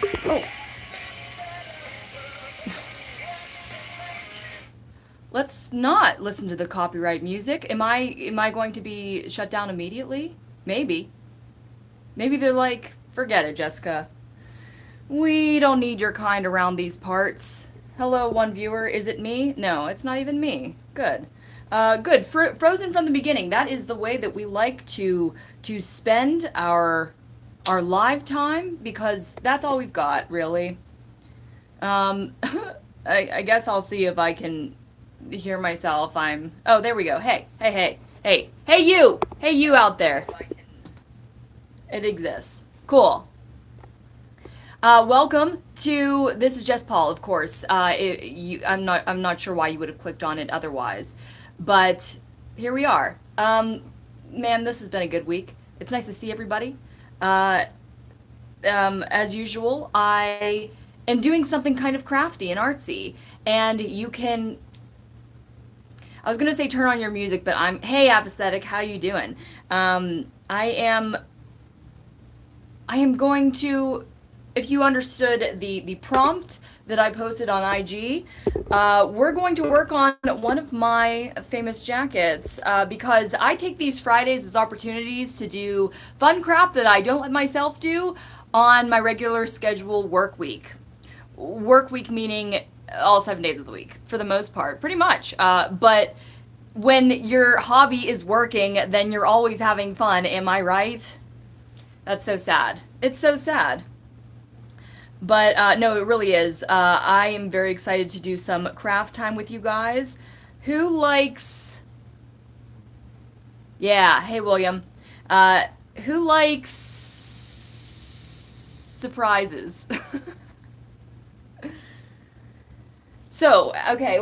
Oh, let's not listen to the copyright music. Am I going to be shut down immediately? Maybe. Maybe they're like, forget it, Jessica. We don't need your kind around these parts. Hello, one viewer. Is it me? No, it's not even me. Good. Good. Frozen from the beginning. That is the way that we like to spend our live time because that's all we've got, really. Um, I guess I'll see if I can hear myself. Oh, there we go. Hey, you out there. It exists. Cool. Welcome to this is Jess Paul, of course. I'm not sure why you would have clicked on it otherwise, but here we are. Man, this has been a good week. It's nice to see everybody. Uh, as usual, I am doing something kind of crafty and artsy, and you can. I was gonna say turn on your music, but hey, apathetic, how you doing? I am. I am going to, if you understood the prompt that I posted on IG, we're going to work on one of my famous jackets because I take these Fridays as opportunities to do fun crap that I don't let myself do on my regular schedule work week. Work week meaning all 7 days of the week, for the most part, pretty much. But when your hobby is working, then you're always having fun, am I right? That's so sad. It's so sad. But no, it really is. I am very excited to do some craft time with you guys. Who likes. Yeah, hey, William. Uh, who likes surprises? So, okay,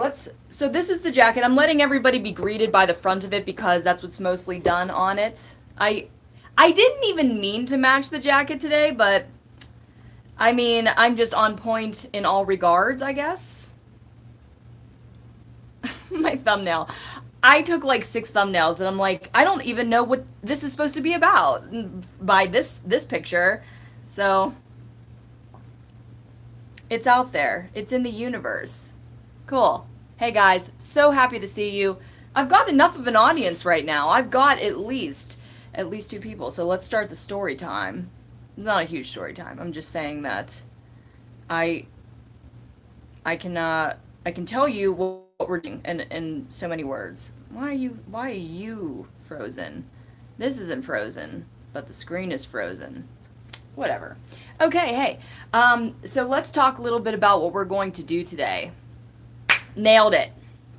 so this is the jacket. I'm letting everybody be greeted by the front of it because that's what's mostly done on it. I didn't even mean to match the jacket today, but I mean, I'm just on point in all regards, I guess. My thumbnail. I took like 6 thumbnails and I'm like, I don't even know what this is supposed to be about by this picture. So, it's out there. It's in the universe. Cool. Hey guys, so happy to see you. I've got enough of an audience right now. I've got at least 2 people. So let's start the story time. It's not a huge story time. I'm just saying that I I can tell you what we're doing in so many words. Why are you frozen? This isn't frozen, but the screen is frozen. Whatever. Okay, hey. So let's talk a little bit about what we're going to do today. Nailed it.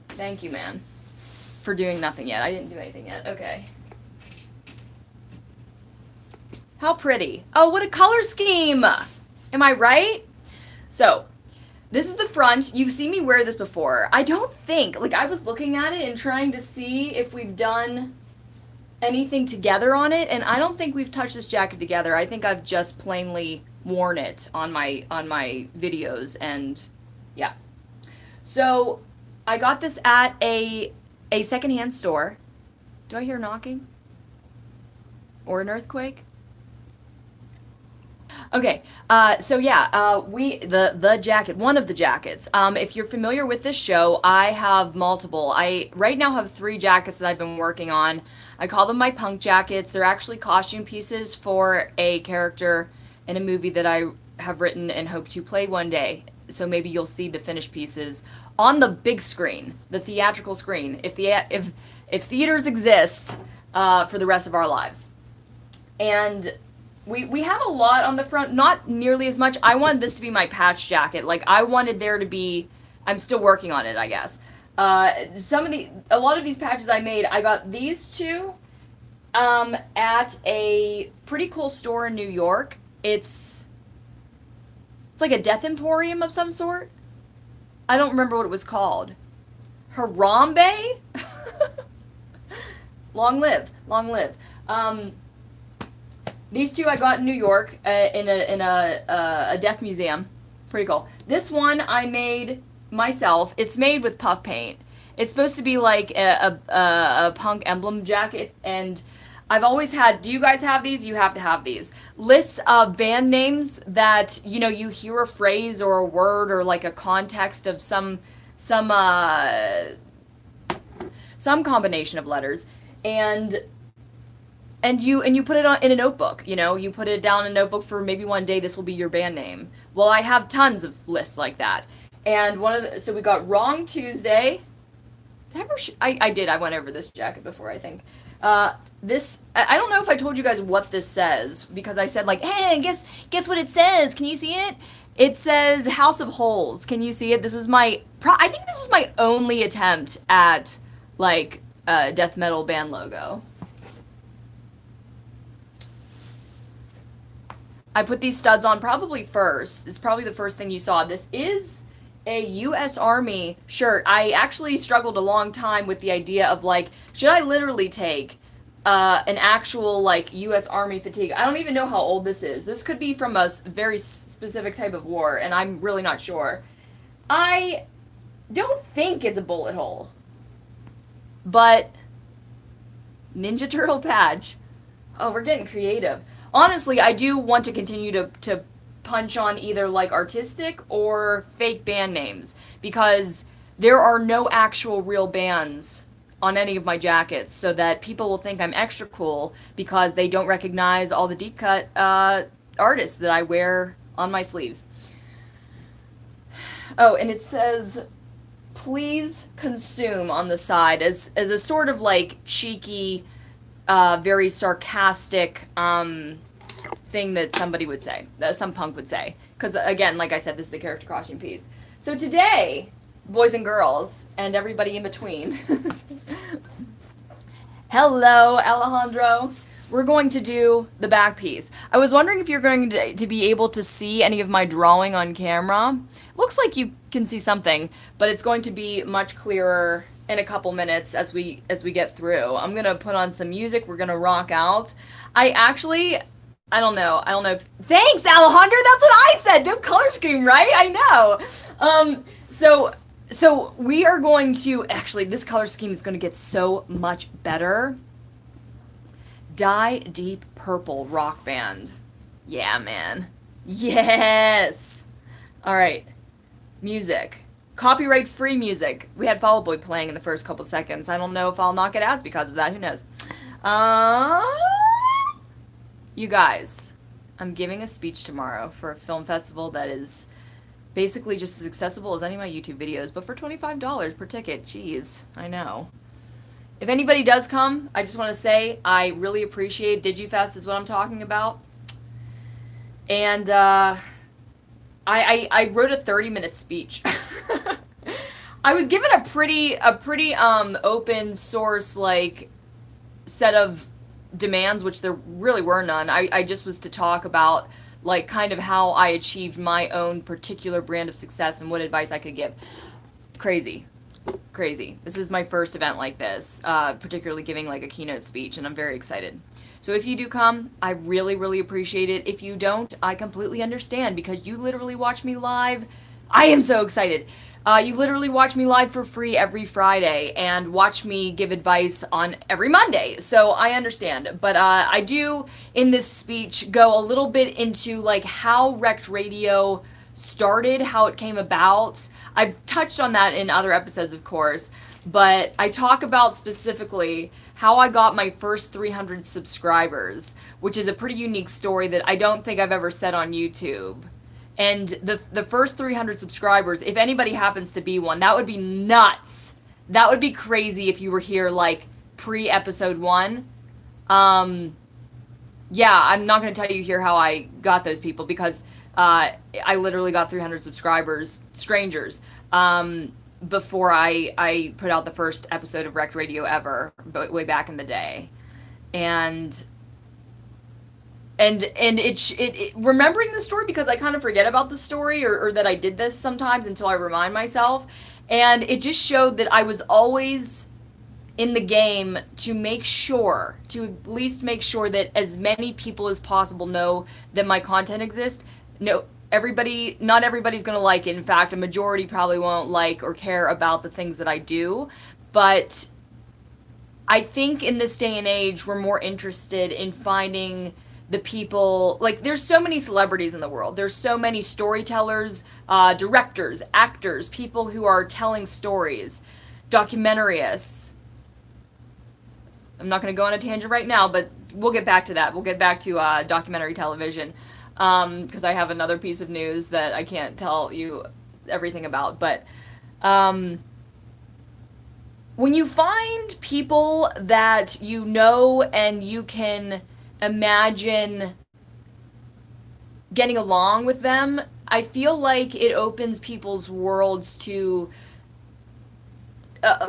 Thank you, man, for doing nothing yet. I didn't do anything yet. Okay. How pretty. Oh, what a color scheme. Am I right? So, this is the front. You've seen me wear this before. I don't think, like, I was looking at it and trying to see if we've done anything together on it, and I don't think we've touched this jacket together. I think I've just plainly worn it on my videos, and yeah. So, I got this at a secondhand store. Do I hear knocking? Or an earthquake? Okay, so yeah, the jacket, one of the jackets. If you're familiar with this show, I have multiple. I right now have 3 jackets that I've been working on. I call them my punk jackets. They're actually costume pieces for a character in a movie that I have written and hope to play one day. So maybe you'll see the finished pieces on the big screen, the theatrical screen, if theaters exist for the rest of our lives. And we have a lot on the front, not nearly as much. I wanted this to be my patch jacket. Like, I wanted there to be, I'm still working on it, I guess. A lot of these patches I made, I got these 2 at a pretty cool store in New York. It's like a death emporium of some sort. I don't remember what it was called. Harambe? Long live, long live. These 2 I got in New York in a death museum. Pretty cool. This one I made myself. It's made with puff paint. It's supposed to be like a punk emblem jacket, and I've always had, do you guys have these? You have to have these. Lists of band names that, you hear a phrase or a word or like a context of some some combination of letters, and you put it on in a notebook. You put it down in a notebook for maybe one day. This will be your band name. Well, I have tons of lists like that, and so we got Wrong Tuesday. I did. I went over this jacket before, I think. This, I don't know if I told you guys what this says, because I said, like, hey, guess what it says? Can you see it? It says House of Holes. Can you see it? This was I think this was my only attempt at, like, a death metal band logo. I put these studs on probably first. It's probably the first thing you saw. This is a U.S. Army shirt. I actually struggled a long time with the idea of, like, should I literally take an actual, like, U.S. Army fatigue? I don't even know how old this is. This could be from a very specific type of war, and I'm really not sure. I don't think it's a bullet hole. But Ninja Turtle patch. Oh, we're getting creative. Honestly, I do want to continue to punch on either, like, artistic or fake band names, because there are no actual real bands on any of my jackets, so that people will think I'm extra cool because they don't recognize all the deep cut artists that I wear on my sleeves. Oh, and it says, please consume on the side as a sort of, like, cheeky, very sarcastic thing that somebody would say, that some punk would say. Because, again, like I said, this is a character costume piece. So today, boys and girls, and everybody in between, hello, Alejandro, we're going to do the back piece. I was wondering if you're going to be able to see any of my drawing on camera. Looks like you can see something, but it's going to be much clearer in a couple minutes as we get through. I'm going to put on some music. We're going to rock out. I don't know. Thanks, Alejandro. That's what I said. Don't color scheme, right? I know. So we are going to, actually, this color scheme is going to get so much better. Dye Deep Purple Rock Band. Yeah, man. Yes. All right. Music. Copyright free music. We had Fall Out Boy playing in the first couple seconds. I don't know if I'll not get ads because of that. Who knows? You guys, I'm giving a speech tomorrow for a film festival that is basically just as accessible as any of my YouTube videos, but for $25 per ticket. Jeez, I know. If anybody does come, I just want to say I really appreciate Digifest is what I'm talking about. And I wrote a 30-minute speech. I was given a pretty open source, like, set of demands, which there really were none. I just was to talk about, like, kind of how I achieved my own particular brand of success and what advice I could give. Crazy. This is my first event like this, particularly giving, like, a keynote speech, and I'm very excited. So if you do come, I really, really appreciate it. If you don't, I completely understand, because you literally watch me live. I am so excited. You literally watch me live for free every Friday and watch me give advice on every Monday. So I understand. But I do, in this speech, go a little bit into, like, how Wrecked Radio started, how it came about. I've touched on that in other episodes, of course. But I talk about specifically how I got my first 300 subscribers, which is a pretty unique story that I don't think I've ever said on YouTube. And the first 300 subscribers, if anybody happens to be one, that would be nuts. That would be crazy if you were here, like, pre-episode 1. Yeah, I'm not going to tell you here how I got those people, because I literally got 300 subscribers, strangers, before I put out the first episode of Wrecked Radio ever, way back in the day. And remembering the story, because I kind of forget about the story, or that I did this sometimes until I remind myself, and it just showed that I was always in the game to at least make sure that as many people as possible know that my content exists. No, not everybody's gonna like it. In fact, a majority probably won't like or care about the things that I do, but I think in this day and age, we're more interested in finding the people. Like, there's so many celebrities in the world. There's so many storytellers, directors, actors, people who are telling stories, documentarists. I'm not going to go on a tangent right now, but we'll get back to that. We'll get back to documentary television because I have another piece of news that I can't tell you everything about. But when you find people that you know and you can imagine getting along with them, I feel like it opens people's worlds to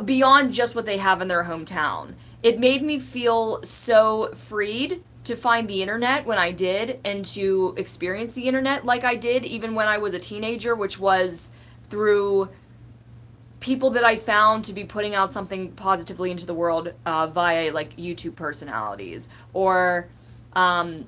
beyond just what they have in their hometown. It made me feel so freed to find the internet when I did and to experience the internet like I did even when I was a teenager, which was through people that I found to be putting out something positively into the world via like YouTube personalities or indie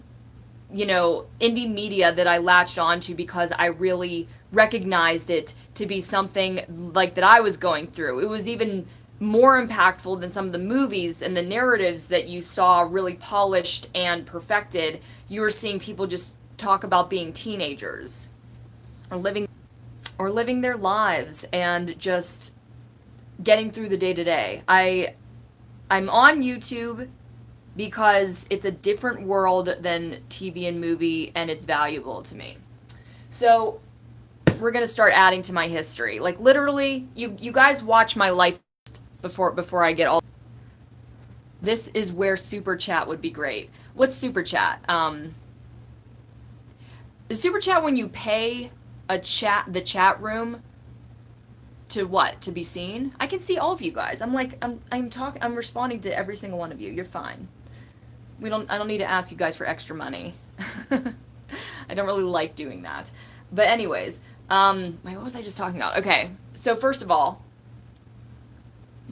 media that I latched onto because I really recognized it to be something like that I was going through. It was even more impactful than some of the movies and the narratives that you saw really polished and perfected. You were seeing people just talk about being teenagers or living their lives and just getting through the day to day. I'm on YouTube because it's a different world than TV and movie and it's valuable to me. So we're going to start adding to my history. Like literally, you guys watch my life before I get all. This is where super chat would be great. What's super chat? Is super chat when you pay the chat room to what? To be seen? I can see all of you guys. I'm responding to every single one of you. You're fine. I don't need to ask you guys for extra money. I don't really like doing that. But anyways, what was I just talking about? Okay. So first of all,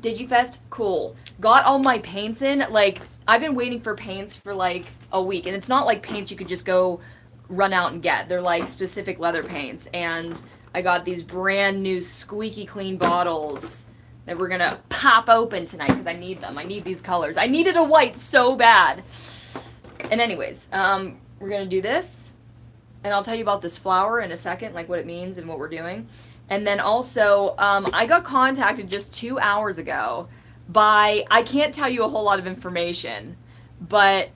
DigiFest, cool. Got all my paints in. Like, I've been waiting for paints for like a week, and it's not like paints you could just go run out and get. They're like specific leather paints, and I got these brand new squeaky clean bottles that we're gonna pop open tonight because I need them. I need these colors. I needed a white so bad. And anyways, we're gonna do this, and I'll tell you about this flower in a second, like what it means and what we're doing. And then also, I got contacted just 2 hours ago by, I can't tell you a whole lot of information, but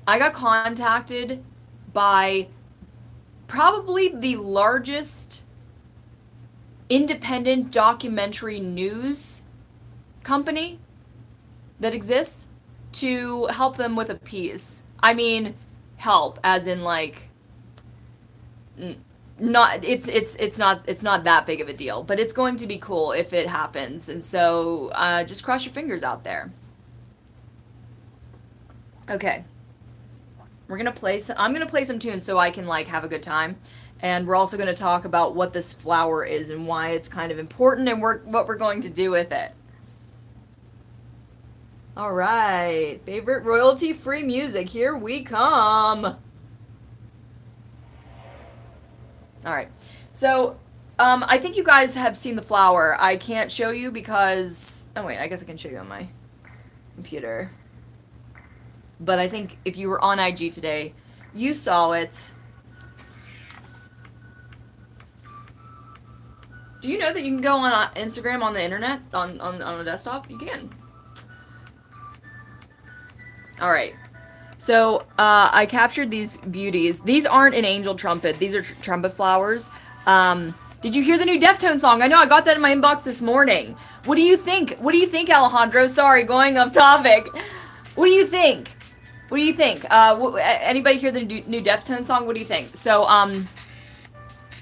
I got contacted by probably the largest independent documentary news company that exists to help them with a piece. I mean, help as in like not it's not that big of a deal, but it's going to be cool if it happens. And so just cross your fingers out there. Okay. I'm gonna play some tunes so I can like have a good time. And we're also going to talk about what this flower is and why it's kind of important and what we're going to do with it. All right, favorite royalty-free music. Here we come. All right, so I think you guys have seen the flower. I can't show you because... Oh, wait, I guess I can show you on my computer. But I think if you were on IG today, you saw it. Do you know that you can go on Instagram on the internet, on a desktop? You can. Alright. So, I captured these beauties. These aren't an angel trumpet. These are trumpet flowers. Did you hear the new Deftones song? I know, I got that in my inbox this morning. What do you think? What do you think, Alejandro? Sorry, going off topic. What do you think? What do you think? Anybody hear the new Deftones song? What do you think? So,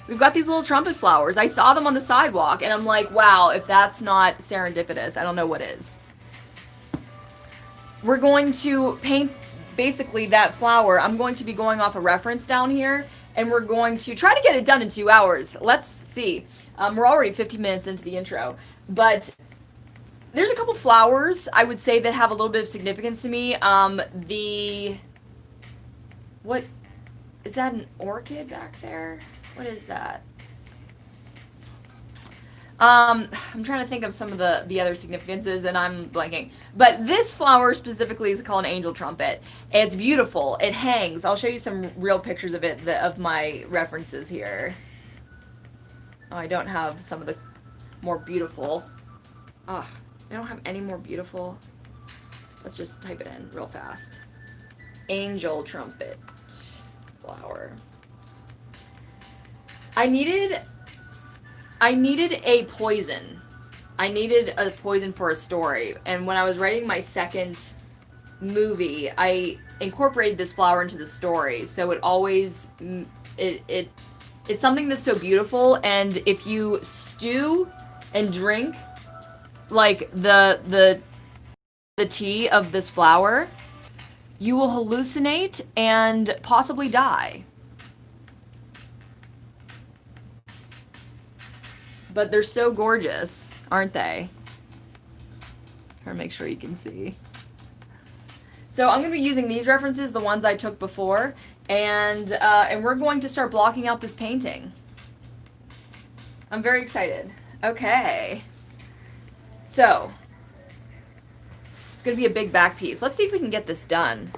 we've got these little trumpet flowers. I saw them on the sidewalk, and I'm like, wow, if that's not serendipitous, I don't know what is. We're going to paint, basically, that flower. I'm going to be going off a reference down here, and we're going to try to get it done in 2 hours. Let's see. We're already 50 minutes into the intro, but there's a couple flowers, I would say, that have a little bit of significance to me. What, is that an orchid back there? What is that? I'm trying to think of some of the other significances, and I'm blanking. But this flower specifically is called an angel trumpet. It's beautiful. It hangs. I'll show you some real pictures of it, of my references here. Oh, I don't have some of the more beautiful. Ugh, I don't have any more beautiful. Let's just type it in real fast. Angel trumpet flower. I needed a poison. I needed a poison for a story. And when I was writing my second movie, I incorporated this flower into the story. So it always it's something that's so beautiful, and if you stew and drink like the tea of this flower, you will hallucinate and possibly die. But they're so gorgeous, aren't they? Trying to make sure you can see. So I'm going to be using these references, the ones I took before, and we're going to start blocking out this painting. I'm very excited. Okay. So, it's going to be a big back piece. Let's see if we can get this done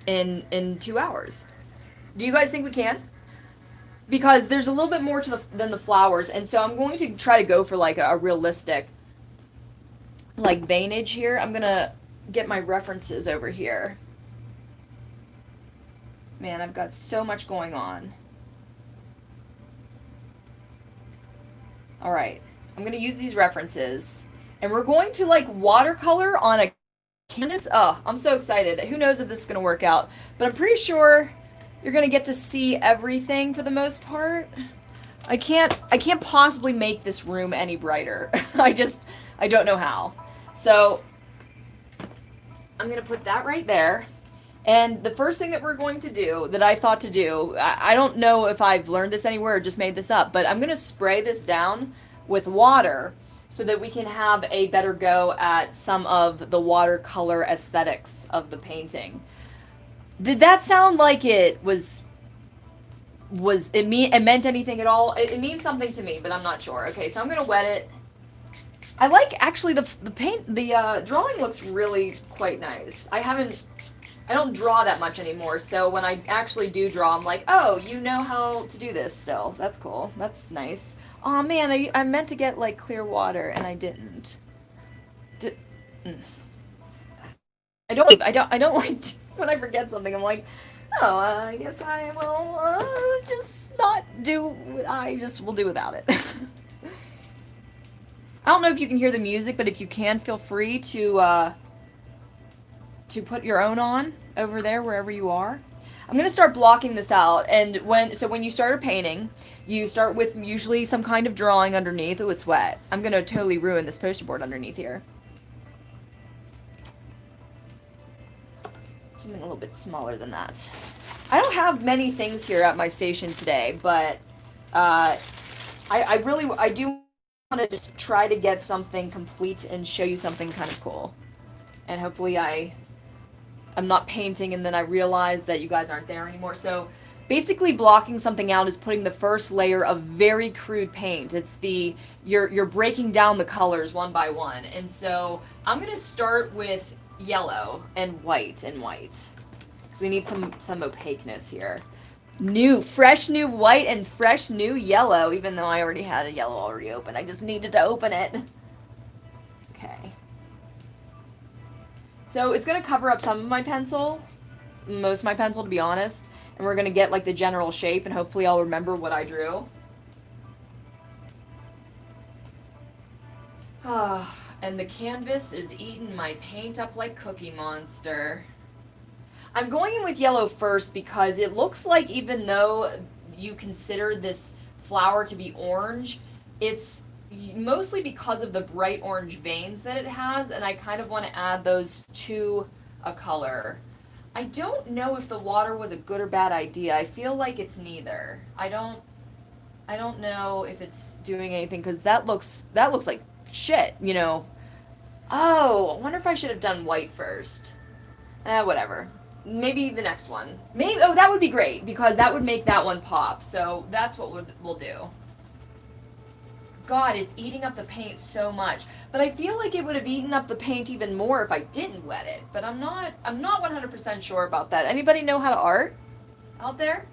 in 2 hours. Do you guys think we can? Because there's a little bit more to than the flowers, and so I'm going to try to go for like a realistic like veinage here. I'm going to get my references over here. Man, I've got so much going on. All right. I'm going to use these references, and we're going to like watercolor on a canvas. Oh, I'm so excited. Who knows if this is going to work out, but I'm pretty sure you're going to get to see everything for the most part. I can't possibly make this room any brighter. I don't know how. So I'm going to put that right there. And the first thing that we're going to do, that I thought to do, I don't know if I've learned this anywhere or just made this up, but I'm going to spray this down with water so that we can have a better go at some of the watercolor aesthetics of the painting. Did that sound like it it meant anything at all? It means something to me, but I'm not sure. Okay, so I'm going to wet it. I like, actually, the drawing looks really quite nice. I don't draw that much anymore, so when I actually do draw, I'm like, oh, you know how to do this still. That's cool. That's nice. Aw, man, I meant to get, like, clear water, and I didn't. I don't like, when I forget something, I'm like, oh, I guess I will just not do, I just will do without it. I don't know if you can hear the music, but if you can, feel free to put your own on over there, wherever you are. I'm going to start blocking this out, and when you start a painting, you start with usually some kind of drawing underneath. Oh, it's wet. I'm going to totally ruin this poster board underneath here. Something a little bit smaller than that. I don't have many things here at my station today, but I do want to just try to get something complete and show you something kind of cool. And hopefully I'm not painting and then I realize that you guys aren't there anymore. So basically blocking something out is putting the first layer of very crude paint. It's you're breaking down the colors one by one. And so I'm going to start with yellow and white because we need some opaqueness here. Fresh new white and fresh new yellow, even though I already had a yellow already open. I just needed to open it. Okay. So it's going to cover up some of my pencil, most of my pencil to be honest, and we're going to get like the general shape, and hopefully I'll remember what I drew. And the canvas is eating my paint up like Cookie Monster. I'm going in with yellow first because it looks like, even though you consider this flower to be orange, it's mostly because of the bright orange veins that it has, and I kind of want to add those to a color. I don't know if the water was a good or bad idea. I feel like it's neither. I don't know if it's doing anything, because that looks like shit, you know. Oh, I wonder if I should have done white first. Whatever. Maybe the next one. Maybe, oh, that would be great, because that would make that one pop. So that's what we'll do. God, it's eating up the paint so much. But I feel like it would have eaten up the paint even more if I didn't wet it. But I'm not 100% sure about that. Anybody know how to art out there?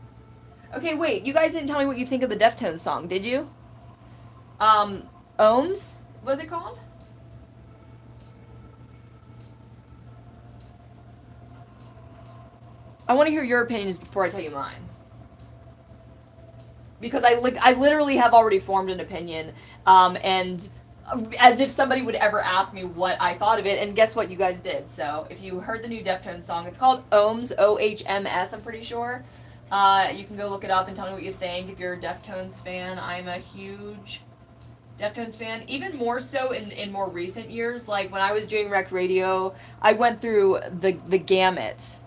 Okay, wait, you guys didn't tell me what you think of the Deftones song, did you? Ohms? Was it called? I want to hear your opinions before I tell you mine. Because I literally have already formed an opinion, and as if somebody would ever ask me what I thought of it, and guess what you guys did. So if you heard the new Deftones song, it's called Ohms, OHMS, I'm pretty sure. You can go look it up and tell me what you think. If you're a Deftones fan, I'm a huge Deftones fan, even more so in more recent years. Like when I was doing rec radio, I went through the gamut.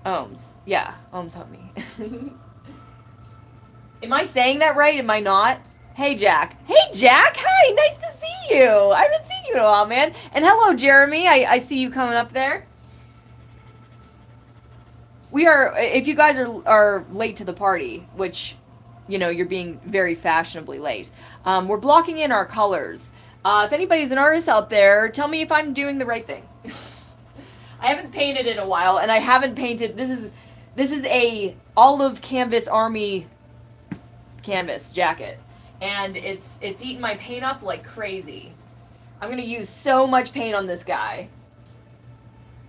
Ohms, yeah, Ohms help me. Am I saying that right? Am I not? Hey Jack. Hey Jack. Hi. Nice to see you. I haven't seen you in a while, man. And hello Jeremy. I see you coming up there. We are. If you guys are late to the party, which you're being very fashionably late. We're blocking in our colors. If anybody's an artist out there, tell me if I'm doing the right thing. I haven't painted in a while, and I haven't painted. This is a olive canvas army canvas jacket, and it's eating my paint up like crazy. I'm gonna use so much paint on this guy.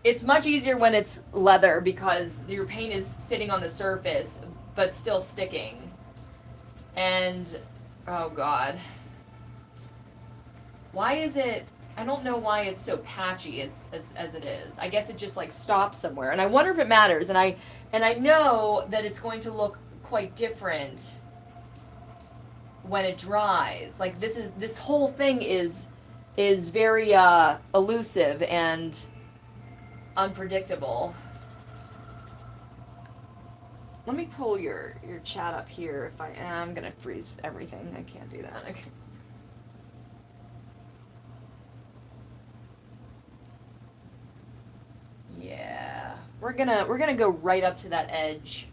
It's much easier when it's leather because your paint is sitting on the surface but still sticking. And oh god, why is it? I don't know why it's so patchy as it is. I guess it just like stops somewhere, and I wonder if it matters. And I know that it's going to look quite different when it dries. Like this whole thing is very elusive and unpredictable. Let me pull your chat up here. If I am gonna freeze everything, I can't do that. Okay. Yeah, we're gonna go right up to that edge.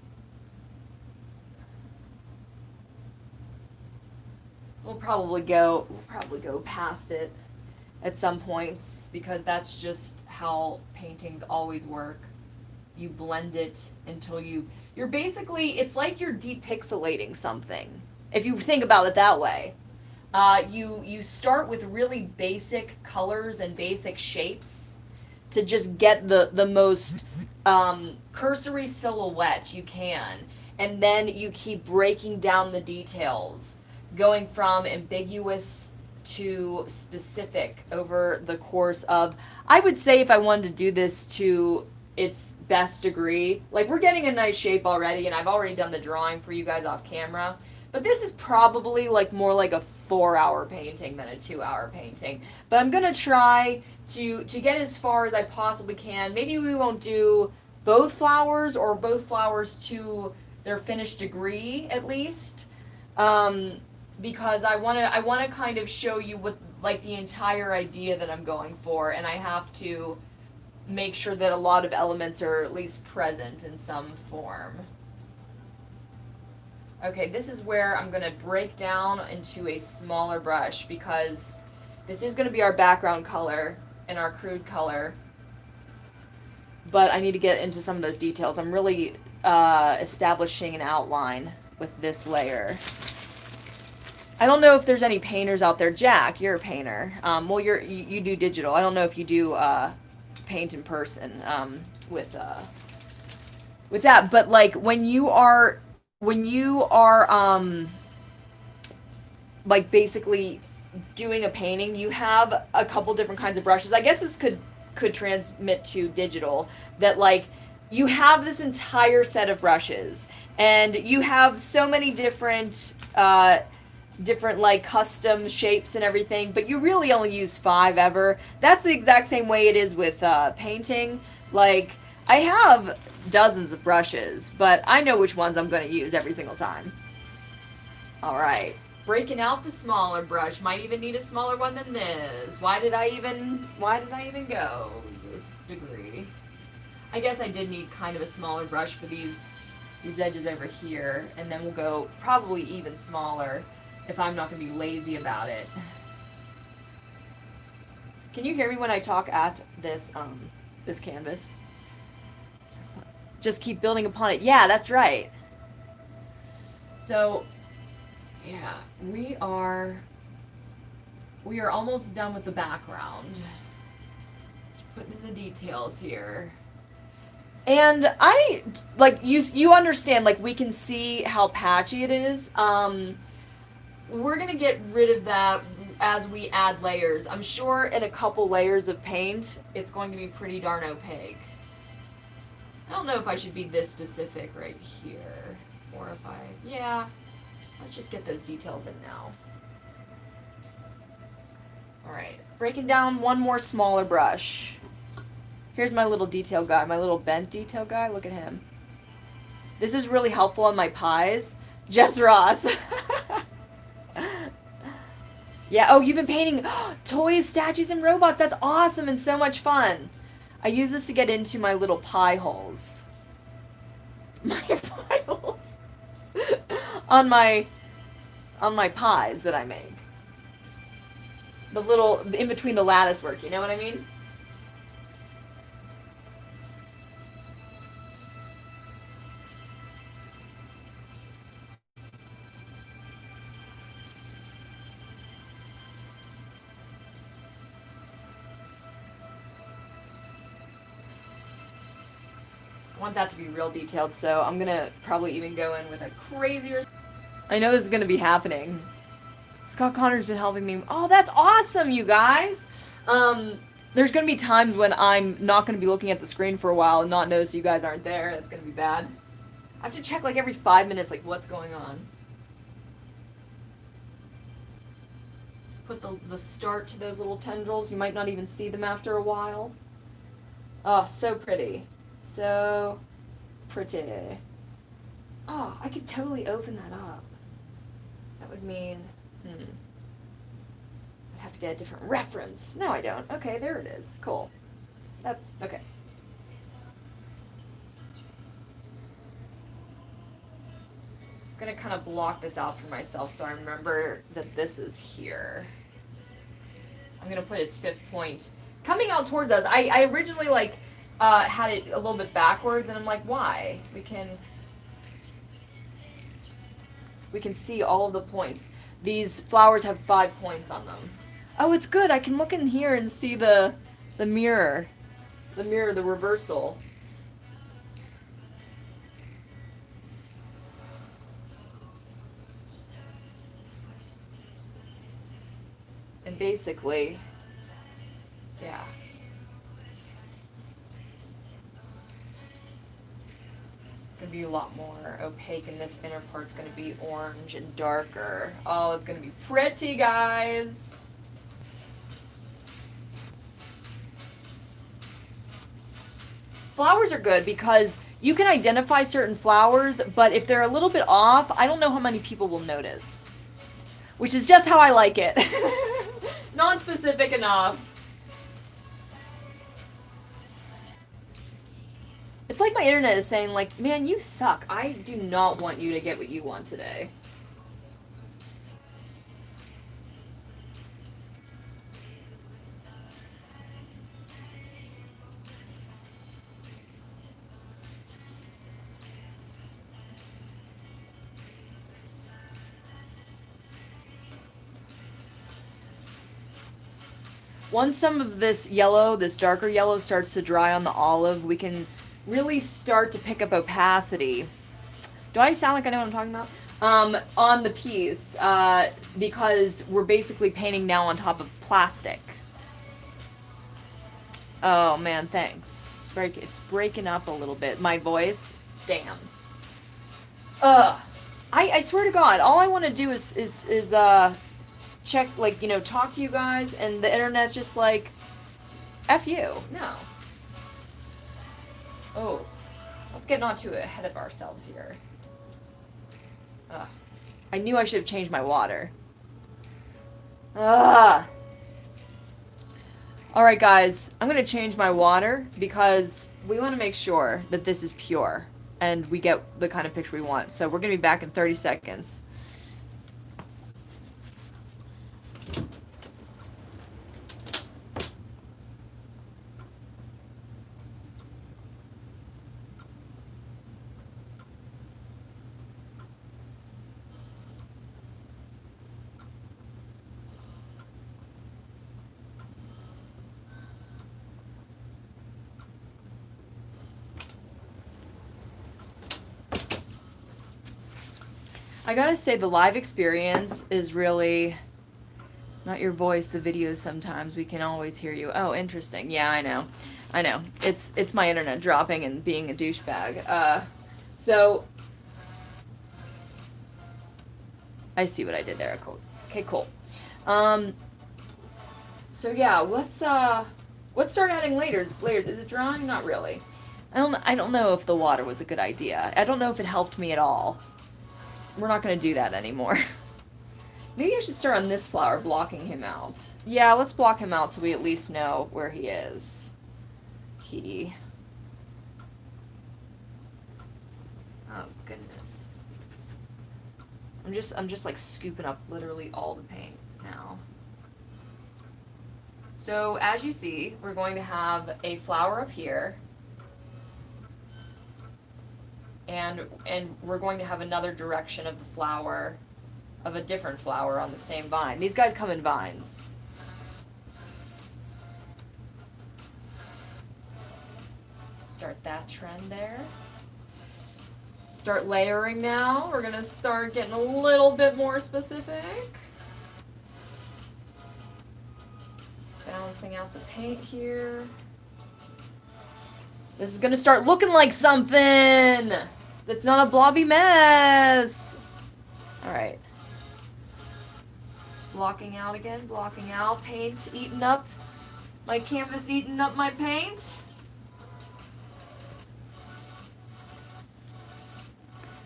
We'll probably go past it at some points because that's just how paintings always work. You blend it until you're basically, it's like you're depixelating something. If you think about it that way. You start with really basic colors and basic shapes to just get the most cursory silhouette you can. And then you keep breaking down the details, going from ambiguous to specific over the course of, I would say if I wanted to do this to its best degree, like we're getting a nice shape already, and I've already done the drawing for you guys off camera, but this is probably like more like a 4-hour painting than a 2-hour painting. But I'm gonna try to get as far as I possibly can. Maybe we won't do both flowers or both flowers to their finished degree at least, because I wanna kind of show you what like the entire idea that I'm going for, and I have to make sure that a lot of elements are at least present in some form. Okay, this is where I'm going to break down into a smaller brush because this is going to be our background color and our crude color. But I need to get into some of those details. I'm really establishing an outline with this layer. I don't know if there's any painters out there. Jack, you're a painter. Well, you do digital. I don't know if you do paint in person with that. But like when you are like basically doing a painting, you have a couple different kinds of brushes. I guess this could transmit to digital, that like you have this entire set of brushes and you have so many different like custom shapes and everything, but you really only use 5 ever. That's the exact same way it is with painting. Like I have dozens of brushes, but I know which ones I'm going to use every single time. Alright, breaking out the smaller brush. Might even need a smaller one than this. Why did I even go this degree? I guess I did need kind of a smaller brush for these edges over here, and then we'll go probably even smaller. if I'm not going to be lazy about it. Can you hear me when I talk at this canvas? So fun. Just keep building upon it. Yeah, that's right. So, yeah, we are almost done with the background. Just putting in the details here. And I like you understand, like, we can see how patchy it is. We're gonna get rid of that as we add layers. I'm sure in a couple layers of paint, it's going to be pretty darn opaque. I don't know if I should be this specific right here, or if yeah, let's just get those details in now. Alright, breaking down one more smaller brush. Here's my little detail guy, my little bent detail guy, look at him. This is really helpful on my pies. Jess Ross. Yeah, oh, you've been painting toys, statues, and robots. That's awesome and so much fun. I use this to get into my little pie holes. My pie holes. on my pies that I make. The little, in between the lattice work, you know what I mean? I want that to be real detailed, so I'm gonna probably even go in with a crazier... I know this is gonna be happening. Scott Connor's been helping me. Oh, that's awesome, you guys! There's gonna be times when I'm not gonna be looking at the screen for a while and not notice you guys aren't there. That's gonna be bad. I have to check, like, every 5 minutes, like, what's going on. Put the start to those little tendrils. You might not even see them after a while. Oh, so pretty. So pretty. Oh, I could totally open that up. That would mean, I'd have to get a different reference. No, I don't. Okay, there it is. Cool. That's, okay. I'm gonna kind of block this out for myself so I remember that this is here. I'm gonna put its 5th point coming out towards us. I originally, like, had it a little bit backwards, and I'm like, why? We can see all of the points. These flowers have 5 points on them. Oh, it's good. I can look in here and see the mirror. The mirror, the reversal. And basically, yeah. Gonna be a lot more opaque, and this inner part's gonna be orange and darker. Oh, it's gonna be pretty, guys. Flowers are good because you can identify certain flowers, but if they're a little bit off, I don't know how many people will notice. Which is just how I like it. Non-specific enough. It's like my internet is saying, like, man, you suck. I do not want you to get what you want today. Once some of this yellow, this darker yellow, starts to dry on the olive, we can really start to pick up opacity. Do I sound like I know what I'm talking about? On the piece, because we're basically painting now on top of plastic. Oh man, thanks. It's breaking up a little bit. My voice, damn. I swear to God, all I want to do is check, like, you know, talk to you guys, and the internet's just like, F you. No. Oh, let's get not too ahead of ourselves here. Ugh. I knew I should have changed my water. Ugh. Alright, guys, I'm going to change my water because we want to make sure that this is pure and we get the kind of picture we want. So we're going to be back in 30 seconds. I gotta say, the live experience is really not your voice, the videos sometimes. We can always hear you. Oh, interesting. Yeah, I know. I know. It's my internet dropping and being a douchebag. So I see what I did there. Cool. Okay, cool. So yeah, let's start adding layers. Is it drying? Not really. I don't know if the water was a good idea. I don't know if it helped me at all. We're not going to do that anymore. Maybe I should start on this flower, blocking him out. Yeah, let's block him out so we at least know where he is. Oh goodness. I'm just like scooping up literally all the paint now. So as you see, we're going to have a flower up here. And we're going to have another direction of the flower, of a different flower on the same vine. These guys come in vines. Start that trend there. Start layering now. We're going to start getting a little bit more specific. Balancing out the paint here. This is going to start looking like something that's not a blobby mess. Alright. Blocking out again, blocking out. Paint eating up. My canvas eating up my paint.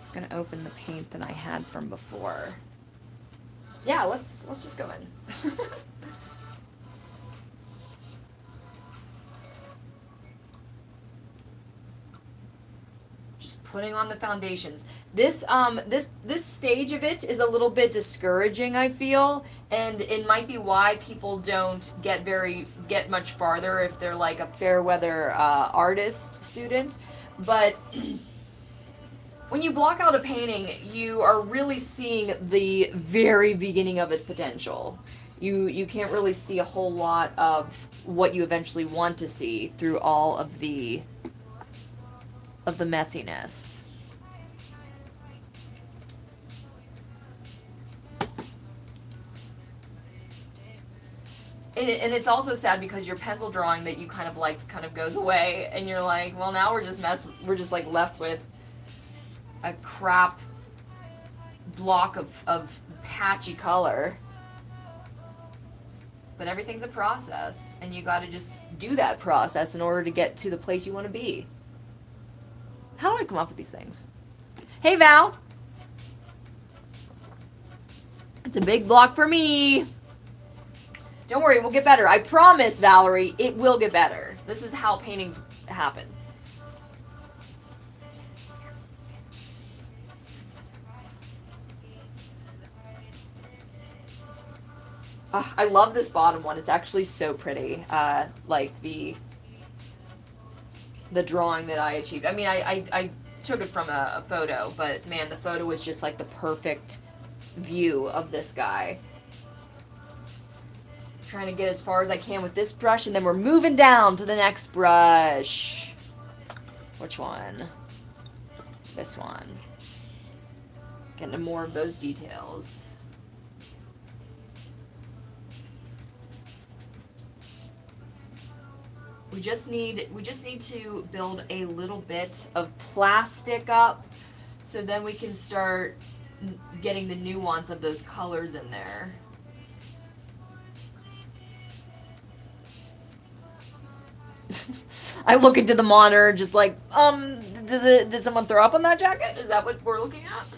I'm going to open the paint that I had from before. Yeah, let's just go in. Putting on the foundations. This stage of it is a little bit discouraging, I feel, and it might be why people don't get much farther if they're like a fair weather artist student. But when you block out a painting, you are really seeing the very beginning of its potential. You can't really see a whole lot of what you eventually want to see through all of the messiness. And it's also sad because your pencil drawing that you kind of liked kind of goes away, and you're like, well, now we're just like left with a crap block of patchy color. But everything's a process, and you gotta just do that process in order to get to the place you want to be. How do I come up with these things? Hey, Val. It's a big block for me. Don't worry, we'll get better. I promise, Valerie, it will get better. This is how paintings happen. I love this bottom one. It's actually so pretty. Like the drawing that I achieved. I mean, I took it from a photo, but man, the photo was just like the perfect view of this guy. Trying to get as far as I can with this brush, and then we're moving down to the next brush. Which one? This one. Getting more of those details. We just need to build a little bit of plastic up, so then we can start getting the nuance of those colors in there. I look into the monitor just like, did someone throw up on that jacket? Is that what we're looking at?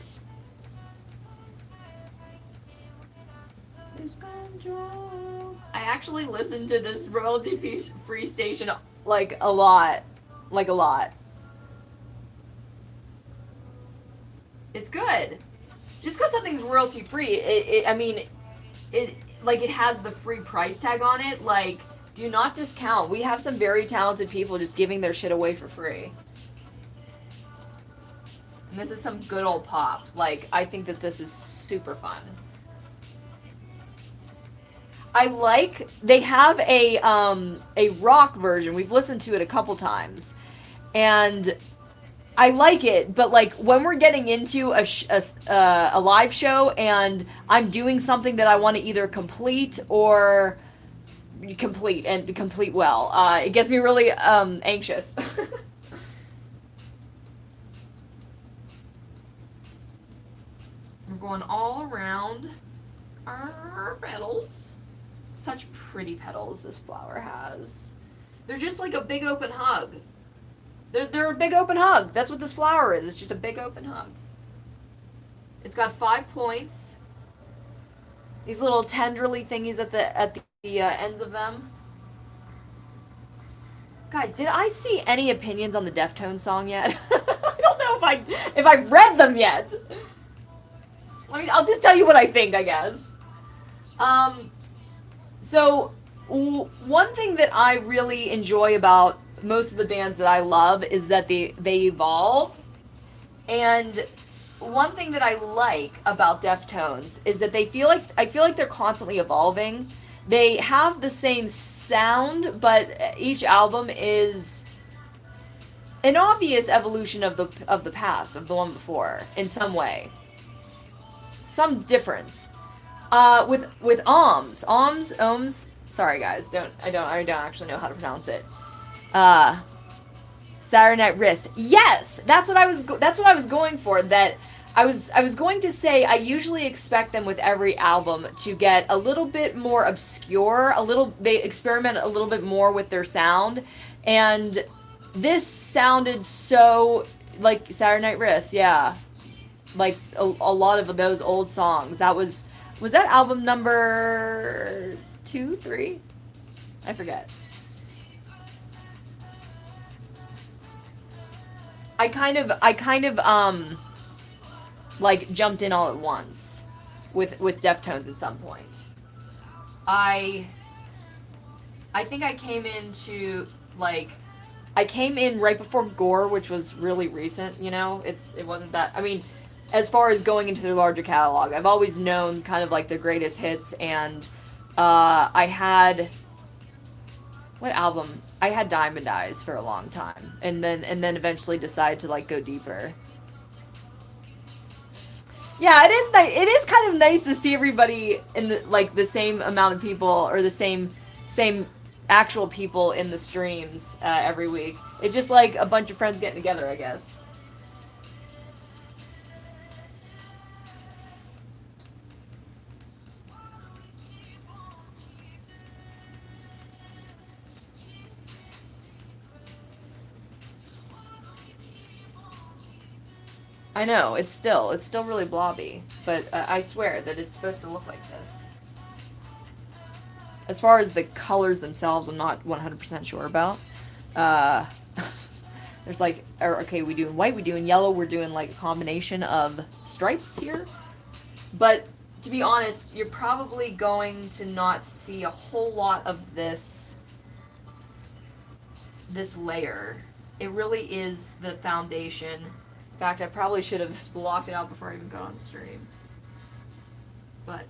Lose control. I actually listened to this royalty-free station like a lot. Like a lot. It's good. Just because something's royalty-free, I mean, it has the free price tag on it, like, do not discount. We have some very talented people just giving their shit away for free. And this is some good old pop. Like, I think that this is super fun. They have a rock version. We've listened to it a couple times. And I like it, but like when we're getting into a live show and I'm doing something that I want to either complete or complete well, it gets me really anxious. We're going all around our petals. Such pretty petals this flower has. They're just like a big open hug. They're a big open hug. That's what this flower is. It's just a big open hug. It's got 5 points. These little tendrily thingies at the ends of them. Guys, did I see any opinions on the Deftones song yet? I don't know if I read them yet. I'll just tell you what I think, I guess. So one thing that I really enjoy about most of the bands that I love is that they evolve. And one thing that I like about Deftones is that I feel like they're constantly evolving. They have the same sound, but each album is an obvious evolution of the past, of the one before, in some way. Some difference. With Ohms. Sorry guys, I don't actually know how to pronounce it. Saturday Night Wrist. Yes, that's what I was going for. That I was going to say I usually expect them with every album to get a little bit more obscure. They experiment a little bit more with their sound, and this sounded so like Saturday Night Wrist. Yeah, like a lot of those old songs. Was that album number 2, 3? I forget. I kind of like jumped in all at once with Deftones at some point. I think I came into like I came in right before Gore, which was really recent, you know? It wasn't that I mean, as far as going into their larger catalog, I've always known kind of like their greatest hits, and I had what album? I had Diamond Eyes for a long time, and then eventually decided to like go deeper. Yeah, it is nice. It is kind of nice to see everybody in the same amount of people, or the same actual people in the streams every week. It's just like a bunch of friends getting together, I guess. I know, it's still really blobby, but I swear that it's supposed to look like this. As far as the colors themselves, I'm not 100% sure about. Uh, there's like, okay, we doing white, we doing yellow, we're doing like a combination of stripes here. But to be honest, you're probably going to not see a whole lot of this layer. It really is the foundation. In fact, I probably should have blocked it out before I even got on stream. But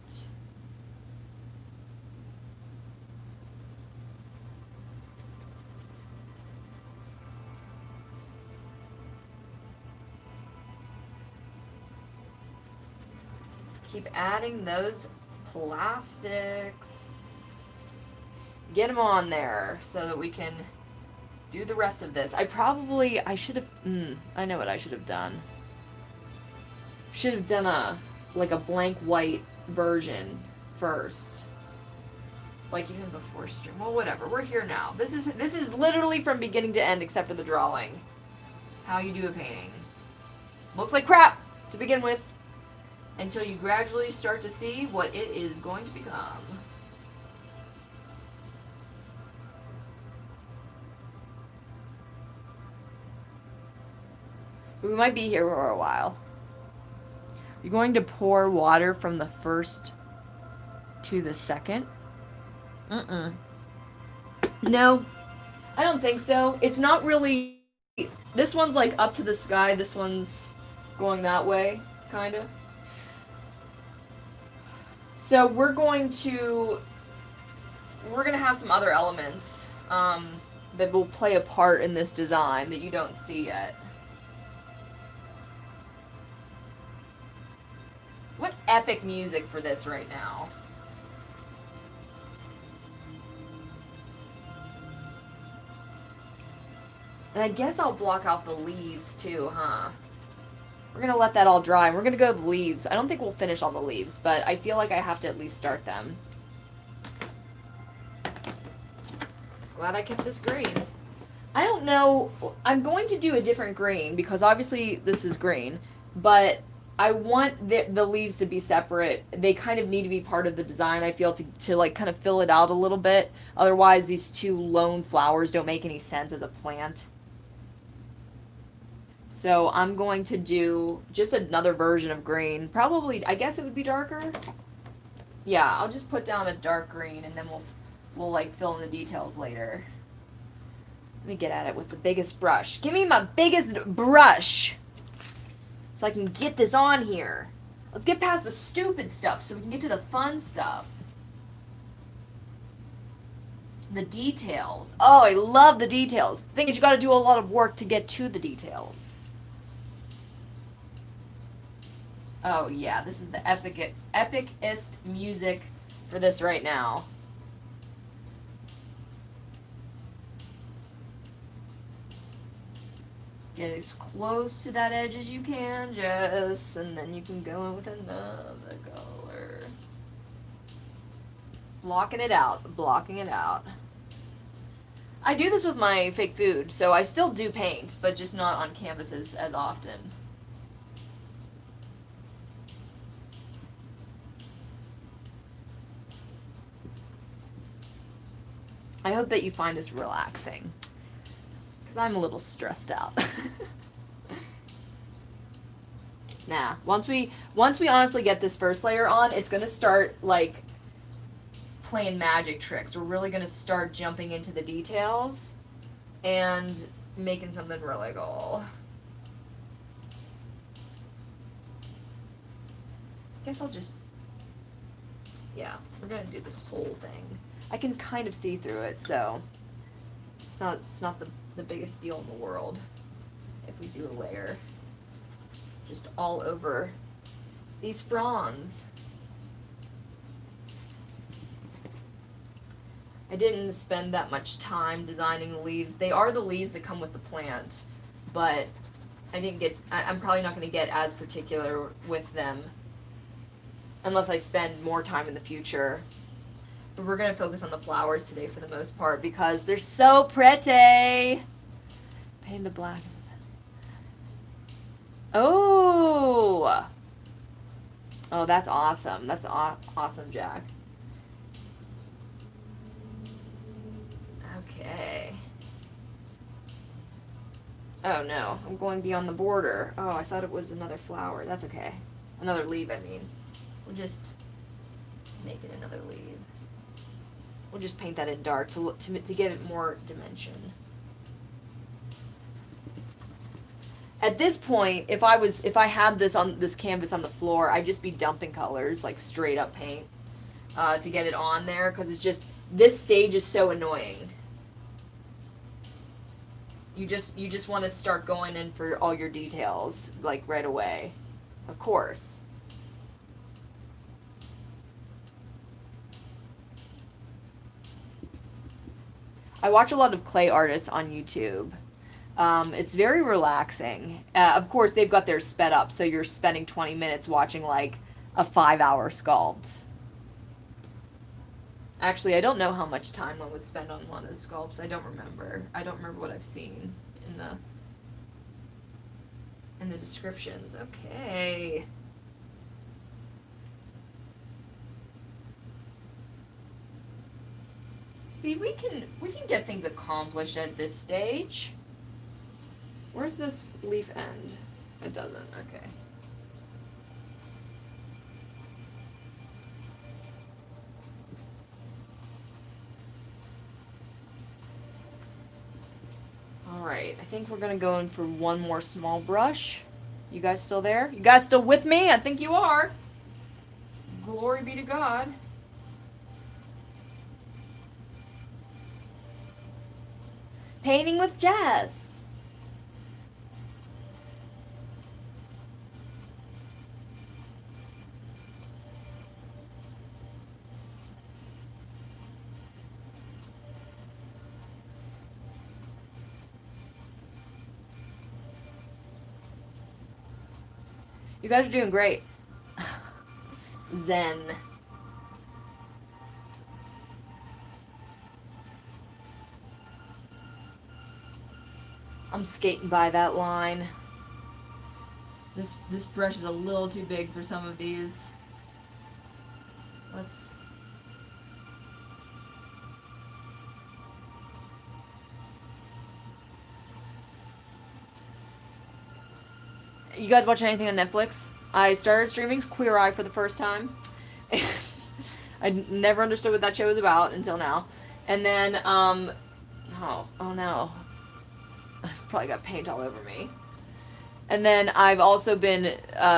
keep adding those plastics. Get them on there so that we can do the rest of this. I should have, I know what I should have done. Should have done a blank white version first. Like even before stream. Well, whatever. We're here now. This is literally from beginning to end except for the drawing. How you do a painting. Looks like crap to begin with. Until you gradually start to see what it is going to become. We might be here for a while. You're going to pour water from the first to the second? No, I don't think so. It's not really... This one's like up to the sky, this one's going that way, kinda. So we're gonna have some other elements that will play a part in this design that you don't see yet. epic music for this right now. And I guess I'll block out the leaves too, huh? We're going to let that all dry. We're going to go with the leaves. I don't think we'll finish all the leaves, but I feel like I have to at least start them. Glad I kept this green. I don't know. I'm going to do a different green because obviously this is green, but I want the leaves to be separate. They kind of need to be part of the design, I feel, to like kind of fill it out a little bit. Otherwise, these two lone flowers don't make any sense as a plant. So I'm going to do just another version of green. Probably, I guess it would be darker. Yeah, I'll just put down a dark green and then we'll like fill in the details later. Let me get at it with the biggest brush. Give me my biggest brush so I can get this on here. Let's get past the stupid stuff so we can get to the fun stuff. The details. Oh, I love the details. The thing is, you got to do a lot of work to get to the details. Oh yeah, this is the epicest music for this right now. Get as close to that edge as you can, Jess, and then you can go in with another color. Blocking it out, blocking it out. I do this with my fake food, so I still do paint, but just not on canvases as often. I hope that you find this relaxing, because I'm a little stressed out. Nah, once we honestly get this first layer on, it's gonna start like playing magic tricks. We're really gonna start jumping into the details and making something really cool. Guess I'll just, yeah, we're gonna do this whole thing. I can kind of see through it, so it's not the biggest deal in the world if we do a layer just all over these fronds. I didn't spend that much time designing the leaves. They are the leaves that come with the plant, but I'm probably not going to get as particular with them unless I spend more time in the future. But we're going to focus on the flowers today for the most part because they're so pretty. Paint the black. Oh! Oh, that's awesome. That's awesome, Jack. Okay. Oh no, I'm going beyond the border. Oh, I thought it was another flower. That's okay. Another leaf, I mean. We'll just make it another leaf. We'll just paint that in dark to give it more dimension. At this point, if I had this canvas on the floor, I'd just be dumping colors, like straight up paint, to get it on there, because it's just, this stage is so annoying. You just want to start going in for all your details, like right away. Of course. I watch a lot of clay artists on YouTube. It's very relaxing. Of course, they've got theirs sped up, so you're spending 20 minutes watching like a 5-hour sculpt. Actually, I don't know how much time one would spend on one of those sculpts. I don't remember. I don't remember what I've seen in the descriptions. Okay. See, we can get things accomplished at this stage. Where's this leaf end? It doesn't. Okay. Alright, I think we're gonna go in for one more small brush. You guys still there? You guys still with me? I think you are. Glory be to God. Painting with Jess. You guys are doing great. Zen. I'm skating by that line. This brush is a little too big for some of these. Let's... You guys watch anything on Netflix? I started streaming Queer Eye for the first time. I never understood what that show was about until now. And then, oh no. I've probably got paint all over me. And then I've also been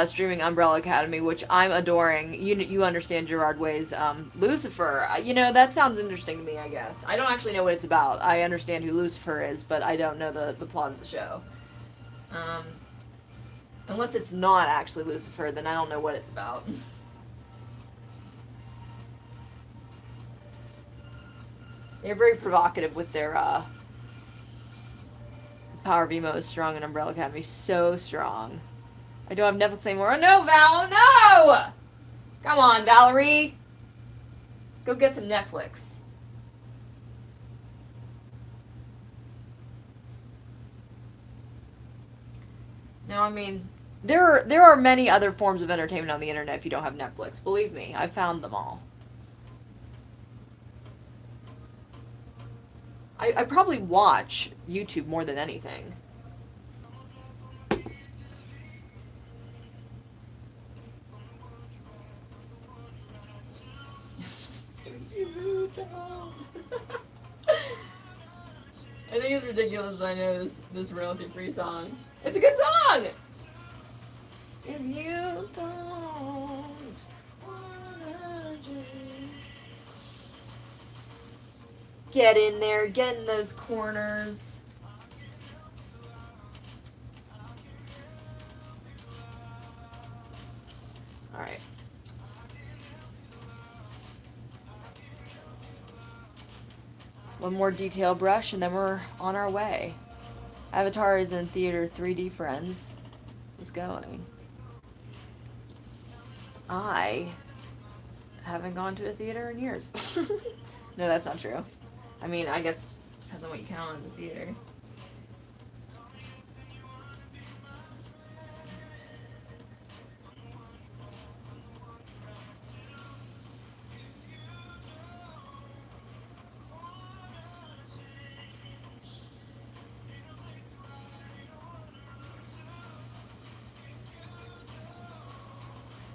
streaming Umbrella Academy, which I'm adoring. You understand Gerard Way's Lucifer. You know, that sounds interesting to me, I guess. I don't actually know what it's about. I understand who Lucifer is, but I don't know the plot of the show. Unless it's not actually Lucifer, then I don't know what it's about. They're very provocative with their Power of Emo is strong and Umbrella Academy so strong. I don't have Netflix anymore. Oh no, Val, no! Come on, Valerie. Go get some Netflix. No, I mean, there are many other forms of entertainment on the internet if you don't have Netflix. Believe me, I found them all. I probably watch YouTube more than anything. I think it's ridiculous that I know this royalty-free song. It's a good song! If you don't wanna get in there, get in those corners. Alright. One more detail brush and then we're on our way. Avatar is in theater 3D, friends. Is going. I haven't gone to a theater in years. No, that's not true. I mean, I guess depends on what you count as a theater.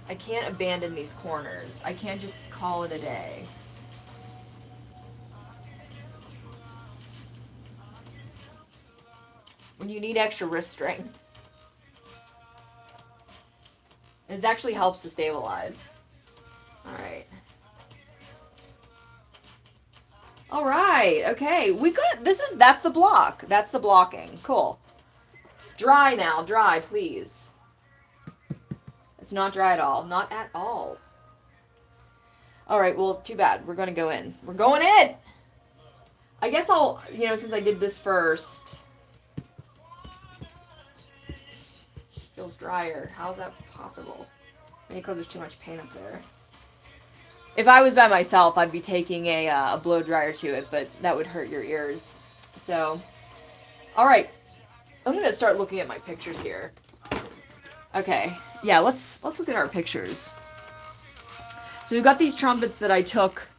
I can't abandon these corners. I can't just call it a day. When you need extra wrist strength. It actually helps to stabilize. Alright. Alright, okay. We've got, that's the block. That's the blocking. Cool. Dry now, dry, please. It's not dry at all. Not at all. Alright, well, it's too bad. We're gonna go in. We're going in! I guess I'll, since I did this first... Feels drier. How is that possible? Maybe because there's too much paint up there. If I was by myself, I'd be taking a blow dryer to it, but that would hurt your ears. So, alright. I'm gonna start looking at my pictures here. Okay. Yeah, let's look at our pictures. So we've got these trumpets that I took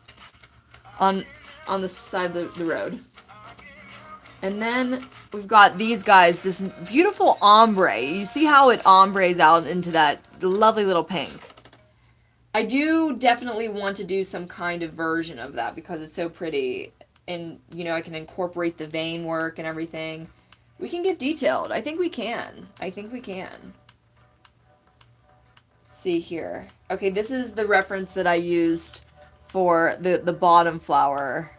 on the side of the road. And then we've got these guys, this beautiful ombre. You see how it ombres out into that lovely little pink. I do definitely want to do some kind of version of that because it's so pretty. And, I can incorporate the vein work and everything. We can get detailed. I think we can. See here. Okay, this is the reference that I used for the bottom flower.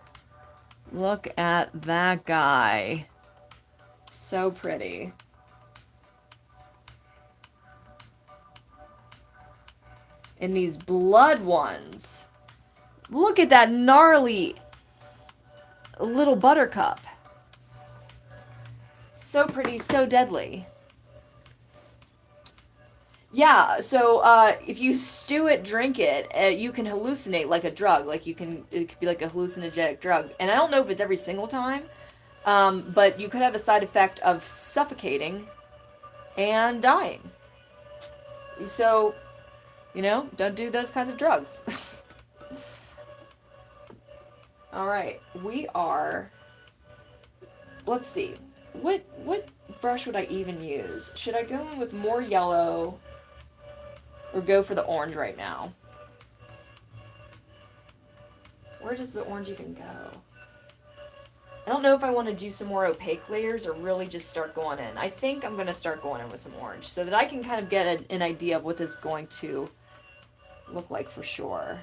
Look at that guy. So pretty. And these blood ones. Look at that gnarly little buttercup. So pretty, so deadly. Yeah, so if you stew it, drink it, you can hallucinate like a drug. Like it could be like a hallucinogenic drug. And I don't know if it's every single time, but you could have a side effect of suffocating and dying. So, don't do those kinds of drugs. All right, we are. Let's see. What brush would I even use? Should I go in with more yellow or go for the orange right now? Where does the orange even go? I don't know if I want to do some more opaque layers or really just start going in. I think I'm going to start going in with some orange so that I can kind of get an idea of what this is going to look like for sure.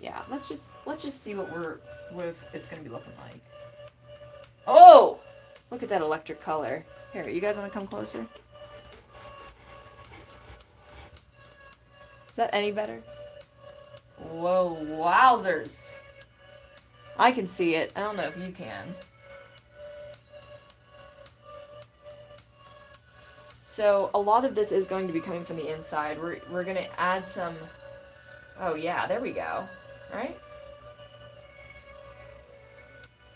Yeah, let's just see what it's going to be looking like. Oh! Look at that electric color. Here, you guys want to come closer? Is that any better? Whoa, wowzers. I can see it. I don't know if you can. So a lot of this is going to be coming from the inside. We're going to add some... Oh yeah, there we go. Right?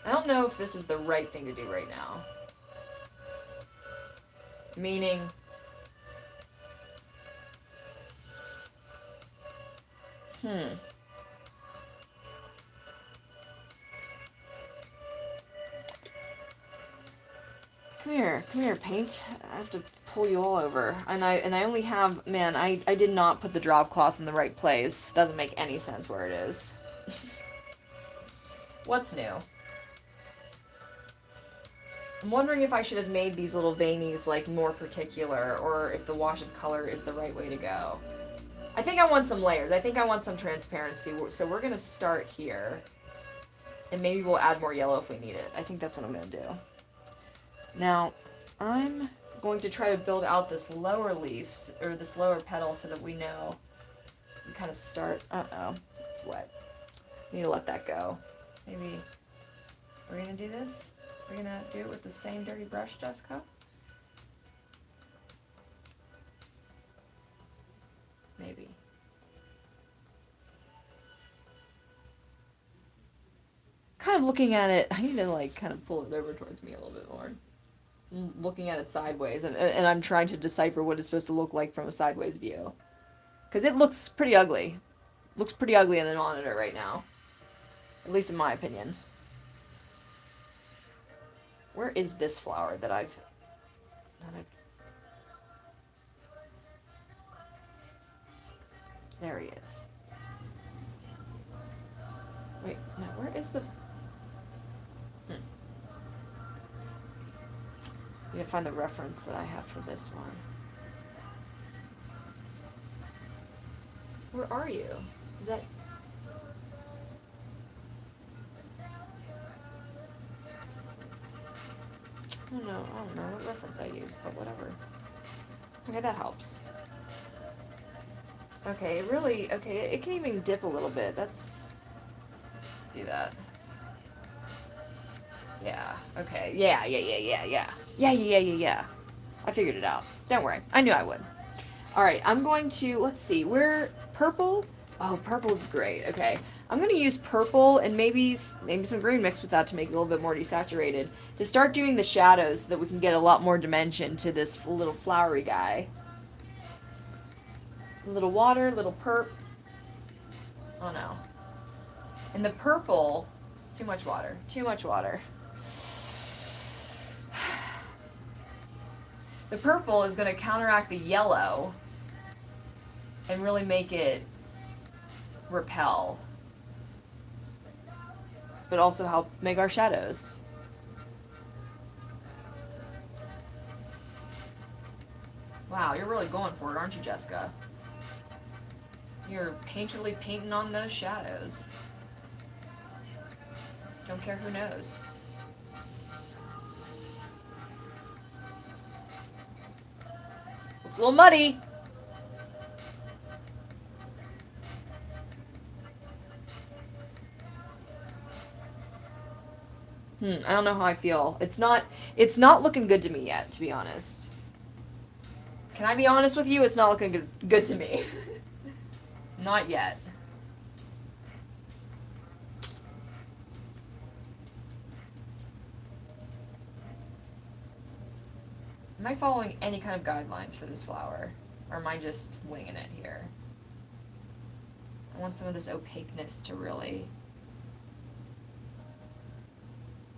I don't know if this is the right thing to do right now. Meaning... Come here, paint. I have to pull you all over. And I only have, man, I did not put the drop cloth in the right place. Doesn't make any sense where it is. What's new? I'm wondering if I should have made these little veinies like more particular, or if the wash of color is the right way to go. I think I want some layers. I think I want some transparency. So we're gonna start here. And maybe we'll add more yellow if we need it. I think that's what I'm gonna do. Now, I'm going to try to build out this lower leaf, or this lower petal, so that we know we kind of start. Uh-oh, it's wet. Need to let that go. Maybe we're gonna do this. We're gonna do it with the same dirty brush, Jessica. Maybe. Kind of looking at it, I need to like kind of pull it over towards me a little bit more. I'm looking at it sideways, and I'm trying to decipher what it's supposed to look like from a sideways view. Because it looks pretty ugly. Looks pretty ugly in the monitor right now. At least in my opinion. Where is this flower that I've... There he is. Wait, no, where is the... I need to find the reference that I have for this one. Where are you? Is that... I don't know what reference I use, but whatever. Okay, that helps. Okay, it can even dip a little bit. Let's do that. Yeah, okay. Yeah. I figured it out. Don't worry. I knew I would. Alright, I'm going to, let's see, purple? Oh, purple would be great. Okay. I'm going to use purple and maybe some green mixed with that to make it a little bit more desaturated. To start doing the shadows so that we can get a lot more dimension to this little flowery guy. A little water, little perp. Oh no. And the purple, too much water. The purple is going to counteract the yellow and really make it repel. But also help make our shadows. Wow, you're really going for it, aren't you, Jessica? You're painterly painting on those shadows. Don't care who knows. It's a little muddy. I don't know how I feel. It's not looking good to me yet, to be honest. Can I be honest with you? It's not looking good to me. Not yet. Am I following any kind of guidelines for this flower? Or am I just winging it here? I want some of this opaqueness to really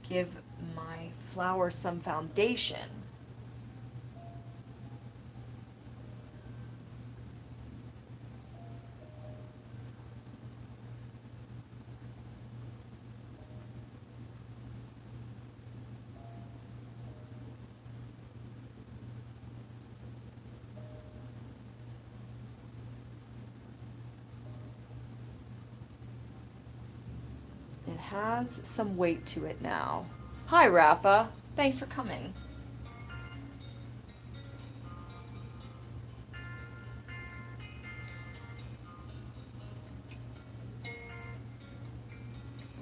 give my flower some foundation. It has some weight to it now. Hi, Rafa. Thanks for coming.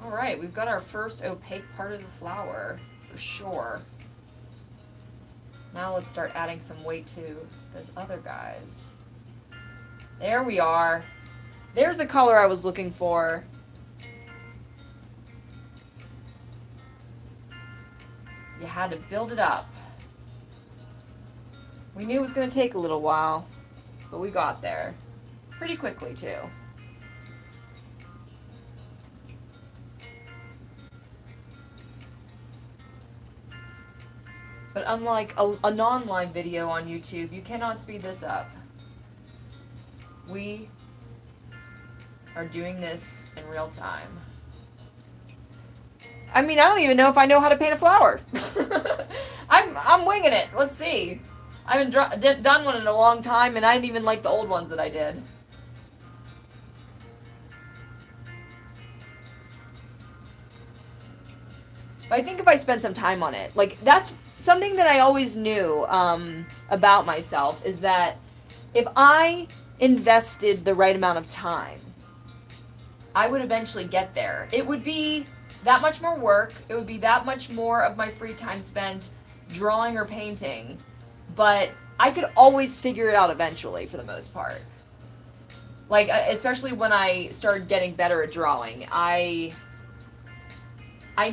Alright, we've got our first opaque part of the flower, for sure. Now let's start adding some weight to those other guys. There we are. There's the color I was looking for. You had to build it up. We knew it was going to take a little while, but we got there. Pretty quickly, too. But unlike a non-live video on YouTube, you cannot speed this up. We are doing this in real time. I mean, I don't even know if I know how to paint a flower. I'm winging it. Let's see. I haven't done one in a long time, and I didn't even like the old ones that I did. But I think if I spend some time on it, like, that's something that I always knew about myself, is that if I invested the right amount of time, I would eventually get there. It would be that much more work. It would be that much more of my free time spent drawing or painting. But I could always figure it out eventually, for the most part. Like, especially when I started getting better at drawing, I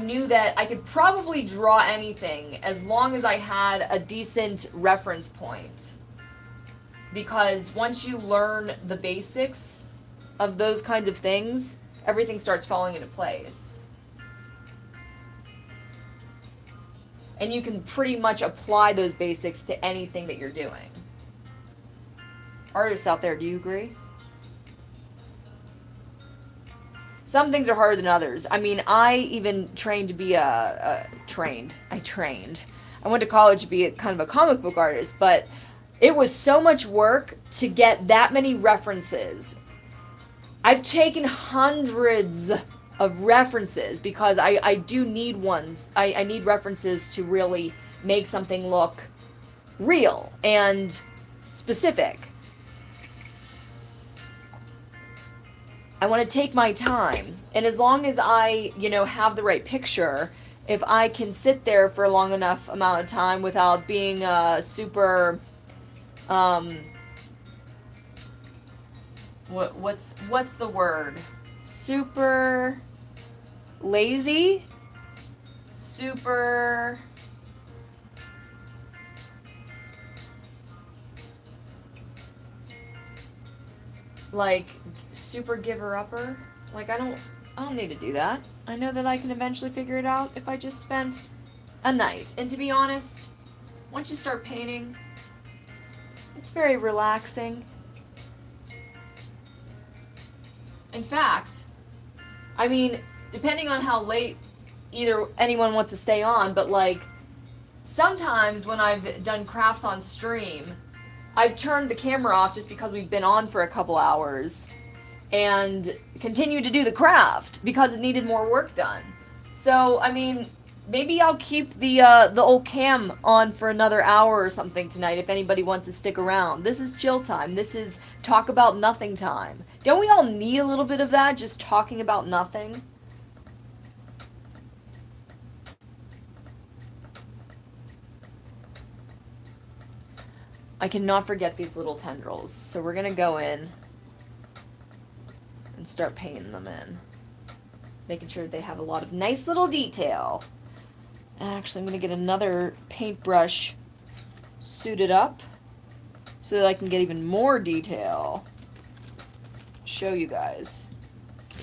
knew that I could probably draw anything as long as I had a decent reference point. Because once you learn the basics of those kinds of things, everything starts falling into place. And you can pretty much apply those basics to anything that you're doing. Artists out there, do you agree? Some things are harder than others. I mean, I even trained to be I went to college to be kind of a comic book artist, but it was so much work to get that many references. I've taken hundreds of references because I do need ones. I need references to really make something look real and specific. I want to take my time, and as long as I, have the right picture, if I can sit there for a long enough amount of time without being super, what's the word? Super lazy? Super... like, super giver-upper. Like, I don't need to do that. I know that I can eventually figure it out if I just spent a night. And to be honest, once you start painting, it's very relaxing. In fact, I mean, depending on how late either anyone wants to stay on, but like, sometimes when I've done crafts on stream, I've turned the camera off just because we've been on for a couple hours and continued to do the craft because it needed more work done. So, I mean, maybe I'll keep the old cam on for another hour or something tonight if anybody wants to stick around. This is chill time. This is talk about nothing time. Don't we all need a little bit of that, just talking about nothing? I cannot forget these little tendrils. So we're going to go in and start painting them in. Making sure they have a lot of nice little detail. Actually, I'm going to get another paintbrush suited up so that I can get even more detail. Show you guys.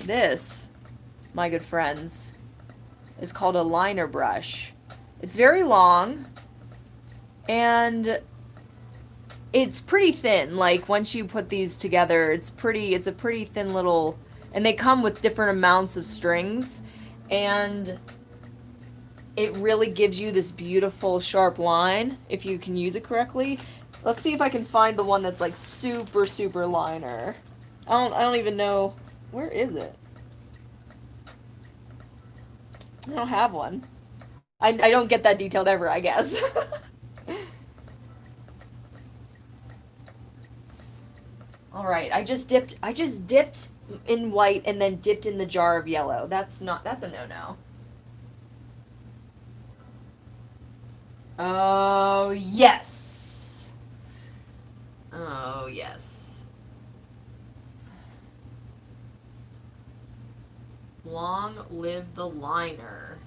This, my good friends, is called a liner brush. It's very long, and it's pretty thin. Like, once you put these together, it's a pretty thin little, and they come with different amounts of strings, and it really gives you this beautiful sharp line if you can use it correctly. Let's see if I can find the one that's like super, super liner. I don't even know, where is it? I don't have one. I don't get that detailed ever, I guess. All right, I just dipped in white and then dipped in the jar of yellow. That's a no-no. Oh, yes. Oh, yes. Long live the liner.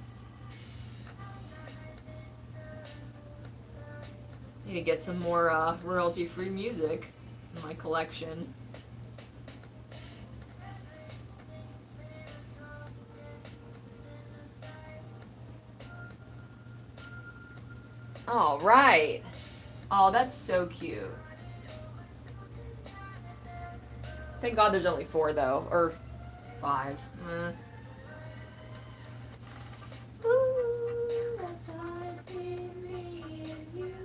Need to get some more royalty-free music in my collection. All right. Oh, that's so cute. Thank God there's only 4 though, or 5. Ooh, I thought it'd be me and you.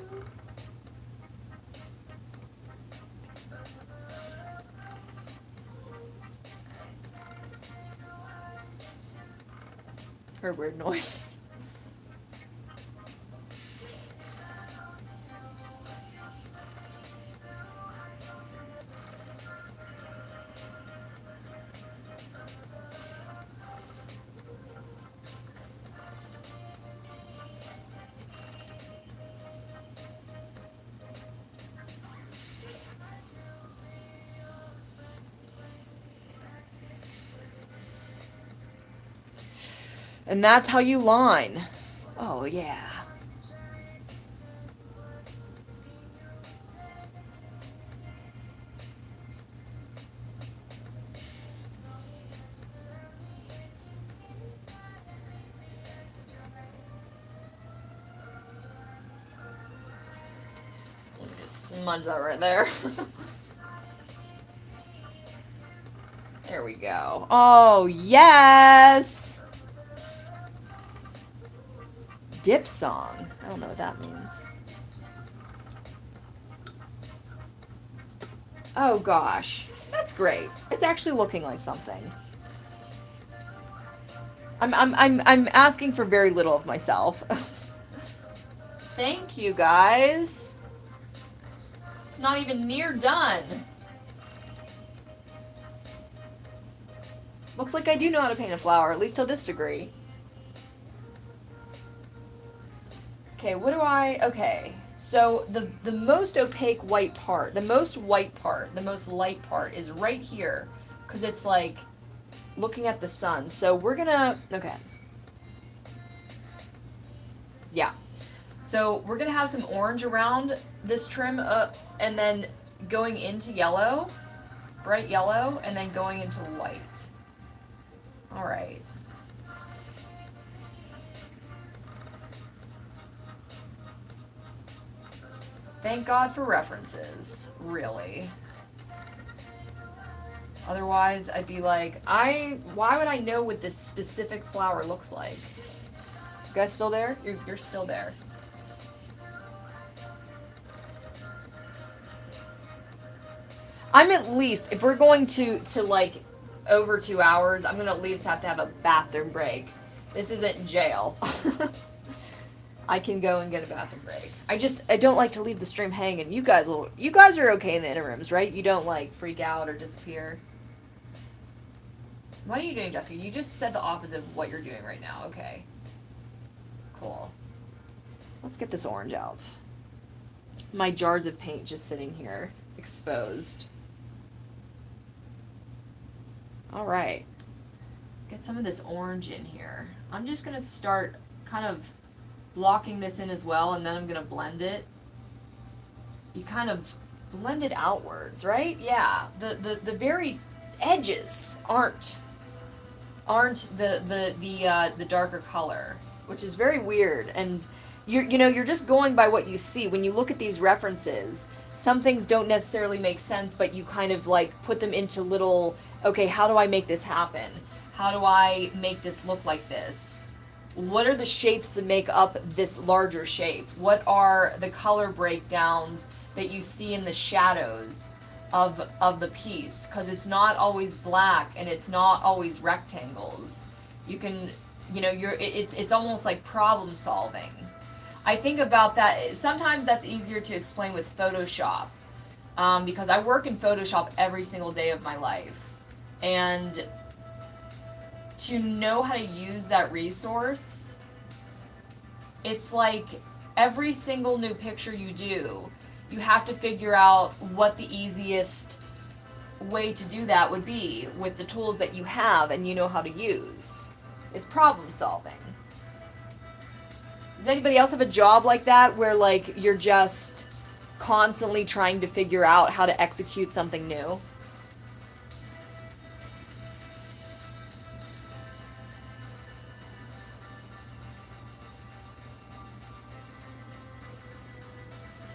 Heard weird noise. And that's how you line. Oh, yeah. Let me just smudge that right there. There we go. Oh, yes! Dip song. I don't know what that means. Oh gosh. That's great. It's actually looking like something. I'm asking for very little of myself. Thank you guys. It's not even near done. Looks like I do know how to paint a flower, at least to this degree. Okay, okay. So the most opaque white part, the most light part is right here, because it's like looking at the sun. So we're gonna, okay. Yeah. So we're gonna have some orange around this trim, and then going into yellow, bright yellow, and then going into white. All right. Thank God for references, really. Otherwise, I'd be like, why would I know what this specific flower looks like? You guys still there? You're still there. I'm at least, if we're going to like over 2 hours, I'm gonna at least have to have a bathroom break. This isn't jail. I can go and get a bathroom break. I don't like to leave the stream hanging. You guys are okay in the interims, right? You don't like freak out or disappear. What are you doing, Jessica? You just said the opposite of what you're doing right now. Okay. Cool. Let's get this orange out. My jars of paint just sitting here, exposed. All right. Let's get some of this orange in here. I'm just going to start kind of blocking this in as well, and then I'm going to blend it. You kind of blend it outwards, right? Yeah. The very edges aren't the darker color, which is very weird. And you're just going by what you see. When you look at these references, some things don't necessarily make sense, but you kind of like put them into little, okay, how do I make this happen? How do I make this look like this? What are the shapes that make up this larger shape? What are the color breakdowns that you see in the shadows of the piece? Because it's not always black and it's not always rectangles. You can, it's almost like problem solving. I think about that. Sometimes that's easier to explain with Photoshop, because I work in Photoshop every single day of my life. And to know how to use that resource, it's like every single new picture you do, you have to figure out what the easiest way to do that would be with the tools that you have and you know how to use. It's problem solving. Does anybody else have a job like that where like you're just constantly trying to figure out how to execute something new?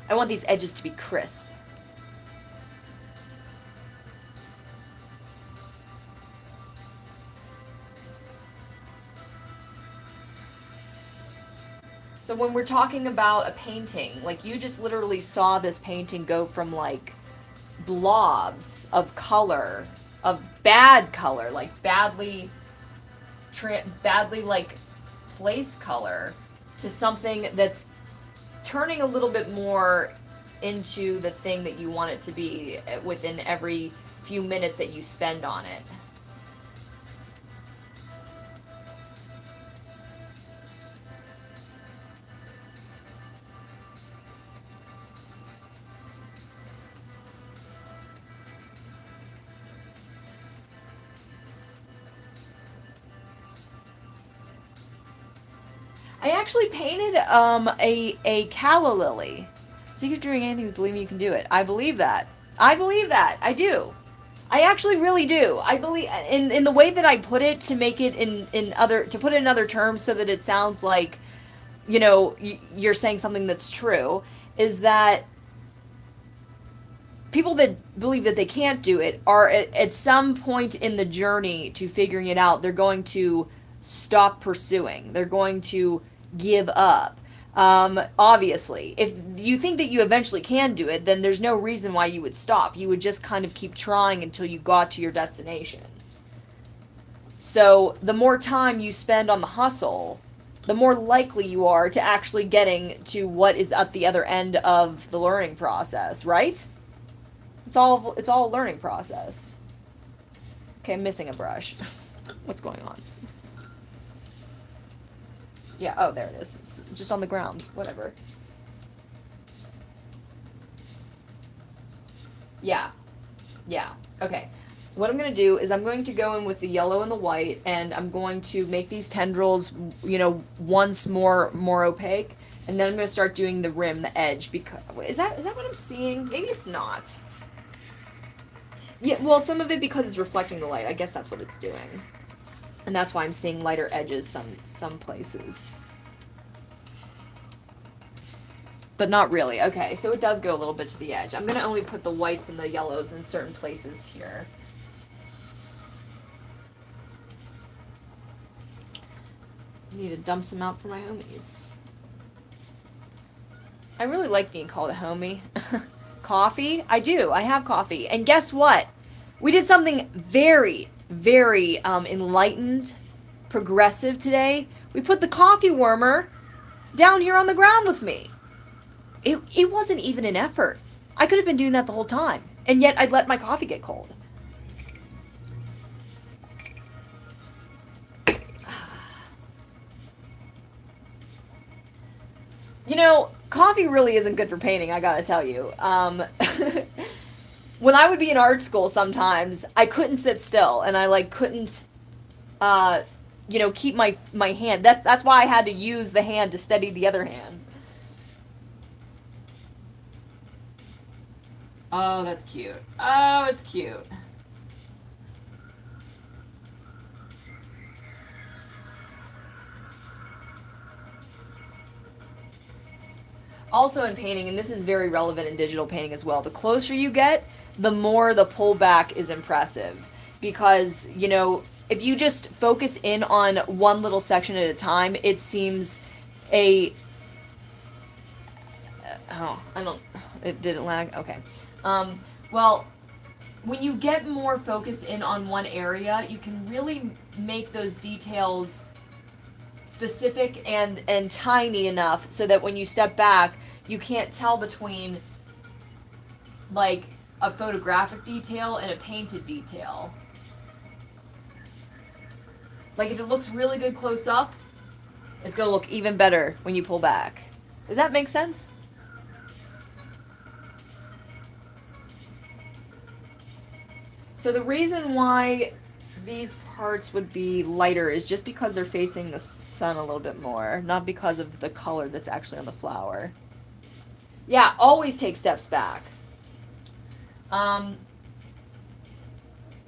I want these edges to be crisp. So when we're talking about a painting, like you just literally saw this painting go from like blobs of color, of bad color, like badly like place color, to something that's turning a little bit more into the thing that you want it to be within every few minutes that you spend on it. I actually painted a calla lily. So if you're doing anything, believe me, you can do it. I believe that. I believe that. I do. I actually really do. I believe in the way that I put it, to make it in other, to put it in other terms so that it sounds like, you're saying something that's true, is that people that believe that they can't do it are at some point in the journey to figuring it out, they're going to stop pursuing. They're going to give up. Obviously, if you think that you eventually can do it, then there's no reason why you would stop. You would just kind of keep trying until you got to your destination. So the more time you spend on the hustle, the more likely you are to actually getting to what is at the other end of the learning process, right? It's all a learning process. Okay, I'm missing a brush. What's going on? Yeah, oh, there it is. It's just on the ground. Whatever. Yeah. Yeah. Okay. What I'm going to do is I'm going to go in with the yellow and the white, and I'm going to make these tendrils, once more opaque, and then I'm going to start doing the rim, the edge, because is that what I'm seeing? Maybe it's not. Yeah, well, some of it because it's reflecting the light. I guess that's what it's doing. And that's why I'm seeing lighter edges some places. But not really. Okay, so it does go a little bit to the edge. I'm going to only put the whites and the yellows in certain places here. I need to dump some out for my homies. I really like being called a homie. Coffee? I do. I have coffee. And guess what? We did something very, very enlightened, progressive today. We put the coffee warmer down here on the ground with me. It wasn't even an effort. I could have been doing that the whole time. And yet I'd let my coffee get cold. coffee really isn't good for painting, I gotta tell you. When I would be in art school sometimes, I couldn't sit still, and I, like, couldn't, uh, keep my hand. That's why I had to use the hand to steady the other hand. Oh, that's cute. Oh, it's cute. Also in painting, and this is very relevant in digital painting as well, the closer you get, the more the pullback is impressive. Because, if you just focus in on one little section at a time, it seems a. Oh, I don't. It didn't lag? Okay. Well, when you get more focus in on one area, you can really make those details specific and tiny enough so that when you step back, you can't tell between, like, a photographic detail and a painted detail. Like, if it looks really good close up, it's going to look even better when you pull back. Does that make sense? So the reason why these parts would be lighter is just because they're facing the sun a little bit more, not because of the color that's actually on the flower. Yeah, always take steps back. Um,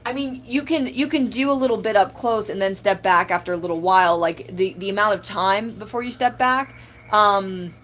I mean, you can do a little bit up close and then step back after a little while. Like the amount of time before you step back, um,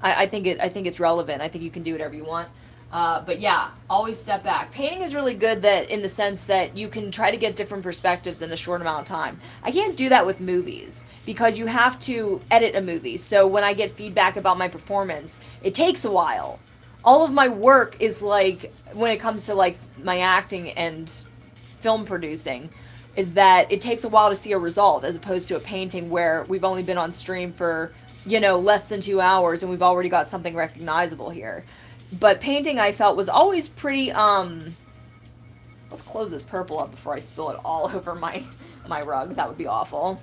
I think it's relevant. I think you can do whatever you want. But yeah, always step back. Painting is really good that in the sense that you can try to get different perspectives in a short amount of time. I can't do that with movies because you have to edit a movie. So when I get feedback about my performance, it takes a while. All of my work is like when it comes to like my acting and film producing is that it takes a while to see a result as opposed to a painting where we've only been on stream for, less than 2 hours and we've already got something recognizable here. But painting I felt was always pretty, let's close this purple up before I spill it all over my rug. That would be awful.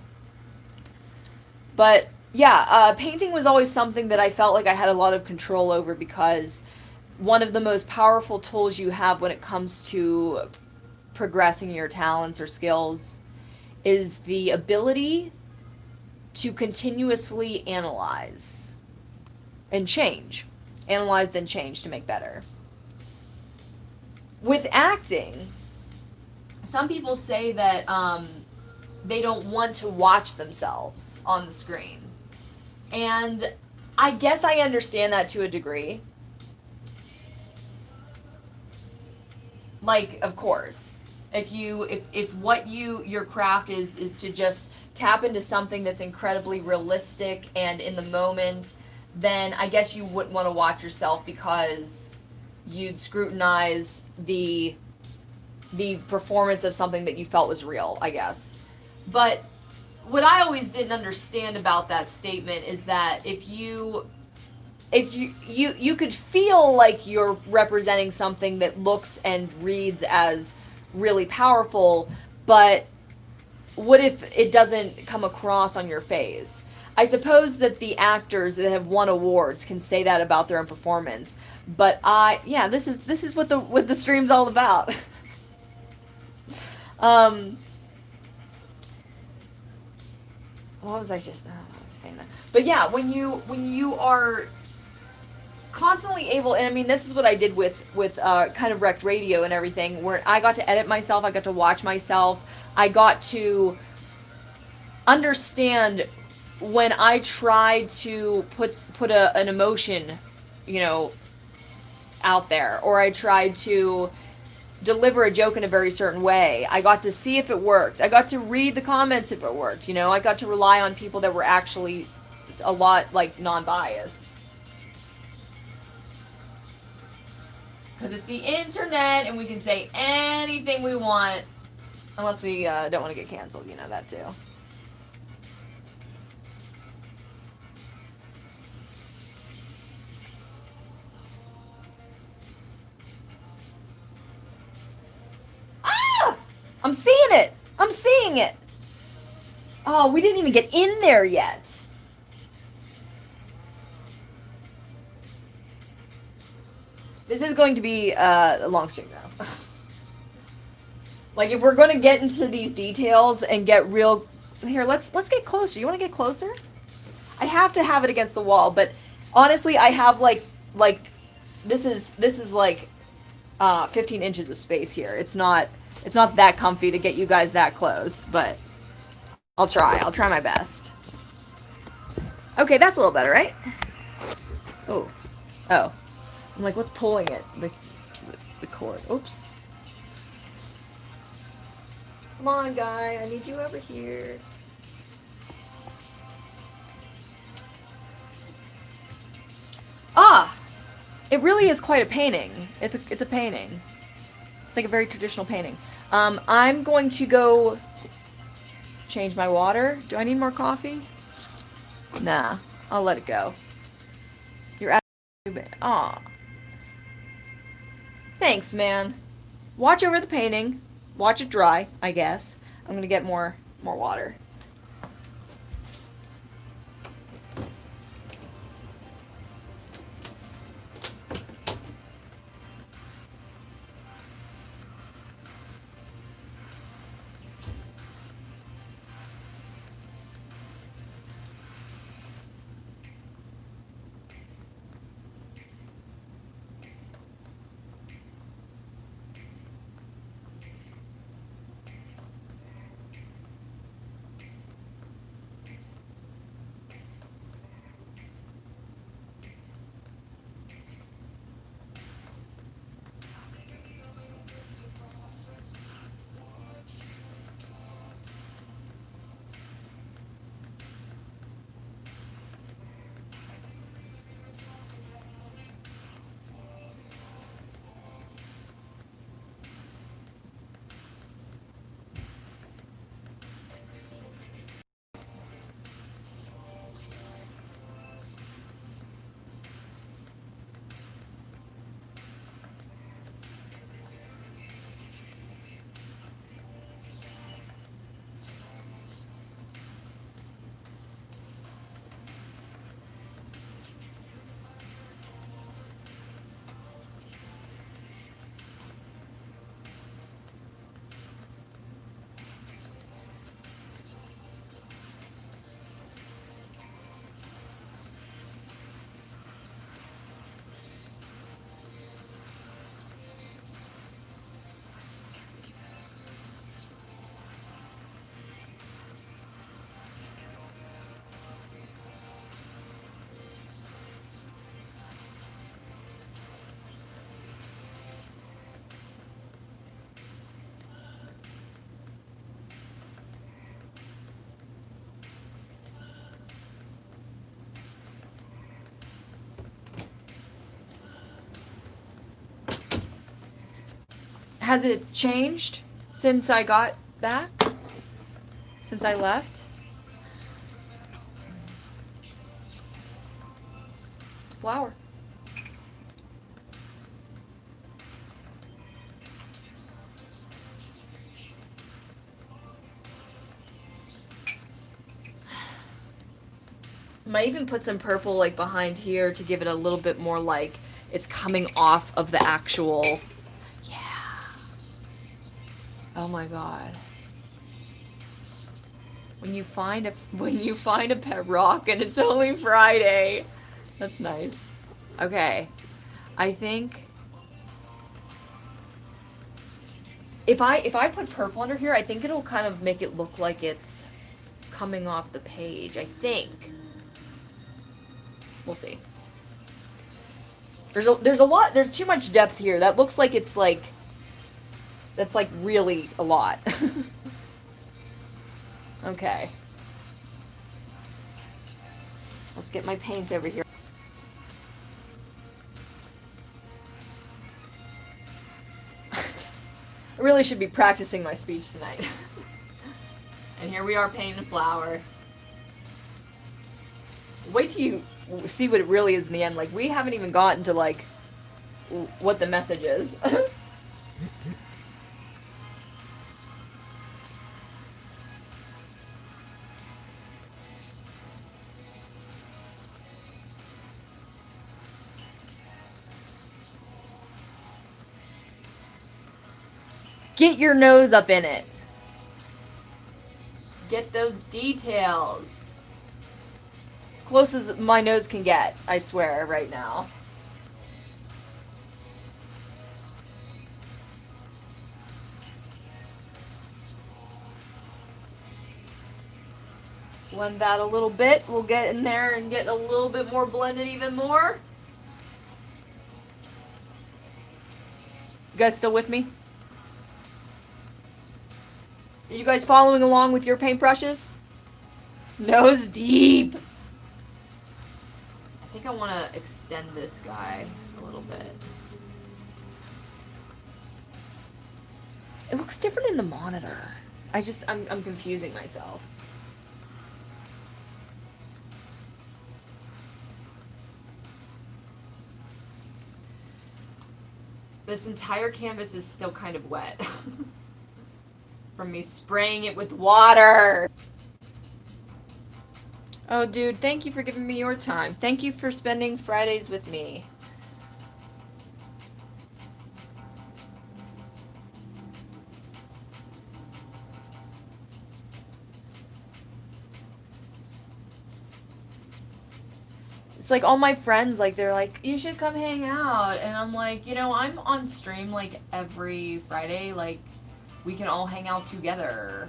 But yeah, painting was always something that I felt like I had a lot of control over because one of the most powerful tools you have when it comes to progressing your talents or skills is the ability to continuously analyze and change. Analyze, then change to make better. With acting, some people say that they don't want to watch themselves on the screen. And I guess I understand that to a degree. Like, of course, if what your craft is to just tap into something that's incredibly realistic and in the moment, then I guess you wouldn't want to watch yourself because you'd scrutinize the performance of something that you felt was real, I guess. But what I always didn't understand about that statement is that if you could feel like you're representing something that looks and reads as really powerful, but what if it doesn't come across on your face? I suppose that the actors that have won awards can say that about their own performance, but this is what the stream's all about. um, what was I just saying that? But yeah, when you are constantly able, and I mean this is what I did with kind of wrecked radio and everything, where I got to edit myself, I got to watch myself, I got to understand when I tried to put an emotion, out there, or I tried to deliver a joke in a very certain way. I got to see if it worked. I got to read the comments if it worked. I got to rely on people that were actually a lot like non-biased. Because it's the internet and we can say anything we want, unless we don't want to get canceled. You know that too. I'm seeing it. I'm seeing it. Oh, we didn't even get in there yet. This is going to be a long stream now. Like if we're going to get into these details and get real here, let's get closer. You want to get closer? I have to have it against the wall, but honestly, I have like this is like 15 inches of space here. It's not that comfy to get you guys that close, but I'll try. I'll try my best. Okay, that's a little better, right? Oh. Oh. I'm like, what's pulling it? The cord. Oops. Come on, guy. I need you over here. Ah! It really is quite a painting. It's a painting. It's like a very traditional painting. I'm going to go change my water. Do I need more coffee? Nah. I'll let it go. You're at. Aw. Thanks, man. Watch over the painting. Watch it dry, I guess. I'm gonna get more water. Has it changed since I got back? Since I left? It's flour. Might even put some purple like behind here to give it a little bit more like it's coming off of the actual. Yeah. Oh my god. When you find a pet rock and it's only Friday. That's nice. Okay. I think if I put purple under here, I think it'll kind of make it look like it's coming off the page, I think. We'll see. There's too much depth here. That looks like it's like that's like really a lot. Okay. Let's get my paints over here. I really should be practicing my speech tonight. And here we are painting a flower. Wait till you see what it really is in the end. Like, we haven't even gotten to, like, what the message is. Get your nose up in it. Get those details. As close as my nose can get, I swear, right now. Blend that a little bit. We'll get in there and get a little bit more blended even more. You guys still with me? Are you guys following along with your paintbrushes? Nose deep. I think I want to extend this guy a little bit. It looks different in the monitor. I'm confusing myself. This entire canvas is still kind of wet from me spraying it with water. Oh, dude, thank you for giving me your time. Thank you for spending Fridays with me. It's like all my friends, like, they're like, you should come hang out. And I'm like, you know, I'm on stream like every Friday. Like, we can all hang out together.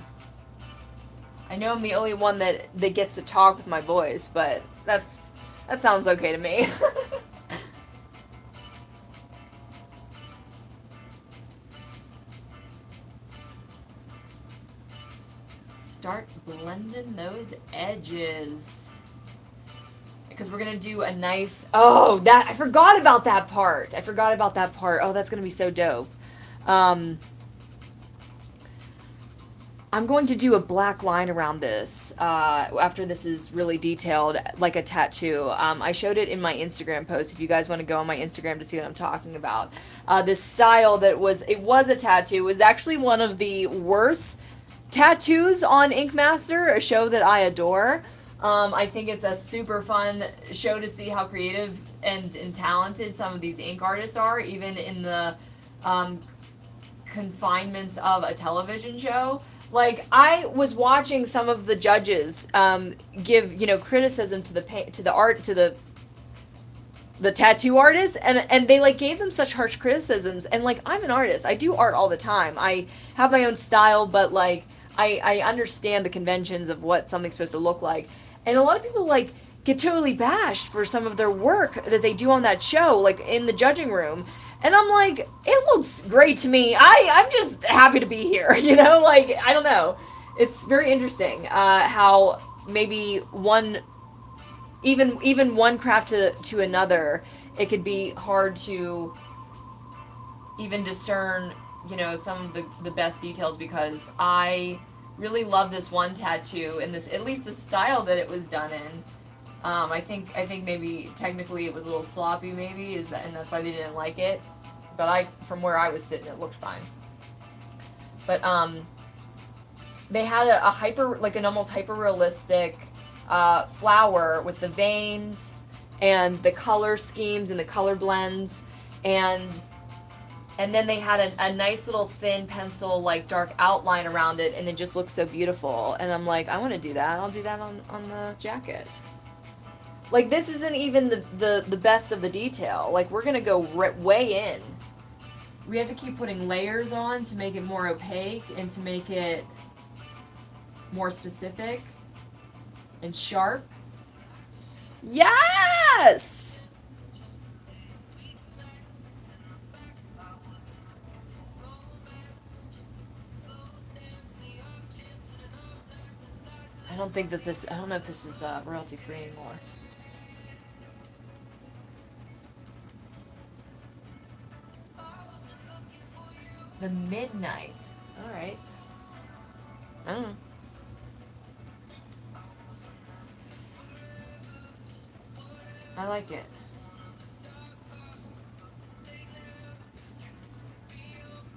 I know I'm the only one that gets to talk with my voice, but that sounds okay to me. Start blending those edges. Because we're going to do a nice... Oh, I forgot about that part. Oh, that's going to be so dope. I'm going to do a black line around this after this is really detailed, like a tattoo. I showed it in my Instagram post, if you guys want to go on my Instagram to see what I'm talking about. This style it was a tattoo, was actually one of the worst tattoos on Ink Master, a show that I adore. I think it's a super fun show to see how creative and talented some of these ink artists are, even in the confinements of a television show. Like, I was watching some of the judges give, criticism to the tattoo artists, and they, like, gave them such harsh criticisms. And, like, I'm an artist. I do art all the time. I have my own style, but, like, I understand the conventions of what something's supposed to look like. And a lot of people, like, get totally bashed for some of their work that they do on that show, like, in the judging room. And I'm like, it looks great to me. I'm just happy to be here, Like, I don't know. It's very interesting how maybe even one craft to another, it could be hard to even discern, some of the best details, because I really love this one tattoo and at least the style that it was done in. I think maybe technically it was a little sloppy, maybe, and that's why they didn't like it. But from where I was sitting, it looked fine. But they had an almost hyper realistic flower with the veins and the color schemes and the color blends, and then they had a nice little thin pencil, like, dark outline around it, and it just looks so beautiful. And I'm like, I want to do that. I'll do that on the jacket. Like, this isn't even the best of the detail. Like, we're going to go way in. We have to keep putting layers on to make it more opaque and to make it more specific and sharp. Yes! I don't know if this is royalty free anymore. The Midnight. Alright. I don't know. I like it.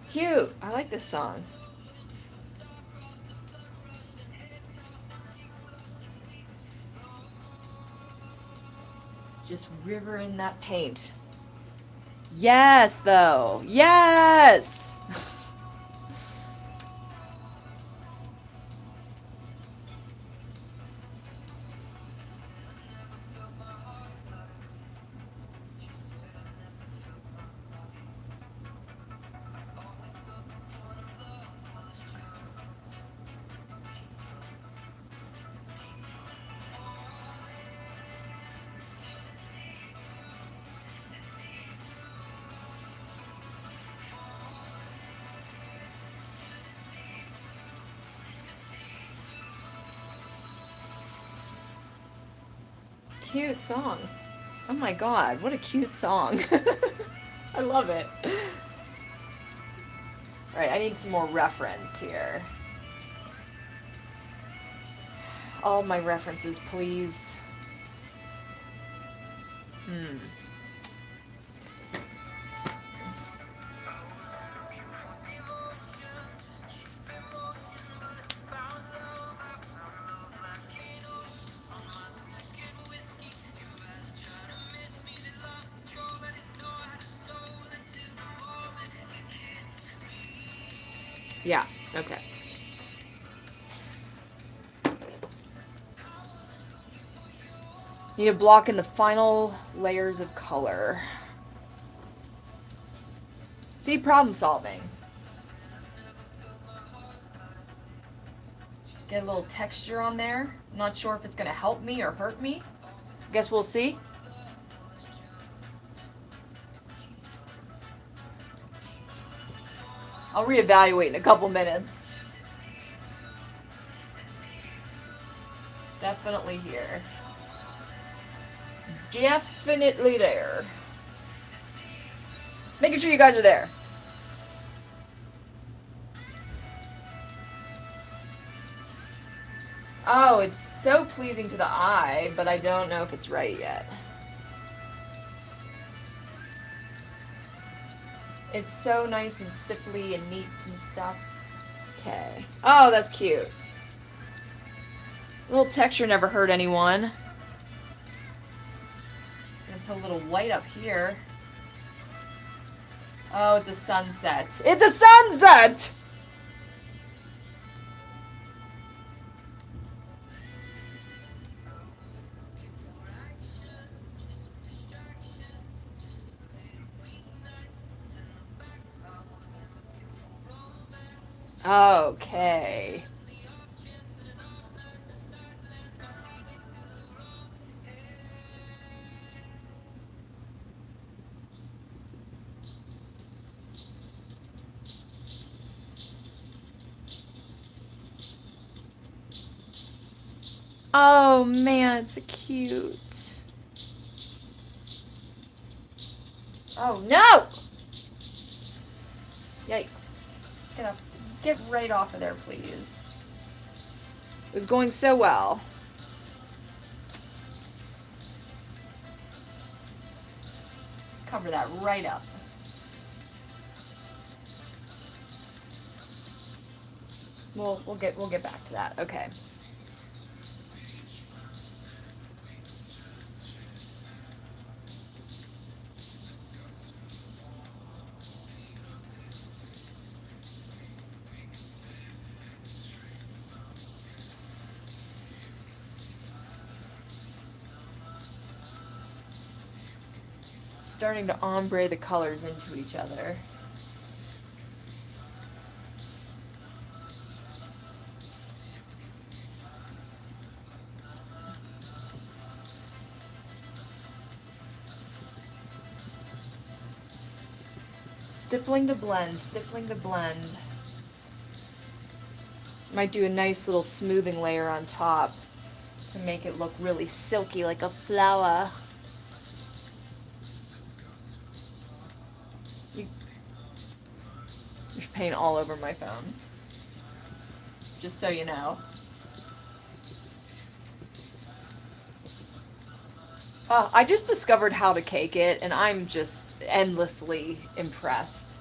Cute. I like this song. Just river in that paint. Yes, though. Yes! cute song. Oh my god, what a cute song. I love it. Alright, I need some more reference here. All my references, please. Yeah, okay. Need to block in the final layers of color. See, problem solving. Get a little texture on there. I'm not sure if it's going to help me or hurt me. Guess we'll see. I'll reevaluate in a couple minutes. Definitely here. Definitely there. Making sure you guys are there. Oh, it's so pleasing to the eye, but I don't know if it's right yet. It's so nice and stipply and neat and stuff. Okay. Oh, that's cute. A little texture never hurt anyone. Gonna put a little white up here. Oh, it's a sunset. It's a sunset! Okay. Oh man, it's cute. Oh no! Yikes. Get right off of there, please. It was going so well. Let's cover that right up. We'll get back to that. Okay. Starting to ombre the colors into each other. Stippling to blend, stippling to blend. Might do a nice little smoothing layer on top to make it look really silky like a flower. There's paint all over my phone. Just so you know. I just discovered how to cake it, and I'm just endlessly impressed.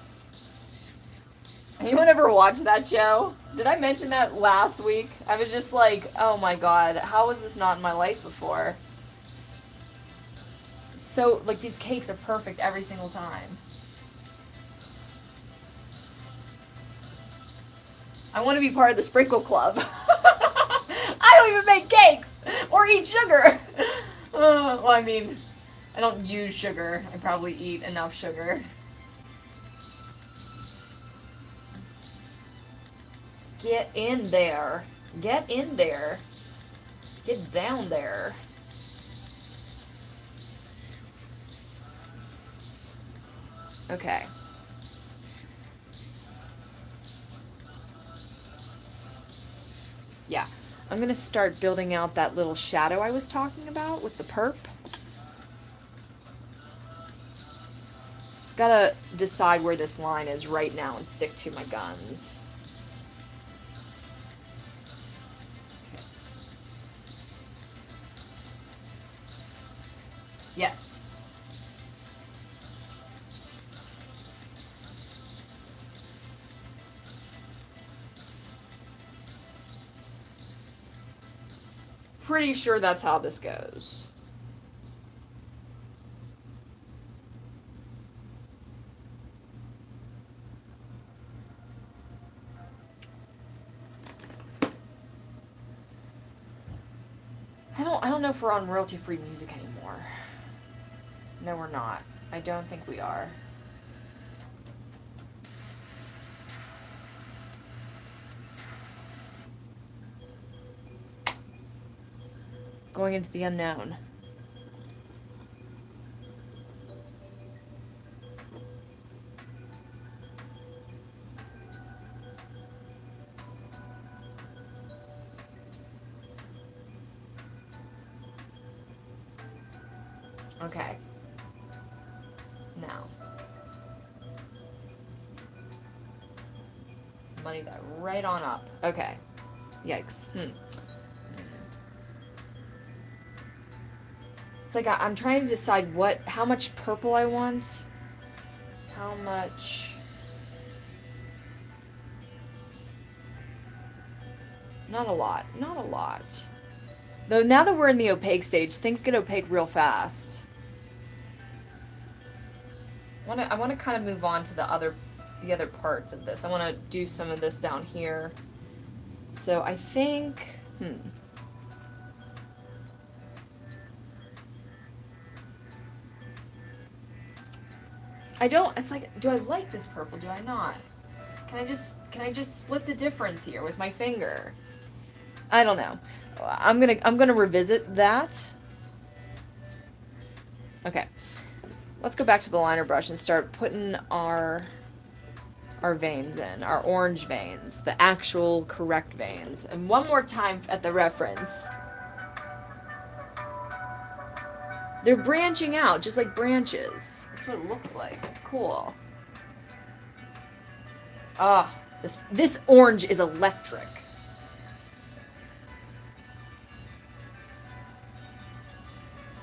Anyone ever watch that show? Did I mention that last week? I was just like, oh my god, how was this not in my life before? So, like, these cakes are perfect every single time. I want to be part of the Sprinkle Club. I don't even make cakes or eat sugar. Well, I mean, I don't use sugar. I probably eat enough sugar. Get in there. Get in there. Get down there. Okay. Yeah. I'm going to start building out that little shadow I was talking about with the perp. Gotta decide where this line is right now and stick to my guns. Yes. Pretty sure that's how this goes. I don't know if we're on royalty-free music anymore. No, we're not. I don't think we are. Going into the unknown. Okay. Now. Money that right on up. Okay. Yikes. It's like I'm trying to decide how much purple I want. How much... Not a lot. Not a lot. Though now that we're in the opaque stage, things get opaque real fast. I want to kind of move on to the other parts of this. I want to do some of this down here. So I think, it's like, do I like this purple? Do I not? Can I just split the difference here with my finger? I don't know. I'm gonna revisit that. Okay. Let's go back to the liner brush and start putting our veins in, our orange veins, the actual correct veins. And one more time at the reference. They're branching out, just like branches. That's what it looks like. Cool. Ah, this orange is electric.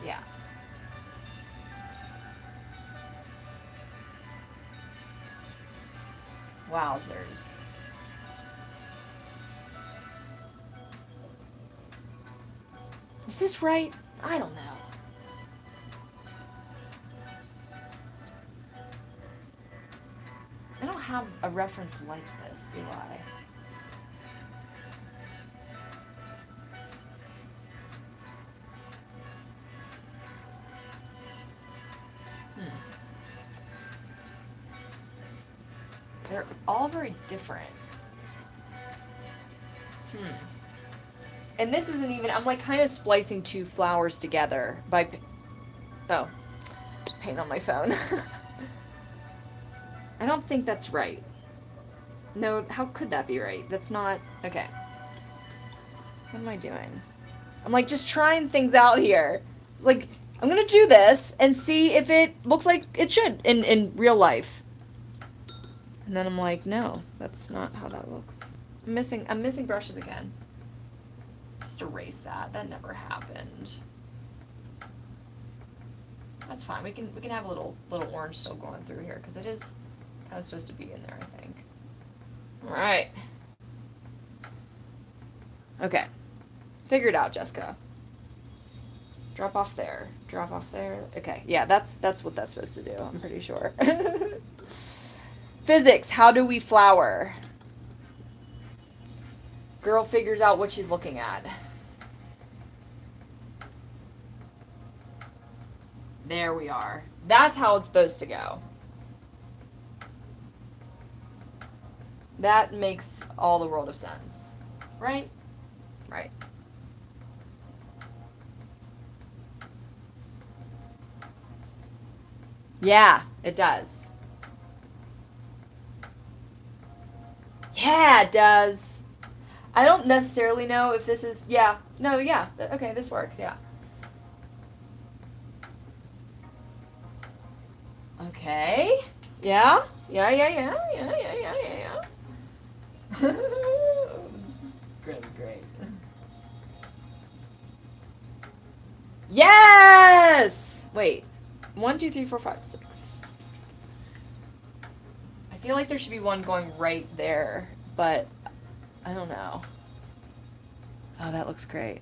Yeah. Wowzers. Is this right? I don't know. I don't have a reference like this, do I? They're all very different. And this isn't even, I'm like kind of splicing two flowers together by, oh, just paint on my phone. I don't think that's right. No, how could that be right? That's not, okay. What am I doing? I'm like just trying things out here. It's like, I'm gonna do this and see if it looks like it should in real life. And then I'm like, no, that's not how that looks. I'm missing brushes again. Just erase that. That never happened. That's fine. We can have a little orange still going through here because it is kind of supposed to be in there, I think. All right. Okay. Figure it out, Jessica. Drop off there. Drop off there. Okay. Yeah, that's what that's supposed to do. I'm pretty sure. Physics. How do we flower? Girl figures out what she's looking at. There we are. That's how it's supposed to go. That makes all the world of sense. Right? Right. Yeah, it does. Yeah, it does. I don't necessarily know if this is, yeah, no, yeah, okay, this works, yeah. Okay, yeah, yeah. This is gonna be great. Yes! Wait, 1, 2, 3, 4, 5, 6. I feel like there should be one going right there, but I don't know. Oh, that looks great.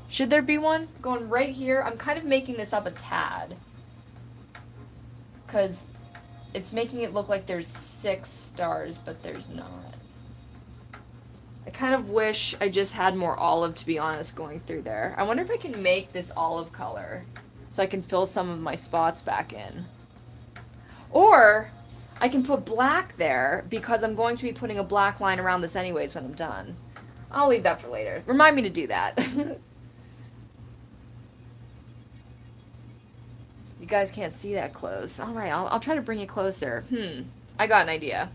Should there be one going right here? I'm kind of making this up a tad. Because it's making it look like there's 6 stars, but there's not. I kind of wish I just had more olive, to be honest, going through there. I wonder if I can make this olive color so I can fill some of my spots back in. Or I can put black there because I'm going to be putting a black line around this anyways when I'm done. I'll leave that for later. Remind me to do that. You guys can't see that close. Alright, I'll try to bring it closer. I got an idea.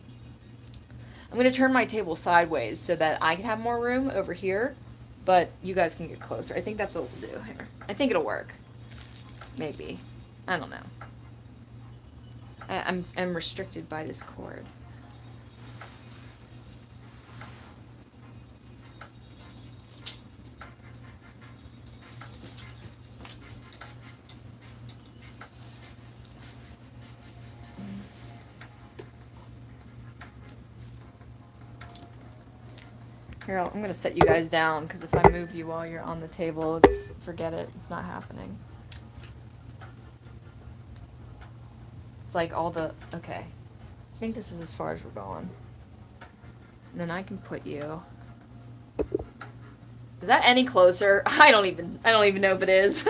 I'm going to turn my table sideways so that I can have more room over here, but you guys can get closer. I think that's what we'll do here. I think it'll work. Maybe. I don't know. I'm restricted by this cord. Here, I'm gonna set you guys down, because if I move you while you're on the table, forget it, it's not happening. It's like all the, okay. I think this is as far as we're going. And then I can put you. Is that any closer? I don't even know if it is.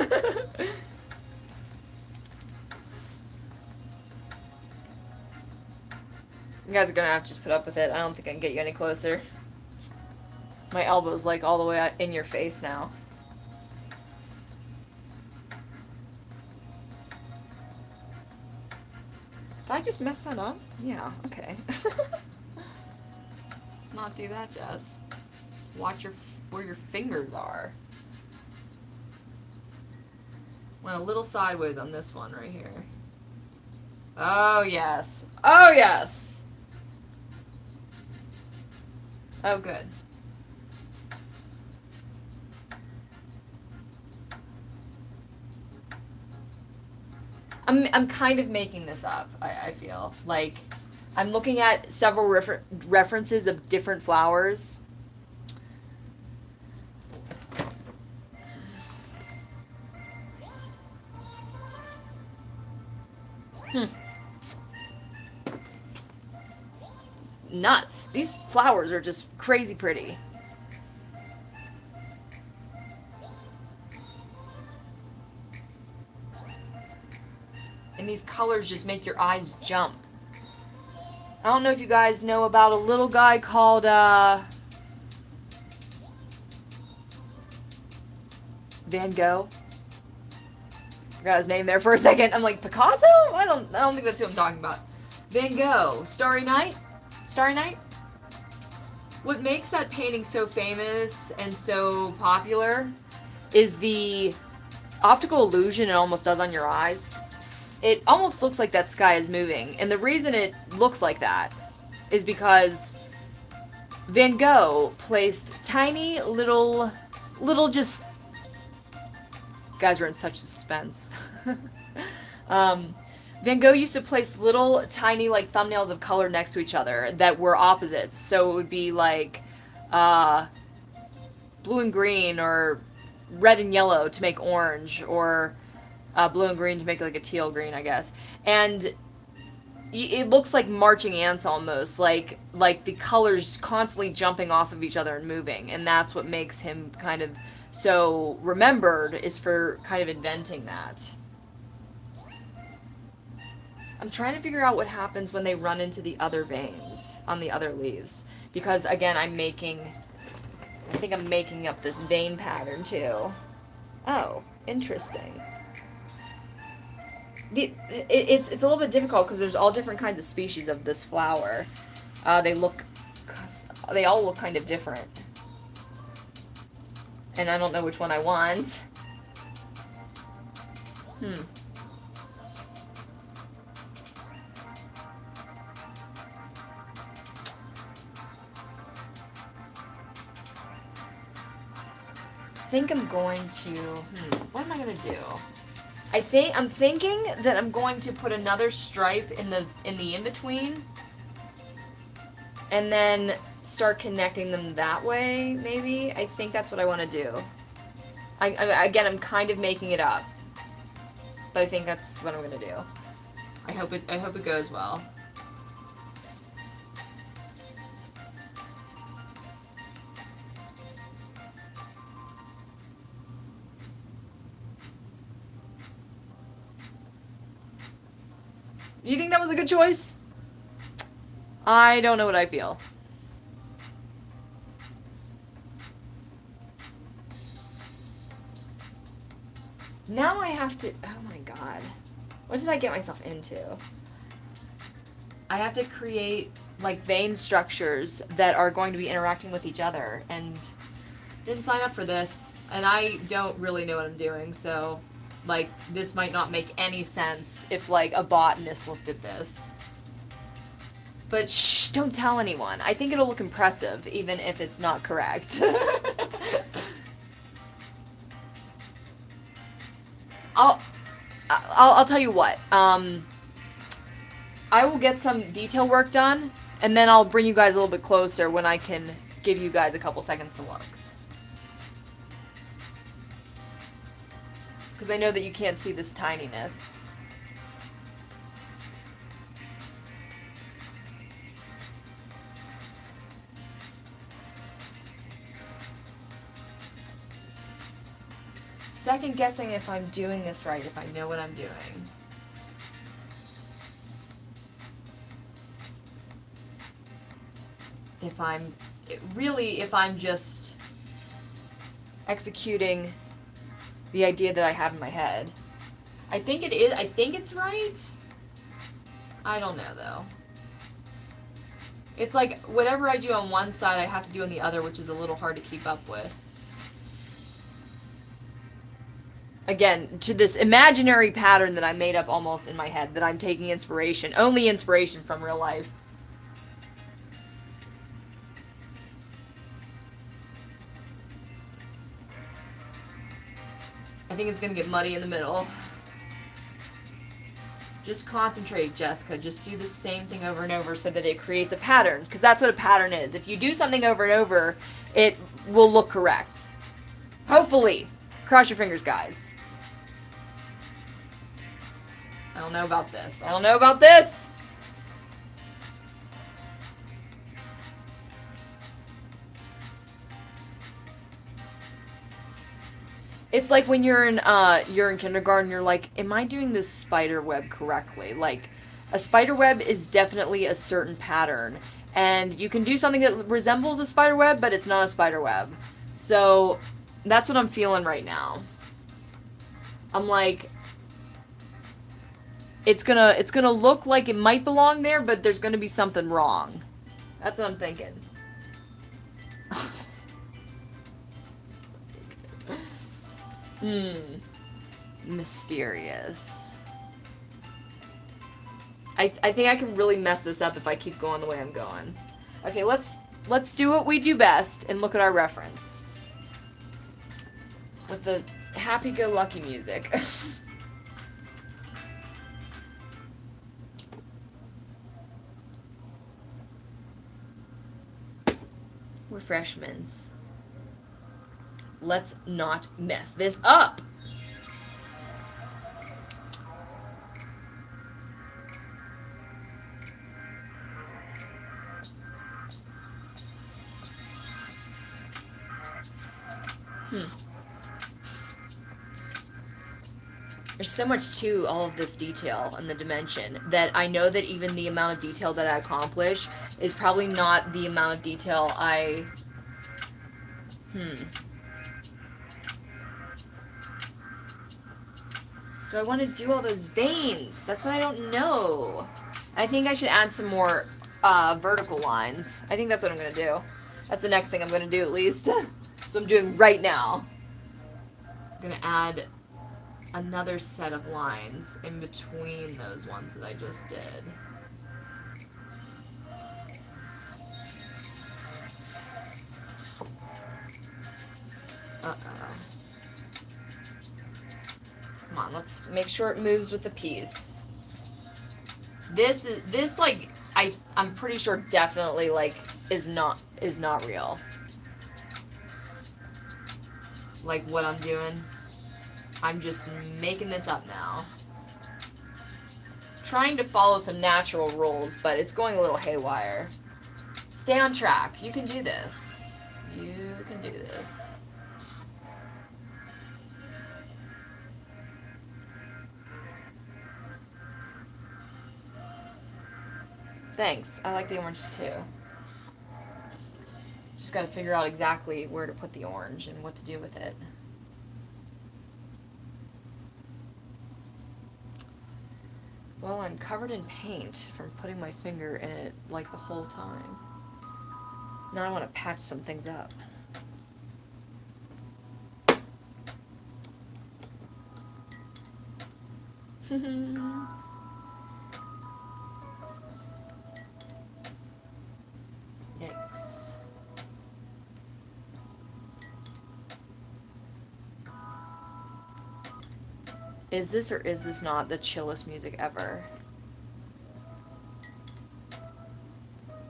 You guys are gonna have to just put up with it. I don't think I can get you any closer. My elbow's like all the way out in your face now. Did I just mess that up? Yeah, okay. Let's not do that, Jess. Let's watch where your fingers are. Went a little sideways on this one right here. Oh, yes. Oh, yes! Oh, good. I'm kind of making this up, I feel. Like, I'm looking at several references of different flowers. Nuts. These flowers are just crazy pretty. And these colors just make your eyes jump. I don't know if you guys know about a little guy called, Van Gogh. Forgot his name there for a second. I'm like, Picasso? I don't think that's who I'm talking about. Van Gogh. Starry Night? Starry Night? What makes that painting so famous and so popular is the optical illusion it almost does on your eyes. It almost looks like that sky is moving. And the reason it looks like that is because Van Gogh placed tiny little just... Guys, we're in such suspense. Van Gogh used to place little tiny like thumbnails of color next to each other that were opposites. So it would be like blue and green, or red and yellow to make orange, or blue and green to make like a teal green, I guess. And it looks like marching ants almost, like the colors constantly jumping off of each other and moving. And that's what makes him kind of so remembered, is for kind of inventing that. I'm trying to figure out what happens when they run into the other veins on the other leaves. Because, again, I think I'm making up this vein pattern, too. Oh, interesting. It's a little bit difficult because there's all different kinds of species of this flower. They look they all look kind of different. And I don't know which one I want. I think I'm going to, what am I going to do? I'm thinking that I'm going to put another stripe in the in-between. And then start connecting them that way, maybe? I think that's what I want to do. Again, I'm kind of making it up. But I think that's what I'm going to do. I hope it goes well. You think that was a good choice? I don't know what I feel. Now I have to... Oh my god. What did I get myself into? I have to create, like, vein structures that are going to be interacting with each other. And didn't sign up for this. And I don't really know what I'm doing, so... Like, this might not make any sense if, like, a botanist looked at this. But shh, don't tell anyone. I think it'll look impressive, even if it's not correct. I'll tell you what. I will get some detail work done, and then I'll bring you guys a little bit closer when I can give you guys a couple seconds to look. Because I know that you can't see this tininess. Second guessing if I'm doing this right, if I know what I'm doing. If I'm just executing the idea that I have in my head. I think it is. I think it's right. I don't know, though. It's like whatever I do on one side, I have to do on the other, which is a little hard to keep up with. Again, to this imaginary pattern that I made up almost in my head, that I'm taking inspiration, only inspiration from real life. I think it's going to get muddy in the middle. Just concentrate, Jessica. Just do the same thing over and over so that it creates a pattern. Because that's what a pattern is. If you do something over and over, it will look correct. Hopefully. Cross your fingers, guys. I don't know about this. I don't know about this! It's like when you're in kindergarten, you're like, am I doing this spider web correctly? Like, a spider web is definitely a certain pattern. And you can do something that resembles a spider web, but it's not a spider web. So, that's what I'm feeling right now. I'm like, it's gonna look like it might belong there, but there's gonna be something wrong. That's what I'm thinking. Mysterious. I think I can really mess this up if I keep going the way I'm going. Okay, let's do what we do best and look at our reference. With the happy-go-lucky music. Refreshments. Let's not mess this up. There's so much to all of this detail and the dimension that I know that even the amount of detail that I accomplish is probably not the amount of detail I... Do I want to do all those veins? That's what I don't know. I think I should add some more vertical lines. I think that's what I'm going to do. That's the next thing I'm going to do, at least. So I'm doing right now. I'm going to add another set of lines in between those ones that I just did. Uh-oh. Come on, let's make sure it moves with the piece. This like I'm pretty sure definitely like is not real. Like what I'm doing. I'm just making this up now. Trying to follow some natural rules, but it's going a little haywire. Stay on track. You can do this. You can do this. Thanks. I like the orange too. Just got to figure out exactly where to put the orange and what to do with it. Well, I'm covered in paint from putting my finger in it like the whole time. Now I want to patch some things up. Yikes. Is this or is this not the chillest music ever?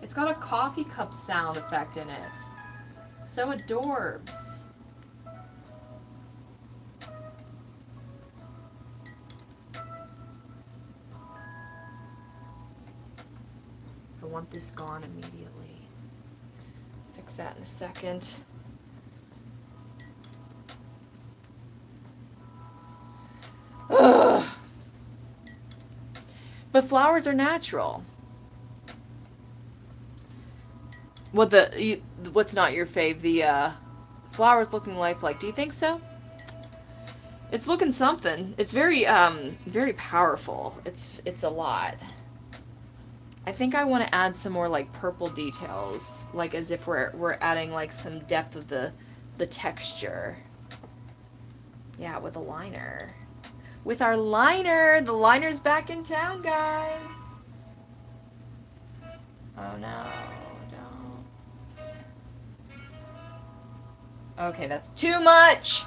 It's got a coffee cup sound effect in it. So adorbs. I want this gone immediately. Fix that in a second. Ugh. But flowers are natural. What's not your fave? The flowers looking lifelike. Do you think so? It's looking something. It's very very powerful. It's a lot. I think I want to add some more like purple details, like as if we're adding like some depth of the texture. Yeah, with a liner. With our liner! The liner's back in town, guys! Oh no, don't. Okay, that's too much!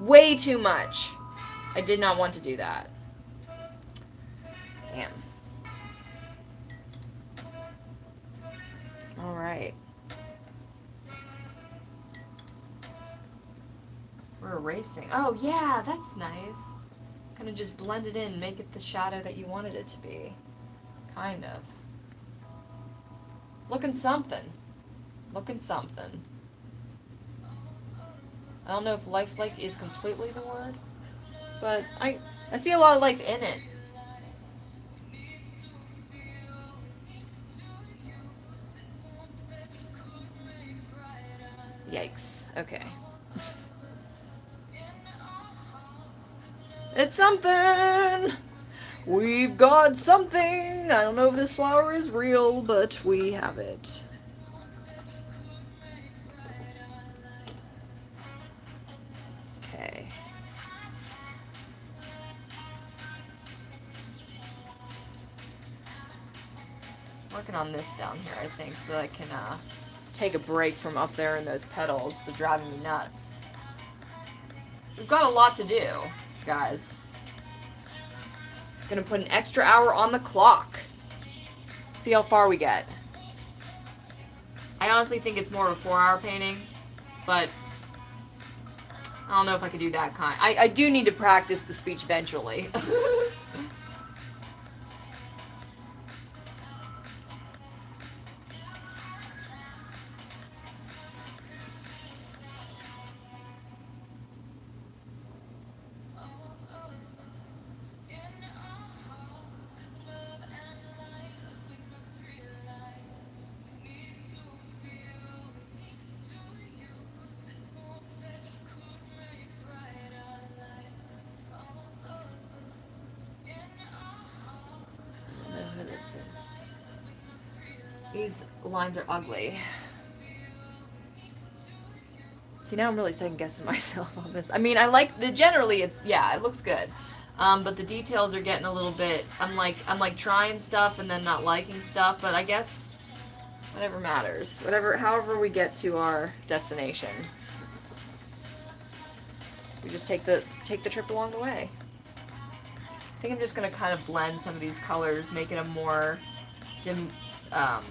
Way too much! I did not want to do that. Damn. Alright. We're erasing. Oh yeah, that's nice. Kind of just blend it in, make it the shadow that you wanted it to be. Kind of. It's looking something. Looking something. I don't know if lifelike is completely the word, but I see a lot of life in it. Yikes. Okay. It's something! We've got something! I don't know if this flower is real, but we have it. Okay. Working on this down here, I think, so I can take a break from up there in those petals. They're driving me nuts. We've got a lot to do, guys. Gonna put an extra hour on the clock. See how far we get. I honestly think it's more of a 4-hour painting, but I don't know if I could do that kind. I do need to practice the speech eventually. This is. These lines are ugly. See, now I'm really second guessing myself on this. I mean, I like the generally it's yeah, it looks good. But the details are getting a little bit. I'm like trying stuff and then not liking stuff. But I guess whatever matters. However we get to our destination, we just take the trip along the way. I think I'm just gonna kind of blend some of these colors, make it a more dim, um,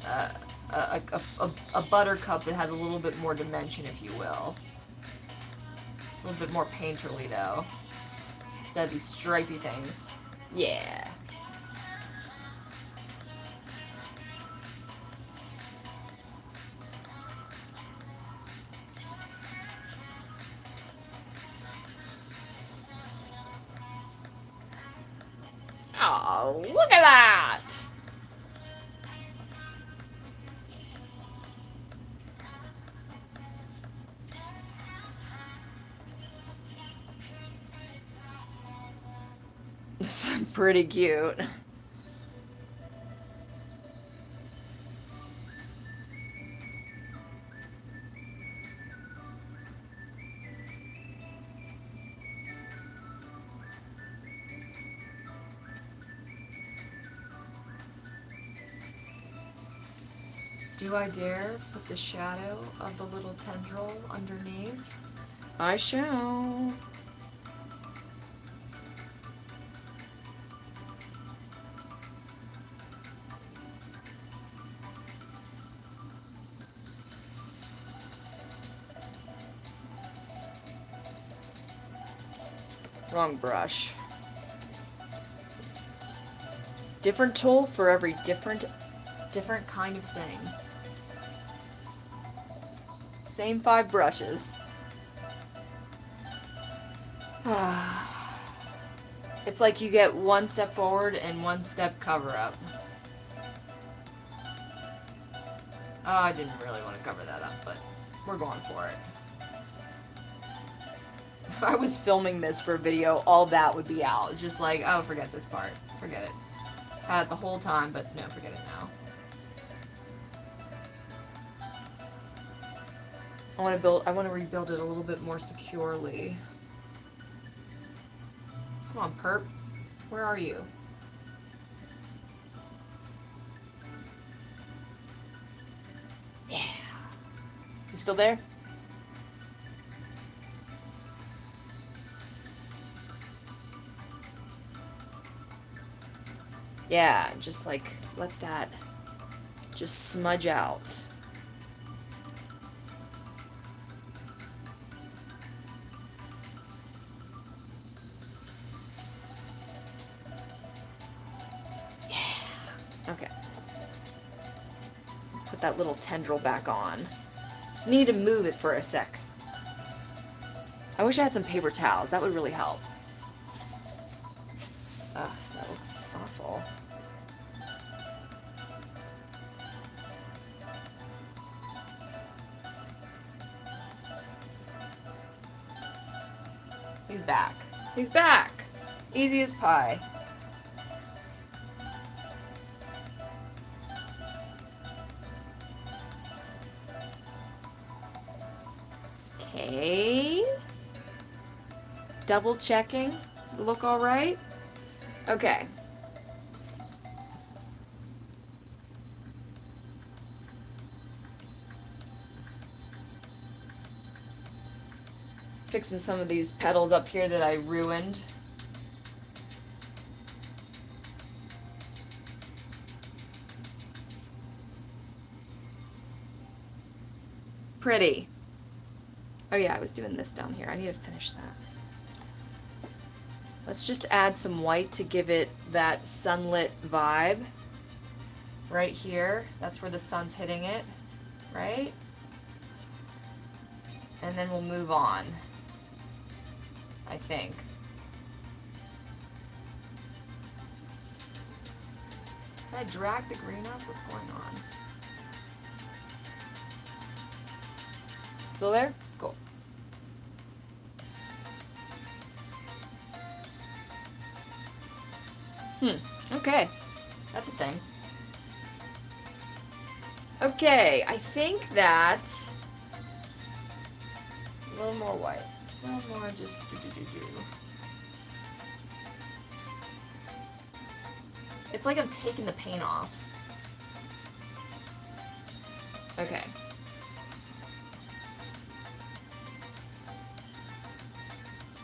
uh, a buttercup that has a little bit more dimension, if you will. A little bit more painterly though, instead of these stripy things. Yeah. Oh, look at that! This is pretty cute. Do I dare put the shadow of the little tendril underneath? I shall. Wrong brush. Different tool for every different kind of thing. Same 5 brushes. It's like you get 1 step forward and 1 step cover up. Oh, I didn't really want to cover that up, but we're going for it. If I was filming this for a video, all that would be out. Just like, oh, forget this part. Forget it. Had it the whole time, but no, forget it now. I want to rebuild it a little bit more securely. Come on, perp. Where are you? Yeah. You still there? Yeah, just like let that just smudge out. Yeah. Okay. Put that little tendril back on. Just need to move it for a sec. I wish I had some paper towels. That would really help. Ugh, that looks awful. He's back. He's back! Easy as pie. Okay. Double checking. Look all right? Okay. Fixing some of these petals up here that I ruined. Pretty. Oh yeah, I was doing this down here. I need to finish that. Let's just add some white to give it that sunlit vibe. Right here. That's where the sun's hitting it. Right? And then we'll move on. I think. Did I drag the green up? What's going on? Still there? Cool. Okay. That's a thing. Okay, I think that a little more white. A little more just do. It's like I'm taking the paint off. Okay.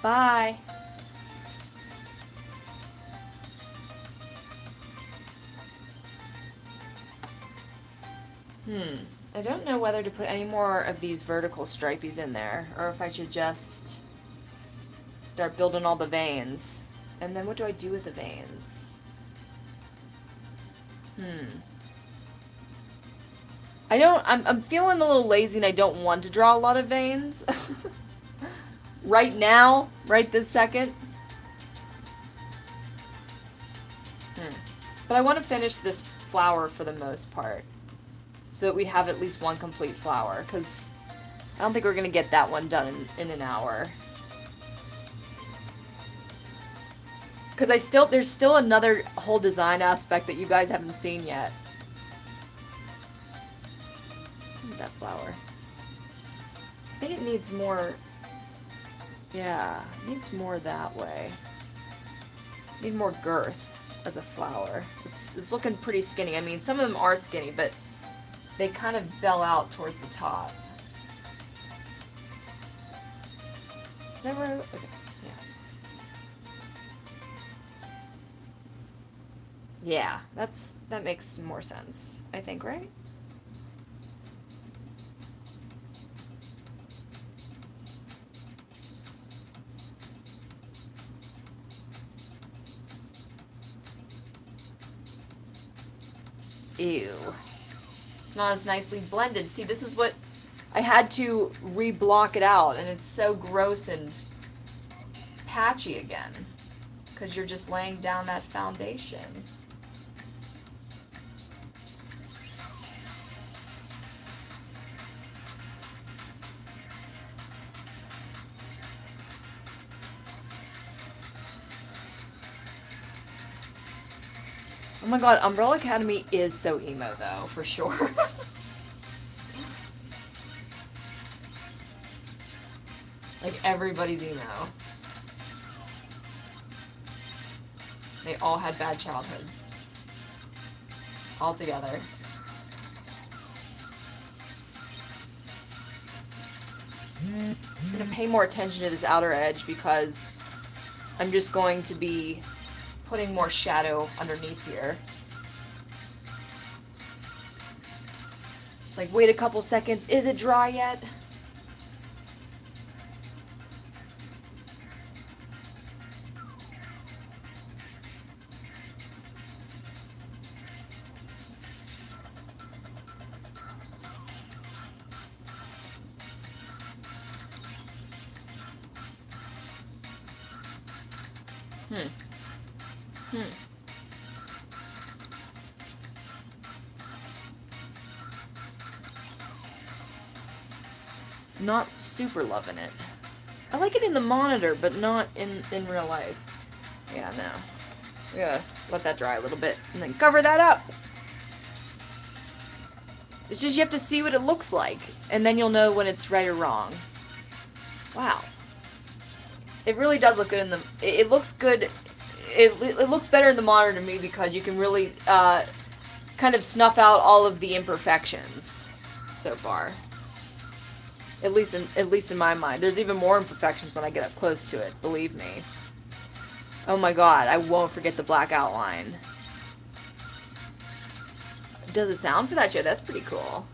Bye. I don't know whether to put any more of these vertical stripies in there, or if I should just start building all the veins. And then what do I do with the veins? I'm feeling a little lazy and I don't want to draw a lot of veins. Right now, right this second. But I want to finish this flower for the most part, so that we have at least one complete flower, because I don't think we're going to get that one done in an hour. Because there's still another whole design aspect that you guys haven't seen yet. Look at that flower. I think it needs more, yeah, it needs more that way. Need more girth as a flower. It's looking pretty skinny. I mean, some of them are skinny, but they kind of bell out towards the top. Never. Okay. Yeah. Yeah. That makes more sense. I think, right? Ew. It's not as nicely blended. See, this is what I had to re-block it out, and it's so gross and patchy again, because you're just laying down that foundation. Oh my god, Umbrella Academy is so emo though, for sure. Like, everybody's emo. They all had bad childhoods. All together. I'm going to pay more attention to this outer edge because I'm just going to be putting more shadow underneath here. It's like, wait a couple seconds. Is it dry yet? Not super loving it. I like it in the monitor, but not in real life. Yeah, no. We gotta let that dry a little bit and then cover that up. It's just you have to see what it looks like, and then you'll know when it's right or wrong. Wow. It really does look good in the... It looks good... It looks better in the monitor to me because you can really kind of snuff out all of the imperfections so far. At least in my mind. There's even more imperfections when I get up close to it, believe me. Oh my god, I won't forget the black outline. Does it sound for that shit? That's pretty cool.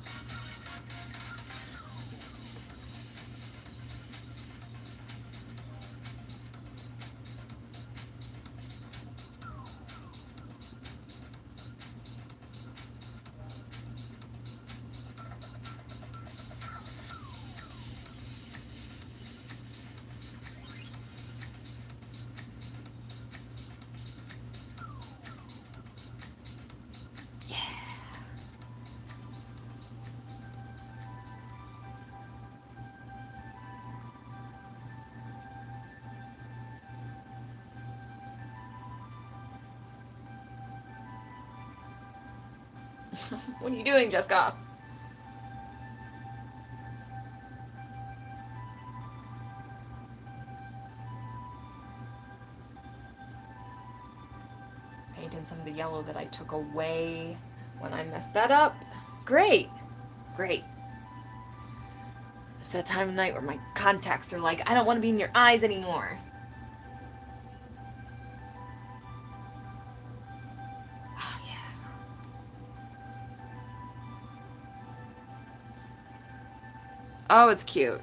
What are you doing, Jessica? paint in some of the yellow that I took away when I messed that up. Great. Great. It's that time of night where my contacts are like, I don't want to be in your eyes anymore. Oh, yeah. Oh, it's cute.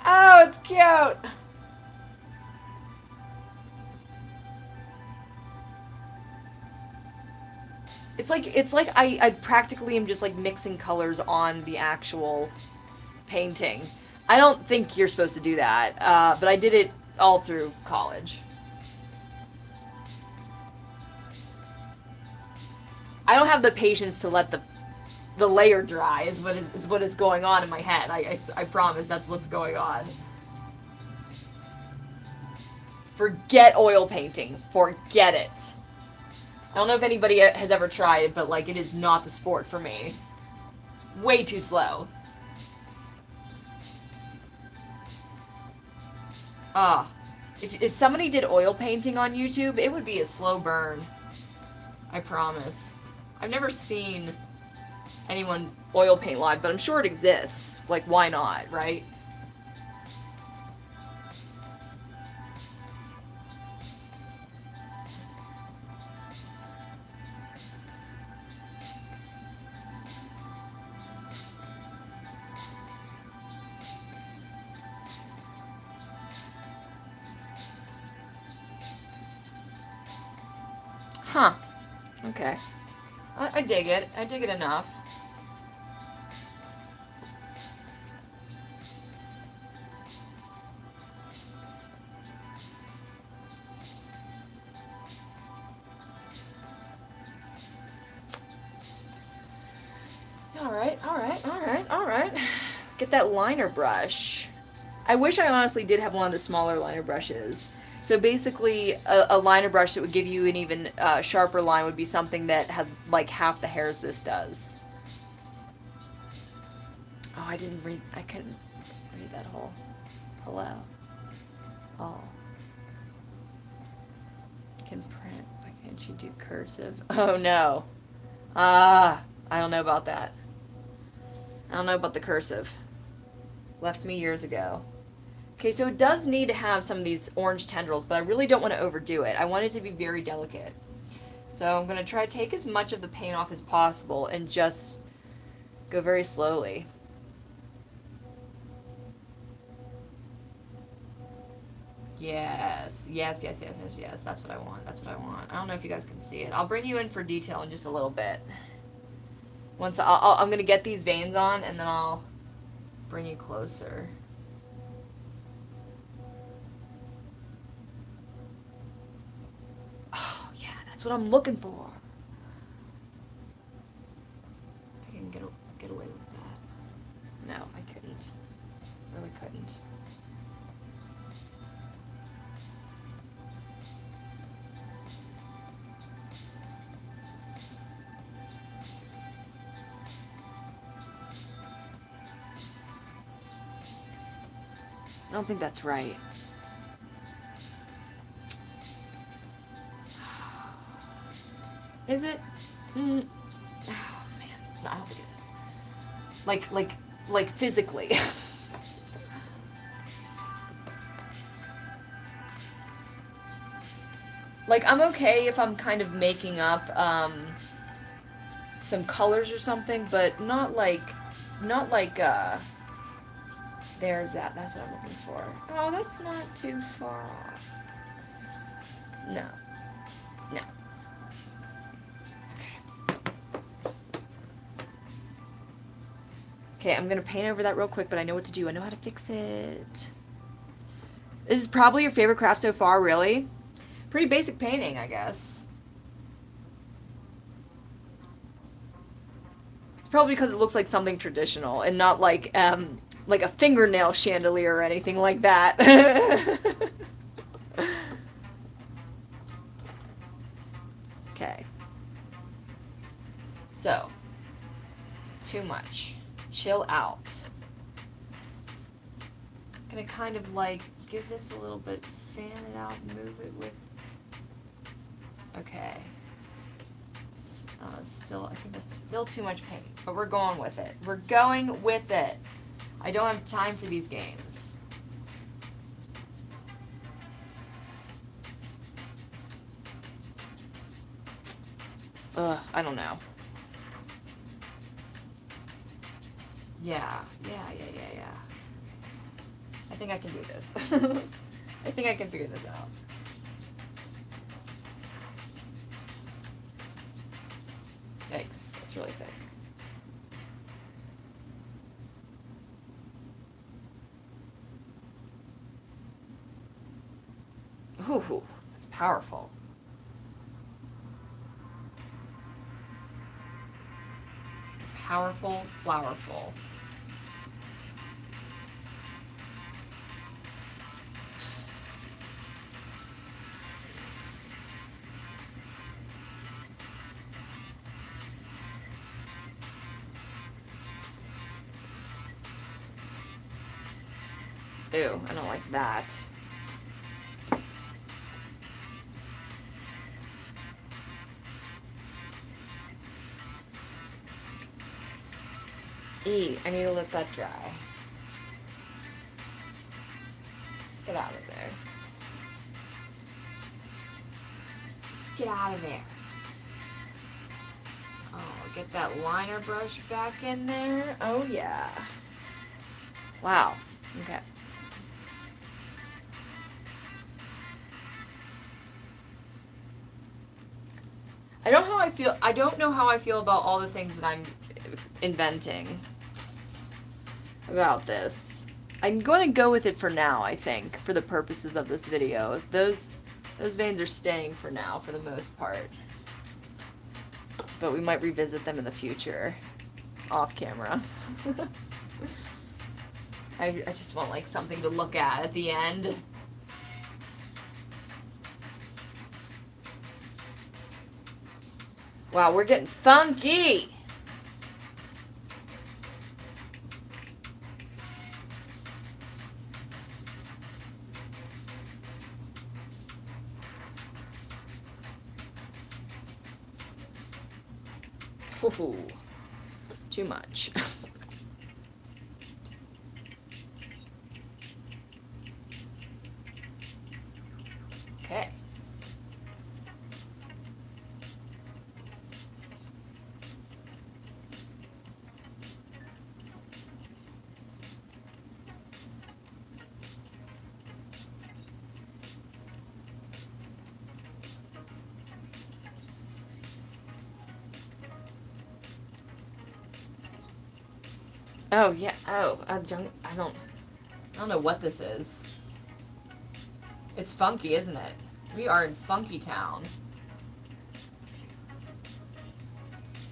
Oh, it's cute. It's like I practically am just like mixing colors on the actual painting. I don't think you're supposed to do that, but I did it all through college. I don't have the patience to let the layer dry. Is what is going on in my head. I promise that's what's going on. Forget oil painting. Forget it. I don't know if anybody has ever tried it, but like it is not the sport for me. Way too slow. Ah. If somebody did oil painting on YouTube, it would be a slow burn. I promise. I've never seen anyone oil paint live, but I'm sure it exists. Like, why not, right? Huh. Okay. I dig it. I dig it enough. Alright, alright, alright, alright. Get that liner brush. I wish I honestly did have one of the smaller liner brushes. So basically, a liner brush that would give you an even sharper line would be something that had like half the hairs this does. Oh, I couldn't read that whole hello. Oh. Can print, why can't she do cursive? Oh no. I don't know about that. I don't know about the cursive. Left me years ago. Okay, so it does need to have some of these orange tendrils, but I really don't want to overdo it. I want it to be very delicate. So I'm going to try to take as much of the paint off as possible and just go very slowly. Yes, yes, yes, yes, yes, yes. That's what I want. That's what I want. I don't know if you guys can see it. I'll bring you in for detail in just a little bit. Once I'm going to get these veins on, and then I'll bring you closer. Oh, yeah, that's what I'm looking for. I think I can get away with that. No, I couldn't. Really couldn't. I don't think that's right. Is it? Mm. Oh man, it's not. I don't think it is. Like physically. Like I'm okay if I'm kind of making up some colors or something, but not like there's that. That's what I'm looking for. Oh, that's not too far off. No. No. Okay, I'm gonna paint over that real quick, but I know what to do. I know how to fix it. This is probably your favorite craft so far, really? Pretty basic painting, I guess. It's probably because it looks like something traditional and not like a fingernail chandelier or anything like that. Okay. So, too much. Chill out. Gonna kind of like give this a little bit, fan it out, move it with. Okay. I think that's still too much paint, but we're going with it. We're going with it. I don't have time for these games. I don't know. Yeah. I think I can do this. I think I can figure this out. Yikes, that's really thick. Ooh, that's powerful. Powerful, flowerful. Ew, I don't like that. I need to let that dry. Get out of there. Just get out of there. Oh, get that liner brush back in there. Oh, yeah. Wow. Okay. I don't know how I feel about all the things that I'm inventing about this. I'm going to go with it for now, I think, for the purposes of this video. Those veins are staying for now, for the most part. But we might revisit them in the future, off camera. I just want, like, something to look at the end. Wow, we're getting funky! Ooh, too much. Okay. Oh, yeah. Oh, I don't know what this is. It's funky, isn't it? We are in Funky Town.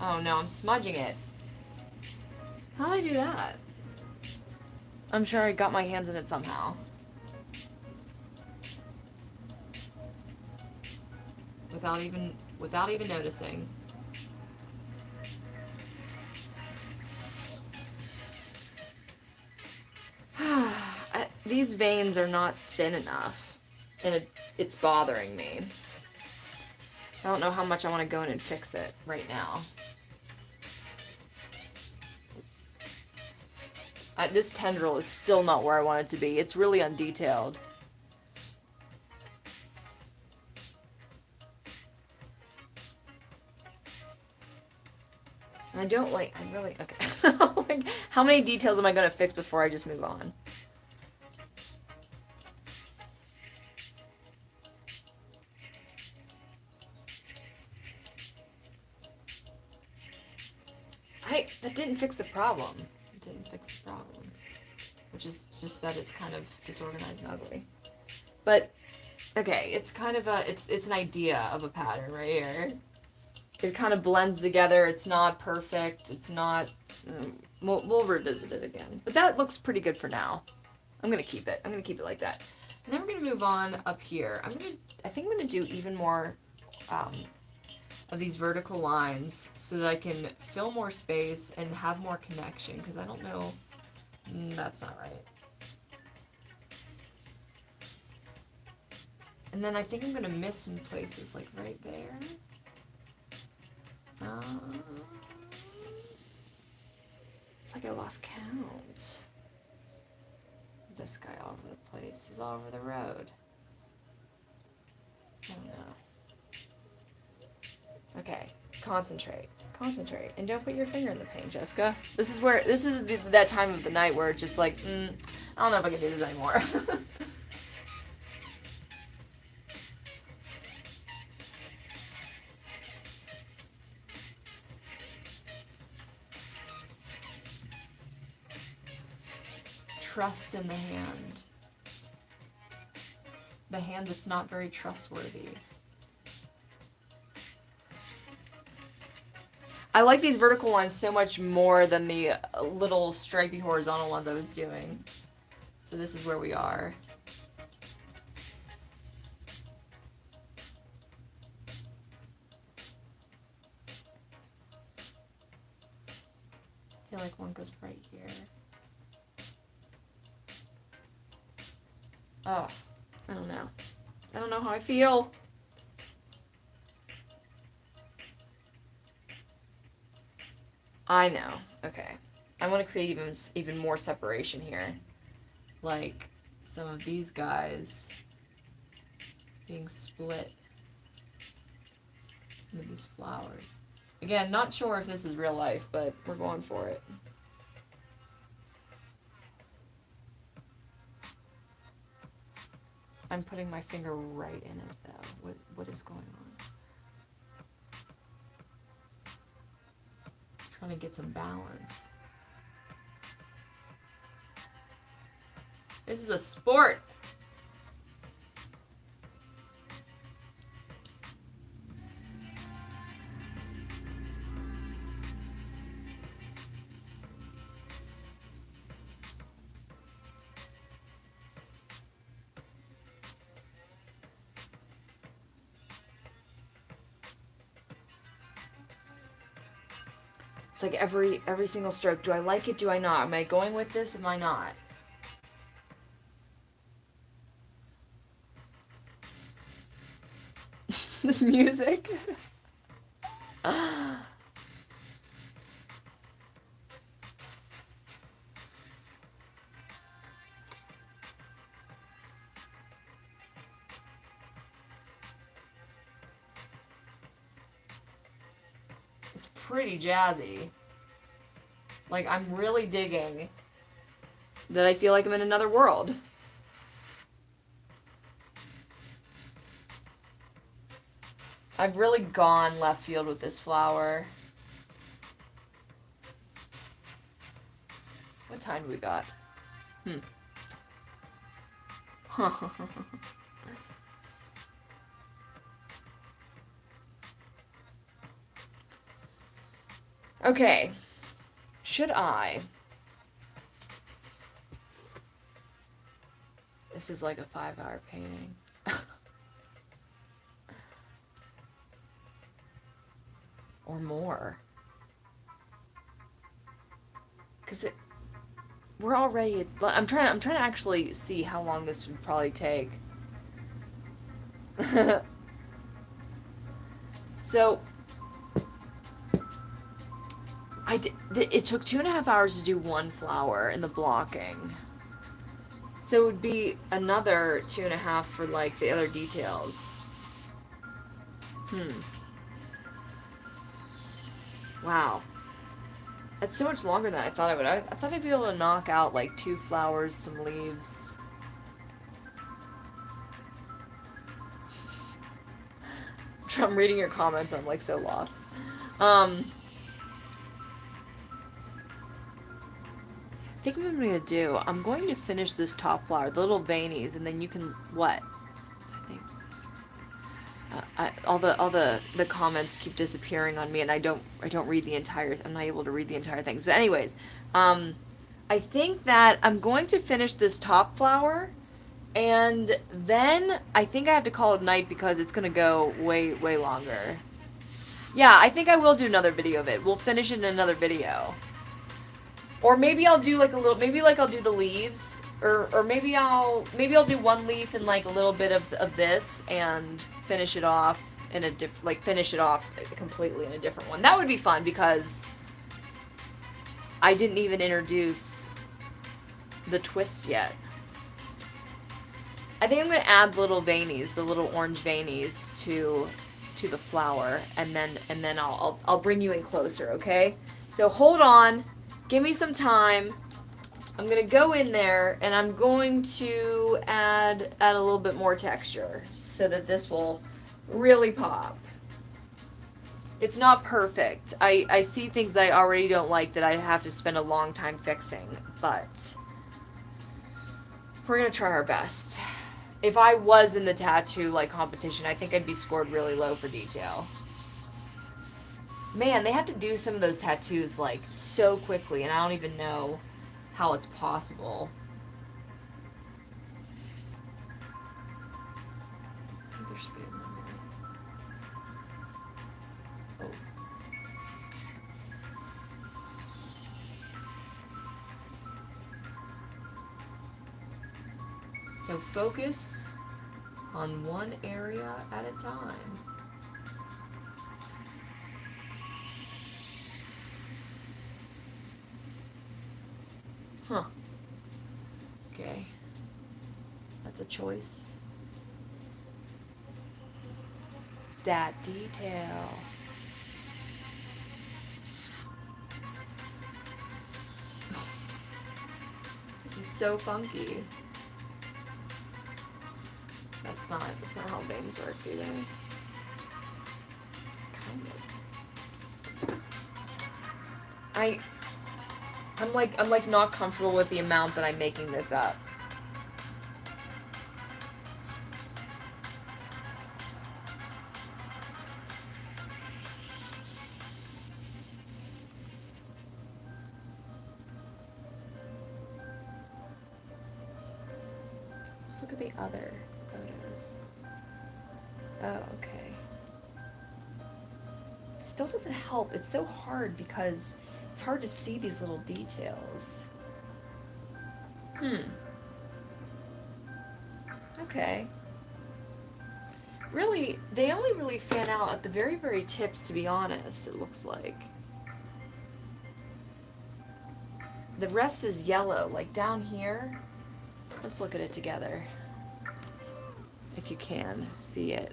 Oh, no, I'm smudging it. How did I do that? I'm sure I got my hands in it somehow. Without even noticing. These veins are not thin enough, and it's bothering me. I don't know how much I want to go in and fix it right now. This tendril is still not where I want it to be. It's really undetailed. And I don't like, okay. Like, how many details am I going to fix before I just move on? That didn't fix the problem. It didn't fix the problem. Which is just that it's kind of disorganized and ugly. But, okay, it's kind of it's an idea of a pattern right here. It kind of blends together. It's not perfect. It's not, we'll revisit it again. But that looks pretty good for now. I'm going to keep it. I'm going to keep it like that. And then we're going to move on up here. I think I'm going to do even more, of these vertical lines so that I can fill more space and have more connection, because I don't know, that's not right. And then I think I'm going to miss some places, like right there. Um, it's like I lost count. This guy all over the place. He's all over the road. I don't know. Okay, concentrate. Concentrate. And don't put your finger in the paint, Jessica. This is that time of the night where it's just like, I don't know if I can do this anymore. Trust in the hand. The hand that's not very trustworthy. I like these vertical lines so much more than the little stripy horizontal ones I was doing. So this is where we are. I feel like one goes right here. Oh, I don't know. I don't know how I feel. I know. Okay. I want to create even more separation here. Like some of these guys being split. Some of these flowers. Again, not sure if this is real life, but we're going for it. I'm putting my finger right in it, though. What is going on? Trying to get some balance. This is a sport. It's like every single stroke. Do I like it? Do I not? Am I going with this? Am I not? This music. It's pretty jazzy. Like, I'm really digging that I feel like I'm in another world. I've really gone left field with this flower. What time do we got? Okay. Should I? This is like a 5-hour painting. Or more. Because we're already, I'm trying to actually see how long this would probably take. So, it took 2.5 hours to do one flower in the blocking. So it would be another 2.5 for like the other details. Wow. That's so much longer than I thought I would. I thought I'd be able to knock out like 2 flowers, some leaves. I'm reading your comments, I'm like so lost. I think what I'm going to do, I'm going to finish this top flower, the little veinies, and then you can, what? I think, all the comments keep disappearing on me, and I don't read the entire, I'm not able to read the entire things. But anyways, I think that I'm going to finish this top flower, and then I think I have to call it night because it's going to go way, way longer. Yeah, I think I will do another video of it. We'll finish it in another video. Or maybe I'll do like a little, maybe like I'll do the leaves, or maybe I'll do one leaf and like a little bit of this and finish it off in a like finish it off completely in a different one. That would be fun because I didn't even introduce the twist yet. I think I'm gonna add little veinies, the little orange veinies to the flower, and then I'll bring you in closer, okay? So hold on, give me some time. I'm gonna go in there and I'm going to add a little bit more texture so that this will really pop. It's not perfect. I see things I already don't like that I have to spend a long time fixing, but we're gonna try our best. If I was in the tattoo like competition, I think I'd be scored really low for detail. Man, they have to do some of those tattoos like so quickly, and I don't even know how it's possible. I think there should be another. Oh. So focus on one area at a time. Huh. Okay. That's a choice. That detail. This is so funky. That's not how veins work, do they? Kind of. I'm like not comfortable with the amount that I'm making this up. Let's look at the other photos. Oh, okay. Still doesn't help. It's so hard because it's hard to see these little details. Okay. Really, they only really fan out at the very, very tips, to be honest, it looks like. The rest is yellow, like down here. Let's look at it together. If you can see it.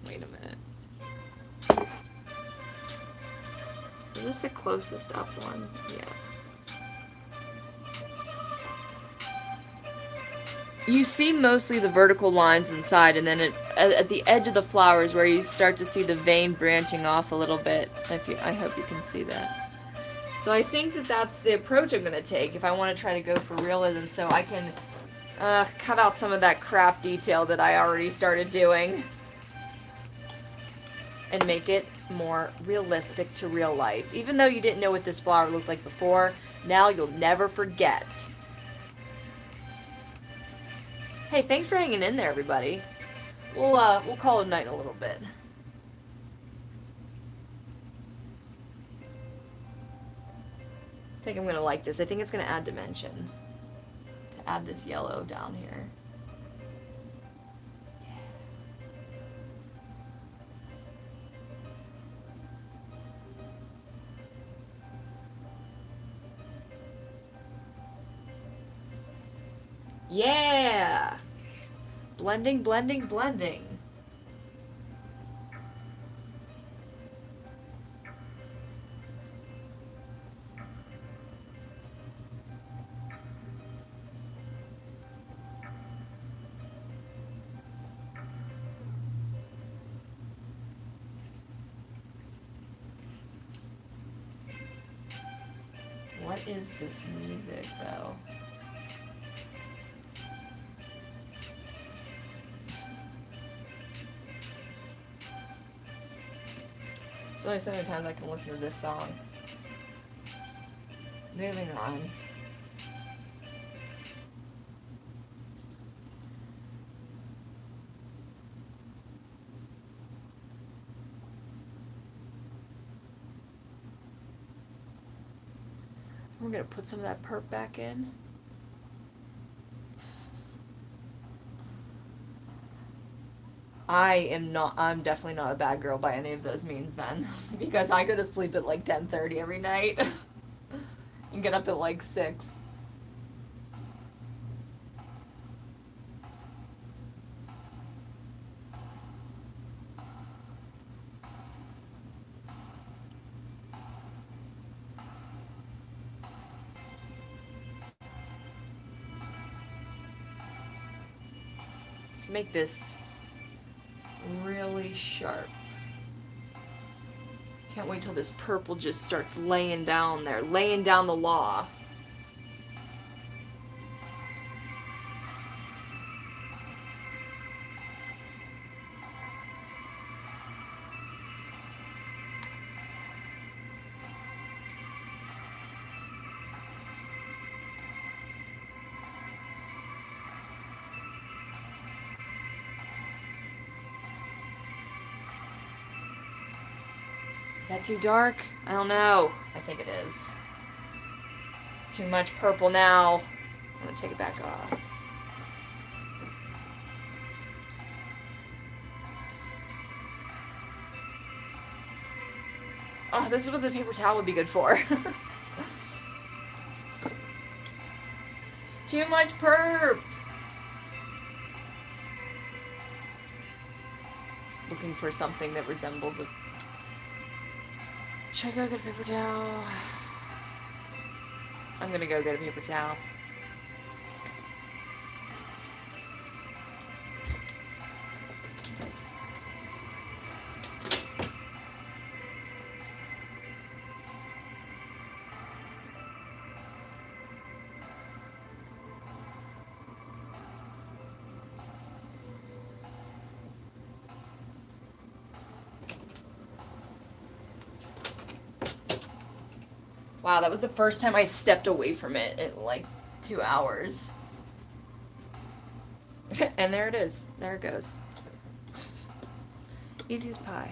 Wait a minute. Is this the closest up one? Yes. You see mostly the vertical lines inside, and then at the edge of the flowers where you start to see the vein branching off a little bit. I hope you can see that. So I think that that's the approach I'm going to take if I want to try to go for realism, so I can cut out some of that crap detail that I already started doing and make it more realistic to real life. Even though you didn't know what this flower looked like before, now you'll never forget. Hey, thanks for hanging in there, everybody. We'll call it a night in a little bit. I think I'm gonna like this. I think it's gonna add dimension. To add this yellow down here. Yeah! Blending, blending, blending. What is this music, though? There's only so many times I can listen to this song. Moving on. We're gonna put some of that perp back in. I'm definitely not a bad girl by any of those means then. Because I go to sleep at like 10:30 every night and get up at like 6. Let's make this really sharp. Can't wait till this purple just starts laying down there, laying down the law. Is that too dark? I don't know. I think it is. It's too much purple now. I'm gonna take it back off. Oh, this is what the paper towel would be good for. Too much perp! Looking for something that resembles a... Should I go get a paper towel? I'm gonna go get a paper towel. Wow, that was the first time I stepped away from it in like 2 hours. And there it is. There it goes. Easy as pie.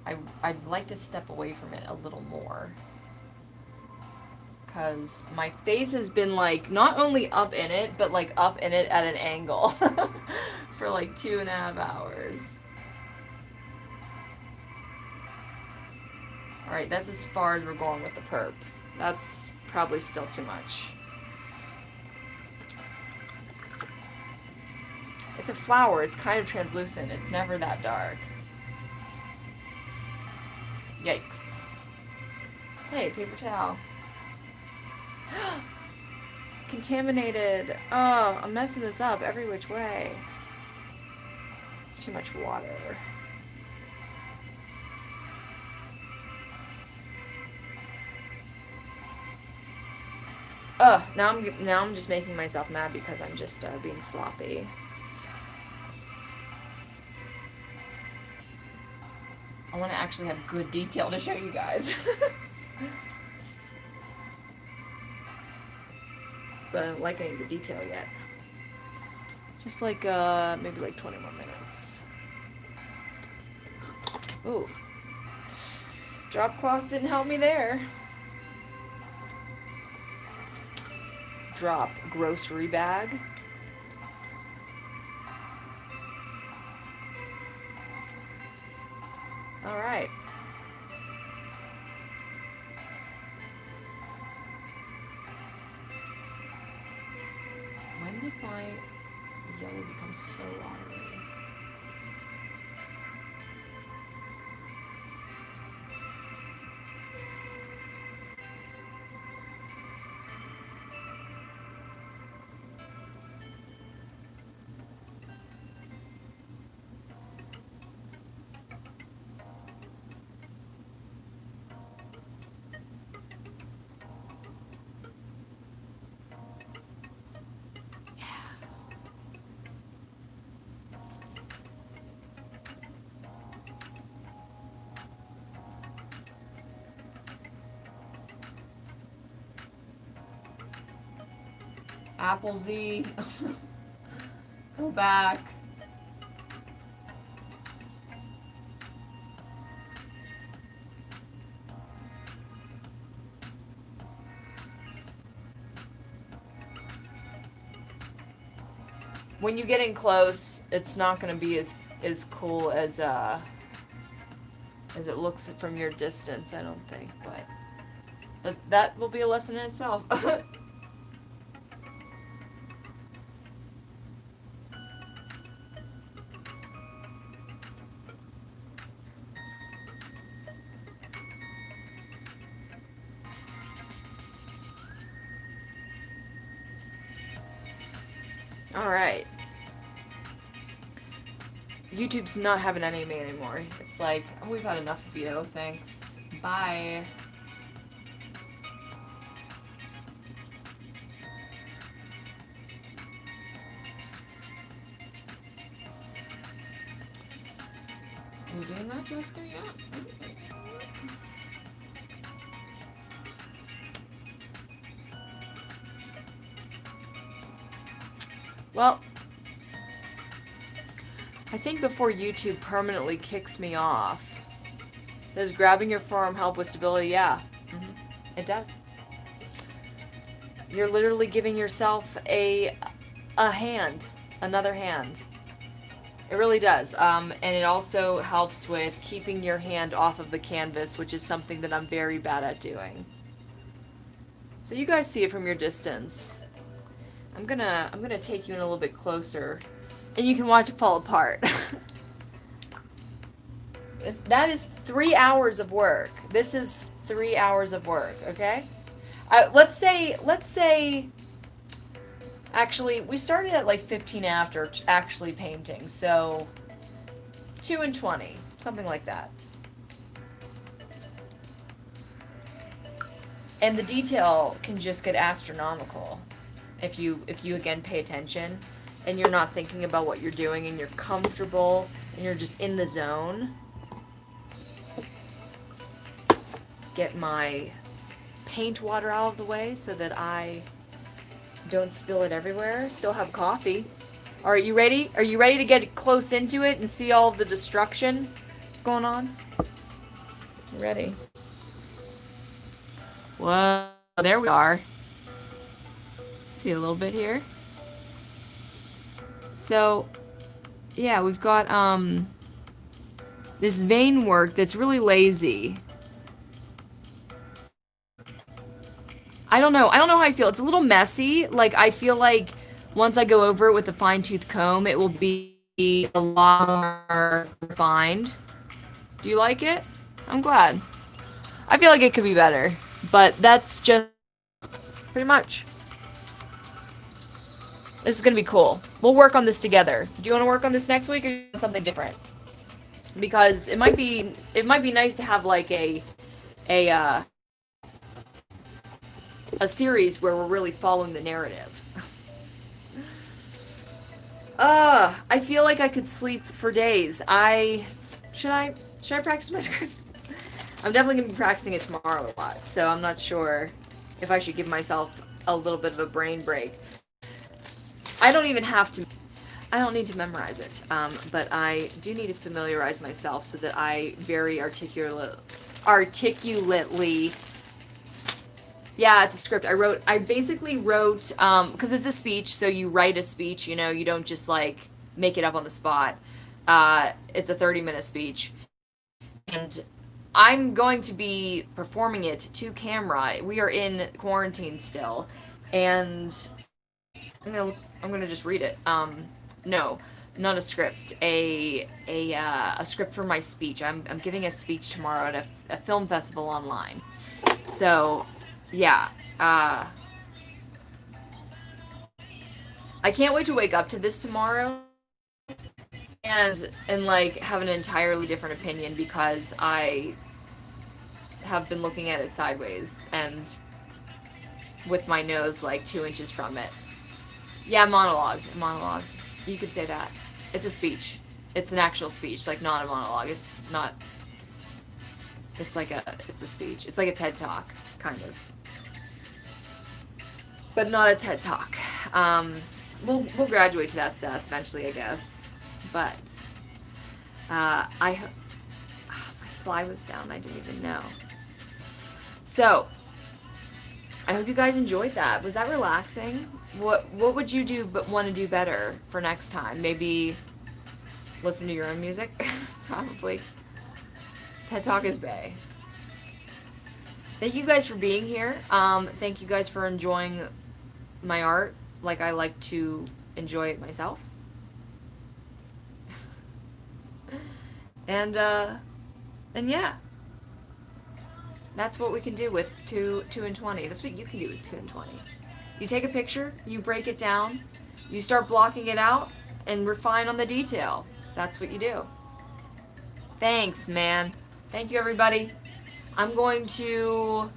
I'd like to step away from it a little more. Because my face has been like, not only up in it, but like up in it at an angle. For like 2.5 hours. Alright, that's as far as we're going with the perp. That's probably still too much. It's a flower, it's kind of translucent, it's never that dark. Yikes. Hey, paper towel. Contaminated. Oh, I'm messing this up every which way. It's too much water. Ugh, now I'm just making myself mad because I'm just being sloppy. I want to actually have good detail to show you guys. But I don't like any of the detail yet. Just like, maybe like 20 more minutes. Ooh. Drop cloth didn't help me there. Drop grocery bag. Alright. When did my yellow become so watery? Apple Z. Go back. When you get in close, it's not going to be as cool as it looks from your distance, I don't think, but that will be a lesson in itself. All right. YouTube's not having any of me anymore. It's like, oh, we've had enough of you. Thanks. Bye. Are you doing that, Jessica? Yeah. Well, I think before YouTube permanently kicks me off, does grabbing your forearm help with stability? Yeah, it does. You're literally giving yourself a hand, another hand. It really does. And it also helps with keeping your hand off of the canvas, which is something that I'm very bad at doing. So you guys see it from your distance. I'm gonna take you in a little bit closer, and you can watch it fall apart. That is 3 hours of work. This is 3 hours of work. Okay. Let's say. Actually, we started at like 15 after actually painting, so 2 and 20, something like that. And the detail can just get astronomical if you again pay attention and you're not thinking about what you're doing and you're comfortable and you're just in the zone. Get my paint water out of the way so that I don't spill it everywhere. Still have coffee. Are you ready? Are you ready to get close into it and see all of the destruction that's going on? You ready? Whoa, there we are. See a little bit here. So, yeah, we've got this vein work that's really lazy. I don't know how I feel. It's a little messy. Like, I feel like once I go over it with a fine-tooth comb, it will be a lot more refined. Do you like it? I'm glad. I feel like it could be better, but that's just pretty much. This is gonna be cool. We'll work on this together. Do you want to work on this next week, or something different? Because it might be nice to have like a uh, a series where we're really following the narrative. I feel like I could sleep for days. Should I practice my script? I'm definitely gonna be practicing it tomorrow a lot, so I'm not sure if I should give myself a little bit of a brain break. I don't need to memorize it, but I do need to familiarize myself so that I very articulately. Yeah, it's a script. I basically wrote, because it's a speech, so you write a speech, you don't just, like, make it up on the spot. It's a 30-minute speech. And I'm going to be performing it to camera. We are in quarantine still. And I'm gonna just read it. No, not a script. A script for my speech. I'm giving a speech tomorrow at a film festival online. So, yeah. I can't wait to wake up to this tomorrow and like have an entirely different opinion because I have been looking at it sideways and with my nose like 2 inches from it. Yeah, monologue. You could say that. It's a speech. It's an actual speech, like not a monologue. It's not. It's a speech. It's like a TED Talk, kind of. But not a TED Talk. We'll graduate to that status eventually, I guess. But my fly was down. I didn't even know. So I hope you guys enjoyed that. Was that relaxing? what would you do but want to do better for next time? Maybe listen to your own music? Probably. TED Talk is bae. Thank you guys for being here. Thank you guys for enjoying my art like I like to enjoy it myself. And yeah. That's what we can do with 2 and 20. That's what you can do with 2 and 20. You take a picture, you break it down, you start blocking it out, and refine on the detail. That's what you do. Thanks, man. Thank you, everybody. I'm going to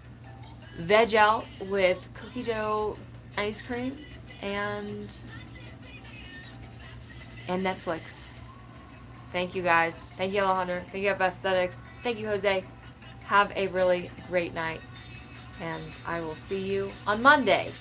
veg out with cookie dough ice cream and Netflix. Thank you, guys. Thank you, Alejandro. Thank you, F Aesthetics. Thank you, Jose. Have a really great night. And I will see you on Monday.